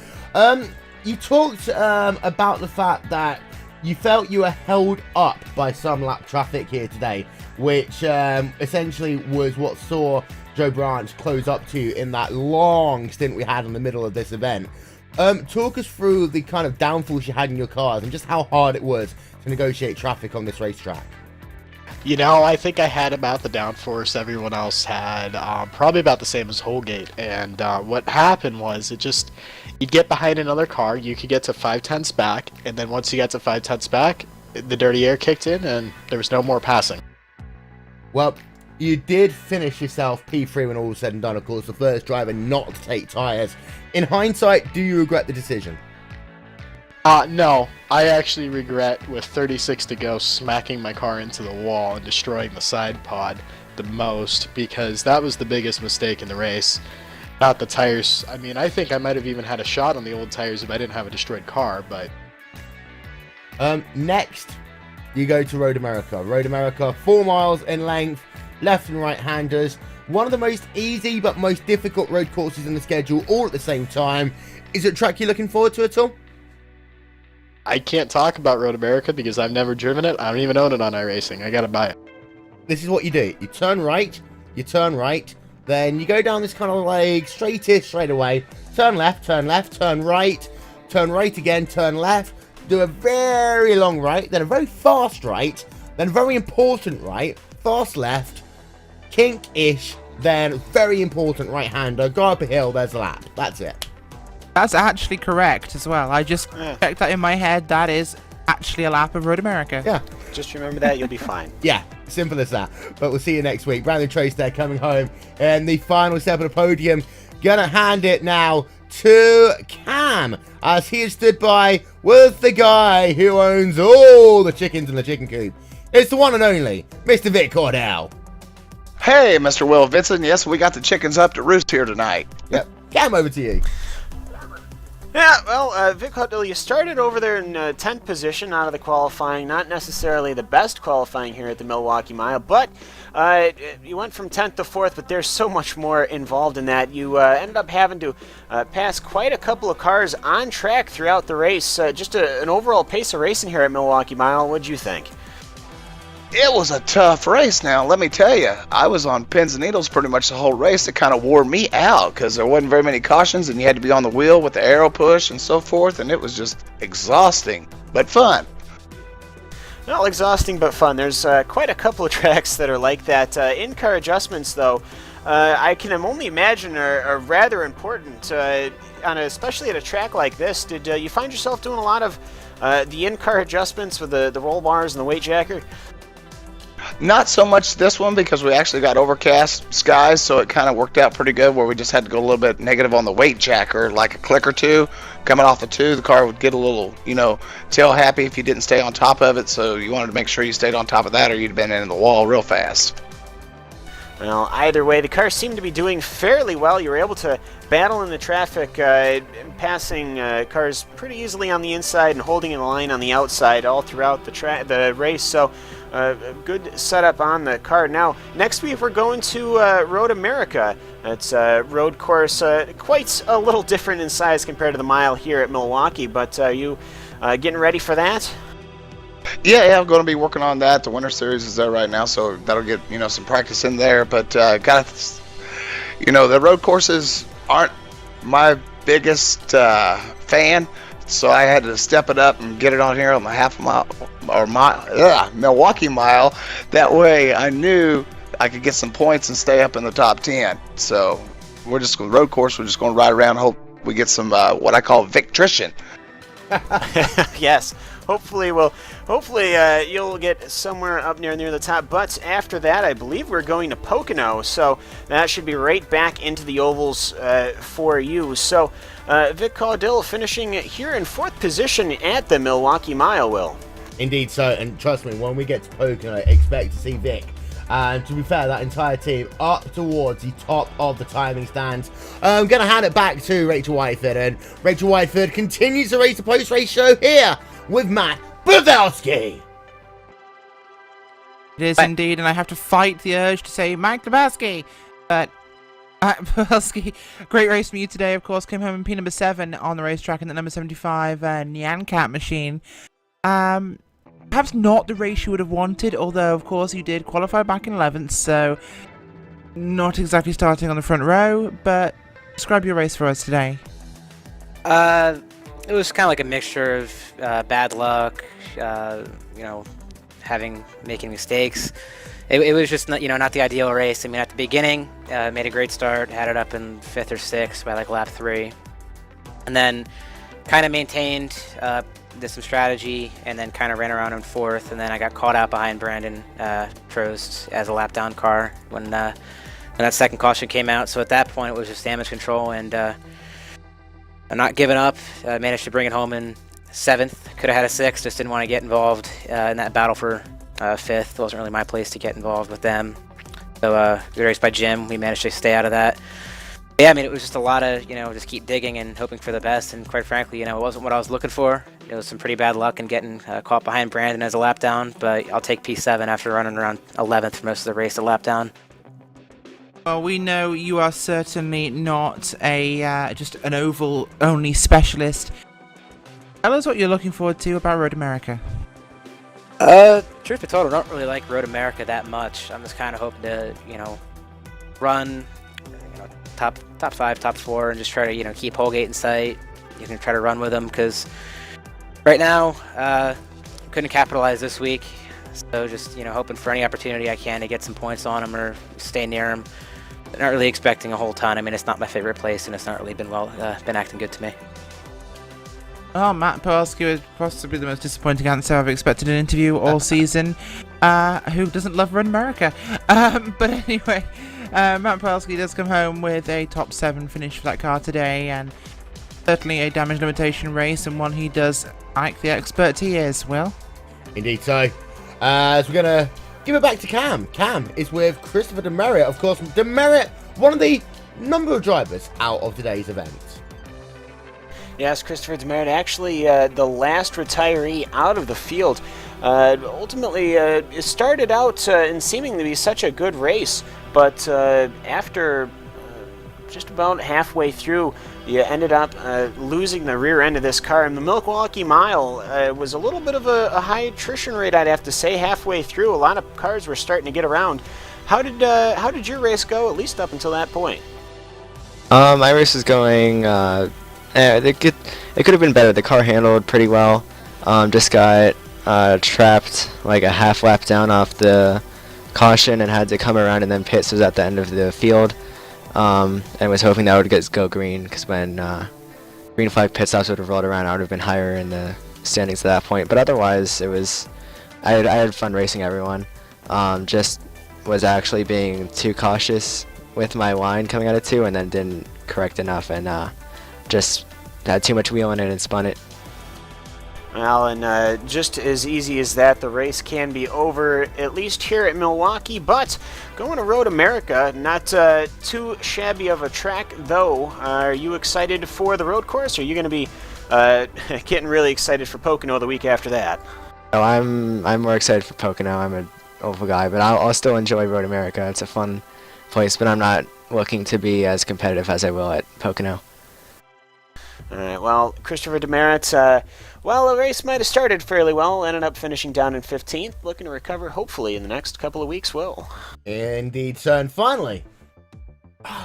you talked about the fact that you felt you were held up by some lap traffic here today, which essentially was what saw Joe Branch close up to in that long stint we had in the middle of this event. Talk us through the kind of downfalls you had in your cars and just how hard it was to negotiate traffic on this racetrack. You know, I think I had about the downforce everyone else had, probably about the same as Holgate. And what happened was you'd get behind another car, you could get to 5/10ths back, and then once you got to 5/10ths back, the dirty air kicked in and there was no more passing. Well, you did finish yourself P3 when all was said and done, of course, the first driver not to take tyres. In hindsight, do you regret the decision? No, I actually regret, with 36 to go, smacking my car into the wall and destroying the side pod the most, because that was the biggest mistake in the race. Not the tires. I mean, I think I might have even had a shot on the old tires if I didn't have a destroyed car, but... Next, you go to Road America. Road America, 4 miles in length, left and right-handers. One of the most easy but most difficult road courses in the schedule, all at the same time. Is it a track you're looking forward to at all? I can't talk about Road America because I've never driven it. I don't even own it on iRacing. I gotta buy it. This is what you do. You turn right, then you go down this kind of like straight away, turn left, turn right again, turn left, do a very long right, then a very fast right, then a very important right, fast left, kink-ish, then very important right-hander, go up a hill, there's a lap. That's it. That's actually correct as well. I just checked that in my head. That is actually a lap of Road America. Yeah. Just remember that, you'll be fine. Yeah. Simple as that. But we'll see you next week. Brandon Trace there coming home. And the final step of the podium. Gonna hand it now to Cam, as he is stood by with the guy who owns all the chickens in the chicken coop. It's the one and only Mr. Vic Cordell. Hey, Mr. Will Vincent. Yes, we got the chickens up to roost here tonight. Yep. Cam, over to you. Yeah, well, Vic Cordell, you started over there in 10th position out of the qualifying. Not necessarily the best qualifying here at the Milwaukee Mile, but you went from 10th to 4th, but there's so much more involved in that. You ended up having to pass quite a couple of cars on track throughout the race. Just an overall pace of racing here at Milwaukee Mile. What'd you think? It was a tough race. Now, let me tell you, I was on pins and needles pretty much the whole race. It kind of wore me out because there wasn't very many cautions, and you had to be on the wheel with the arrow push and so forth, and it was just exhausting, but fun. Well, exhausting but fun. There's quite a couple of tracks that are like that. In-car adjustments, though, I can only imagine are rather important, especially at a track like this. Did you find yourself doing a lot of the in-car adjustments with the roll bars and the weight jacker? Not so much this one because we actually got overcast skies, so it kind of worked out pretty good where we just had to go a little bit negative on the weight jacker, like a click or two. Coming off the 2, the car would get a little, tail happy if you didn't stay on top of it, so you wanted to make sure you stayed on top of that or you'd have been in the wall real fast. Well, either way, the car seemed to be doing fairly well. You were able to battle in the traffic, passing cars pretty easily on the inside and holding in the line on the outside all throughout the race. So, good setup on the car. Now, next week we're going to Road America. It's a road course quite a little different in size compared to the mile here at Milwaukee. But you getting ready for that? Yeah, I'm going to be working on that. The Winter Series is there right now, so that'll get some practice in there. But the road courses aren't my biggest fan, so I had to step it up and get it on here on the Milwaukee Mile. That way, I knew I could get some points and stay up in the top 10. So we're just going road course. We're just going to ride around and hope we get some what I call victrition. Yes. Hopefully you'll get somewhere up near the top. But after that, I believe we're going to Pocono, so that should be right back into the ovals for you. So Vic Cordell finishing here in 4th position at the Milwaukee Mile, Will. Indeed so, and trust me, when we get to Pocono, expect to see Vic. And to be fair, that entire team up towards the top of the timing stands. I'm going to hand it back to Rachel Whiteford, and Rachel Whiteford continues the race to post-race show here with Matt Brzezowski. It is indeed, and I have to fight the urge to say Mike Lebowski. But Brzezowski, great race from you today, of course. Came home in P number 7 on the racetrack in the number 75 Nyan Cat machine. Perhaps not the race you would have wanted, although, of course, you did qualify back in 11th, so not exactly starting on the front row, but describe your race for us today. It was kind of like a mixture of bad luck, making mistakes. It was just not the ideal race. I mean, at the beginning, made a great start, had it up in 5th or 6th by like lap 3, and then kind of maintained, did some strategy, and then kind of ran around in 4th, and then I got caught out behind Brandon Trost as a lap down car when that second caution came out. So at that point, it was just damage control, and I'm not giving up. I managed to bring it home in 7th. Could have had a 6th, just didn't want to get involved in that battle for 5th. It wasn't really my place to get involved with them. So good race by Jim. We managed to stay out of that. Yeah, I mean, it was just a lot of, just keep digging and hoping for the best. And quite frankly, it wasn't what I was looking for. It was some pretty bad luck in getting caught behind Brandon as a lap down. But I'll take P7 after running around 11th for most of the race, a lap down. Well, we know you are certainly not a just an oval-only specialist. Tell us what you're looking forward to about Road America. Truth be told, I don't really like Road America that much. I'm just kind of hoping to, run, top 5, top 4, and just try to, keep Holgate in sight. You can try to run with them because right now, couldn't capitalize this week. So just, hoping for any opportunity I can to get some points on them or stay near them. Not really expecting a whole ton. I mean, it's not my favorite place, and it's not really been acting good to me. Oh, Matt Pawlowski was possibly the most disappointing answer I've expected in an interview all season. Who doesn't love Run America? But anyway, Matt Pavelski does come home with a top 7 finish for that car today, and certainly a damage limitation race, and one he does like the expert he is, Will. Indeed so. So we're going to give it back to Cam. Cam is with Christopher Demerit. Of course, Demerit, one of the number of drivers out of today's event. Yes, Christopher Demerit, actually the last retiree out of the field. Ultimately, it started out in seeming to be such a good race, but after just about halfway through, you ended up losing the rear end of this car. And the Milwaukee Mile was a little bit of a high attrition rate, I'd have to say. Halfway through, a lot of cars were starting to get around. How did your race go, at least up until that point? My race was going. It could have been better. The car handled pretty well. Just got trapped like a half lap down off the caution and had to come around, and then pits was at the end of the field. And was hoping that would go green, because when green flag pit stops would have rolled around, I would have been higher in the standings at that point. But otherwise, I had fun racing everyone. Just was actually being too cautious with my line coming out of 2, and then didn't correct enough, and just had too much wheel in it and spun it. Well, and just as easy as that, the race can be over, at least here at Milwaukee. But going to Road America, not too shabby of a track, though. Are you excited for the road course, or are you going to be getting really excited for Pocono the week after that? Oh, I'm more excited for Pocono. I'm an oval guy, but I'll still enjoy Road America. It's a fun place, but I'm not looking to be as competitive as I will at Pocono. All right, well, Christopher Demerit, well, the race might have started fairly well, ended up finishing down in 15th, looking to recover, hopefully, in the next couple of weeks, Will. Indeed, so, and finally,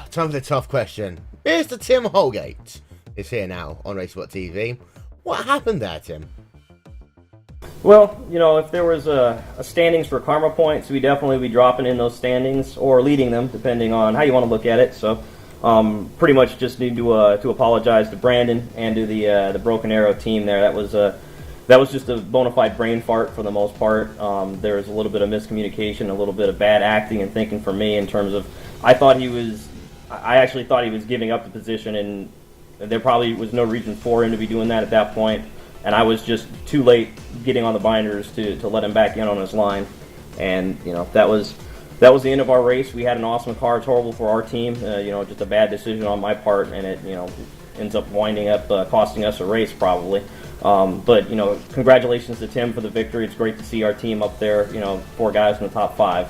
time for the tough question. Mr. Tim Holgate is here now on RaceSpotTV. What happened there, Tim? Well, you know, if there was a standings for karma points, we'd definitely be dropping in those standings, or leading them, depending on how you want to look at it, so... pretty much just need to apologize to Brandon and to the Broken Arrow team there. That was just a bona fide brain fart for the most part. There was a little bit of miscommunication, a little bit of bad acting and thinking for me in terms of I actually thought he was giving up the position, and there probably was no reason for him to be doing that at that point. And I was just too late getting on the binders to let him back in on his line. And you know, that was the end of our race. We had an awesome car. It's horrible for our team. You know, just a bad decision on my part, and it, you know, ends up winding up costing us a race probably. But you know, congratulations to Tim for the victory. It's great to see our team up there. You know, 4 guys in the top 5.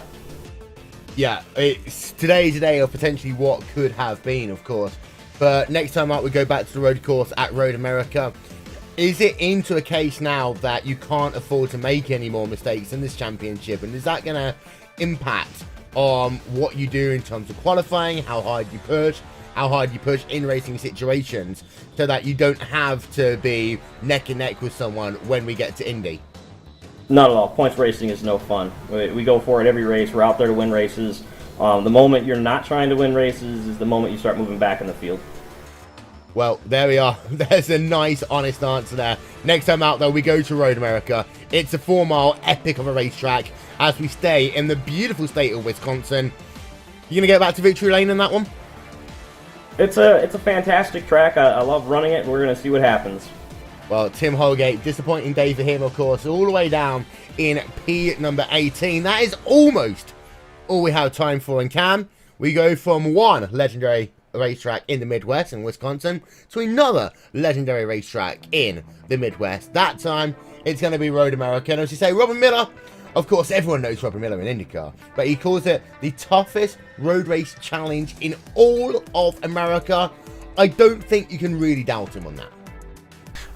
Yeah, it's today of potentially what could have been, of course. But next time out, we go back to the road course at Road America. Is it into a case now that you can't afford to make any more mistakes in this championship, and is that going to impact on what you do in terms of qualifying, how hard you push in racing situations, so that you don't have to be neck and neck with someone when we get to Indy? Not at all. Points racing is no fun. We go for it every race. We're out there to win races. The moment you're not trying to win races is the moment you start moving back in the field. Well, there we are. There's a nice, honest answer there. Next time out, though, we go to Road America. It's a 4-mile epic of a racetrack as we stay in the beautiful state of Wisconsin. You gonna get back to victory lane in that one? It's a fantastic track. I love running it. We're gonna see what happens. Well, Tim Holgate, disappointing day for him, of course, all the way down in P number 18. That is almost all we have time for. And Cam, we go from one legendary racetrack in the Midwest in Wisconsin to another legendary racetrack in the Midwest. That time, it's going to be Road America. And as you say, Robin Miller, of course, everyone knows Robin Miller in IndyCar, but he calls it the toughest road race challenge in all of America. I don't think you can really doubt him on that.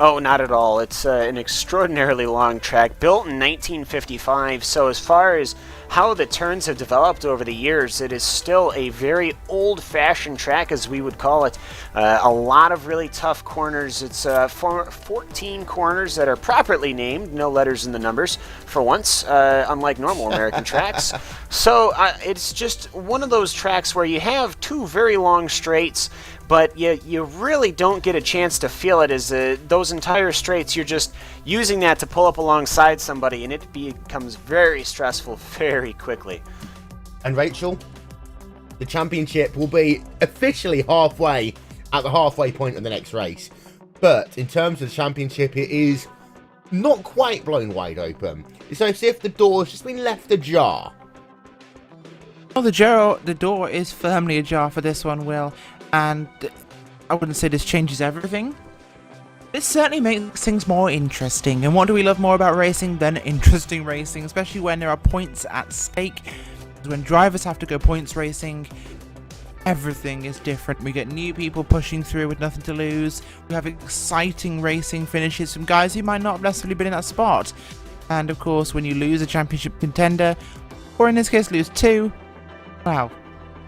Oh, not at all. It's an extraordinarily long track, built in 1955, so as far as how the turns have developed over the years, it is still a very old-fashioned track, as we would call it. A lot of really tough corners. It's 14 corners that are properly named, no letters in the numbers, for once, unlike normal American tracks. So it's just one of those tracks where you have 2 very long straights, but you really don't get a chance to feel it, as those entire straights, you're just using that to pull up alongside somebody, and it becomes very stressful very quickly. And Rachel, the championship will be officially halfway at the halfway point of the next race. But in terms of the championship, it is not quite blown wide open. It's as if the door's just been left ajar. Well, the door is firmly ajar for this one, Will, and I wouldn't say this changes everything. This certainly makes things more interesting, and what do we love more about racing than interesting racing, especially when there are points at stake. When drivers have to go points racing, everything is different. We get new people pushing through with nothing to lose. We have exciting racing finishes from guys who might not have necessarily been in that spot. And of course, when you lose a championship contender, or in this case lose two, wow,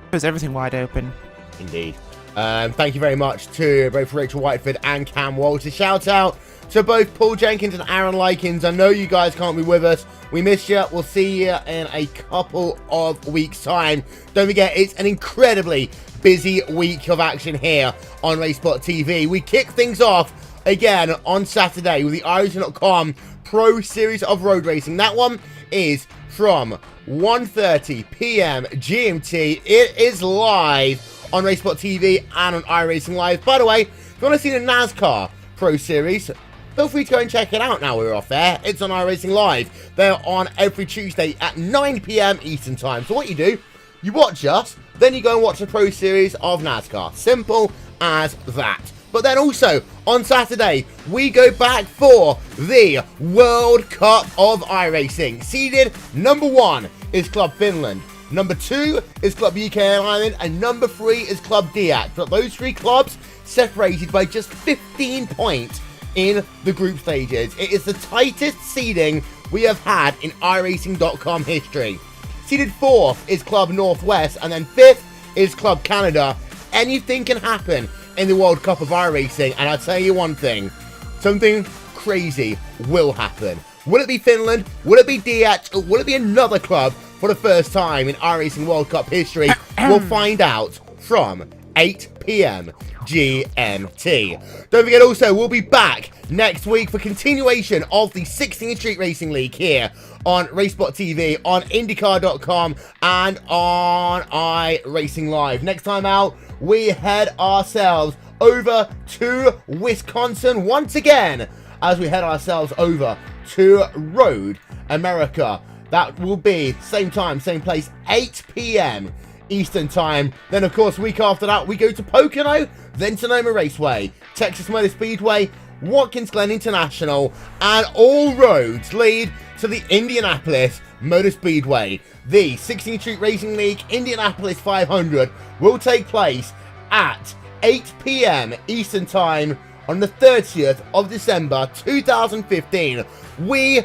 there's everything wide open. Indeed. Thank you very much to both Rachel Whiteford and Cam Walsh. A shout out to both Paul Jenkins and Aaron Likens. I know you guys can't be with us. We miss you. We'll see you in a couple of weeks' time. Don't forget, it's an incredibly busy week of action here on RaceSpotTV. We kick things off again on Saturday with the iRacing.com Pro Series of Road Racing. That one is from 1:30 p.m. GMT. It is live on RaceSpotTV and on iRacing Live. By the way, if you want to see the NASCAR Pro Series, feel free to go and check it out now we're off air. It's on iRacing Live. They're on every Tuesday at 9 p.m. Eastern Time. So what you do, you watch us, then you go and watch the Pro Series of NASCAR. Simple as that. But then also, on Saturday, we go back for the World Cup of iRacing. Seeded number 1 is Club Finland. Number 2 is Club UK and Ireland, and number 3 is Club Diat. But those 3 clubs separated by just 15 points in the group stages. It is the tightest seeding we have had in iRacing.com history. Seeded 4th is Club Northwest, and then 5th is Club Canada. Anything can happen in the World Cup of iRacing, and I'll tell you one thing, something crazy will happen. Will it be Finland? Will it be Diat? Or will it be another club for the first time in iRacing World Cup history? We'll find out from 8 p.m. GMT. Don't forget also, we'll be back next week for continuation of the 16th Street Racing League here on RaceSpotTV, on IndyCar.com, and on iRacing Live. Next time out, we head ourselves over to Wisconsin once again, as we head ourselves over to Road America. That will be same time, same place, 8 p.m. Eastern Time. Then, of course, week after that, we go to Pocono, then Sonoma Raceway, Texas Motor Speedway, Watkins Glen International, and all roads lead to the Indianapolis Motor Speedway. The 16th Street Racing League Indianapolis 500 will take place at 8 p.m. Eastern Time on the 30th of December 2015. We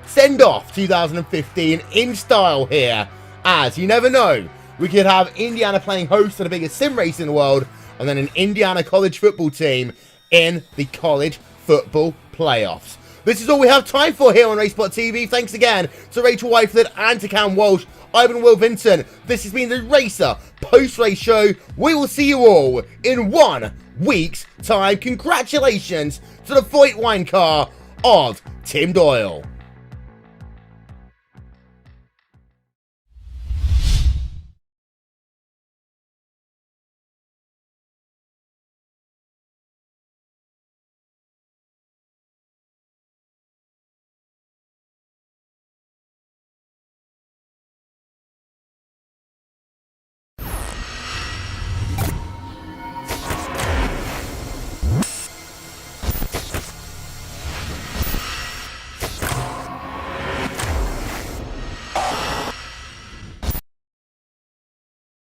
send off 2015 in style here, as you never know, we could have Indiana playing host to the biggest sim race in the world, and then an Indiana college football team in the college football playoffs. This is all we have time for here on RaceSpotTV. Thanks again to Rachel Whiteford and to Cam Walsh. I've been Will Vincent. This has been the Racer post-race show. We will see you all in 1 week's time. Congratulations to the Voigt wine car of Tim Doyle.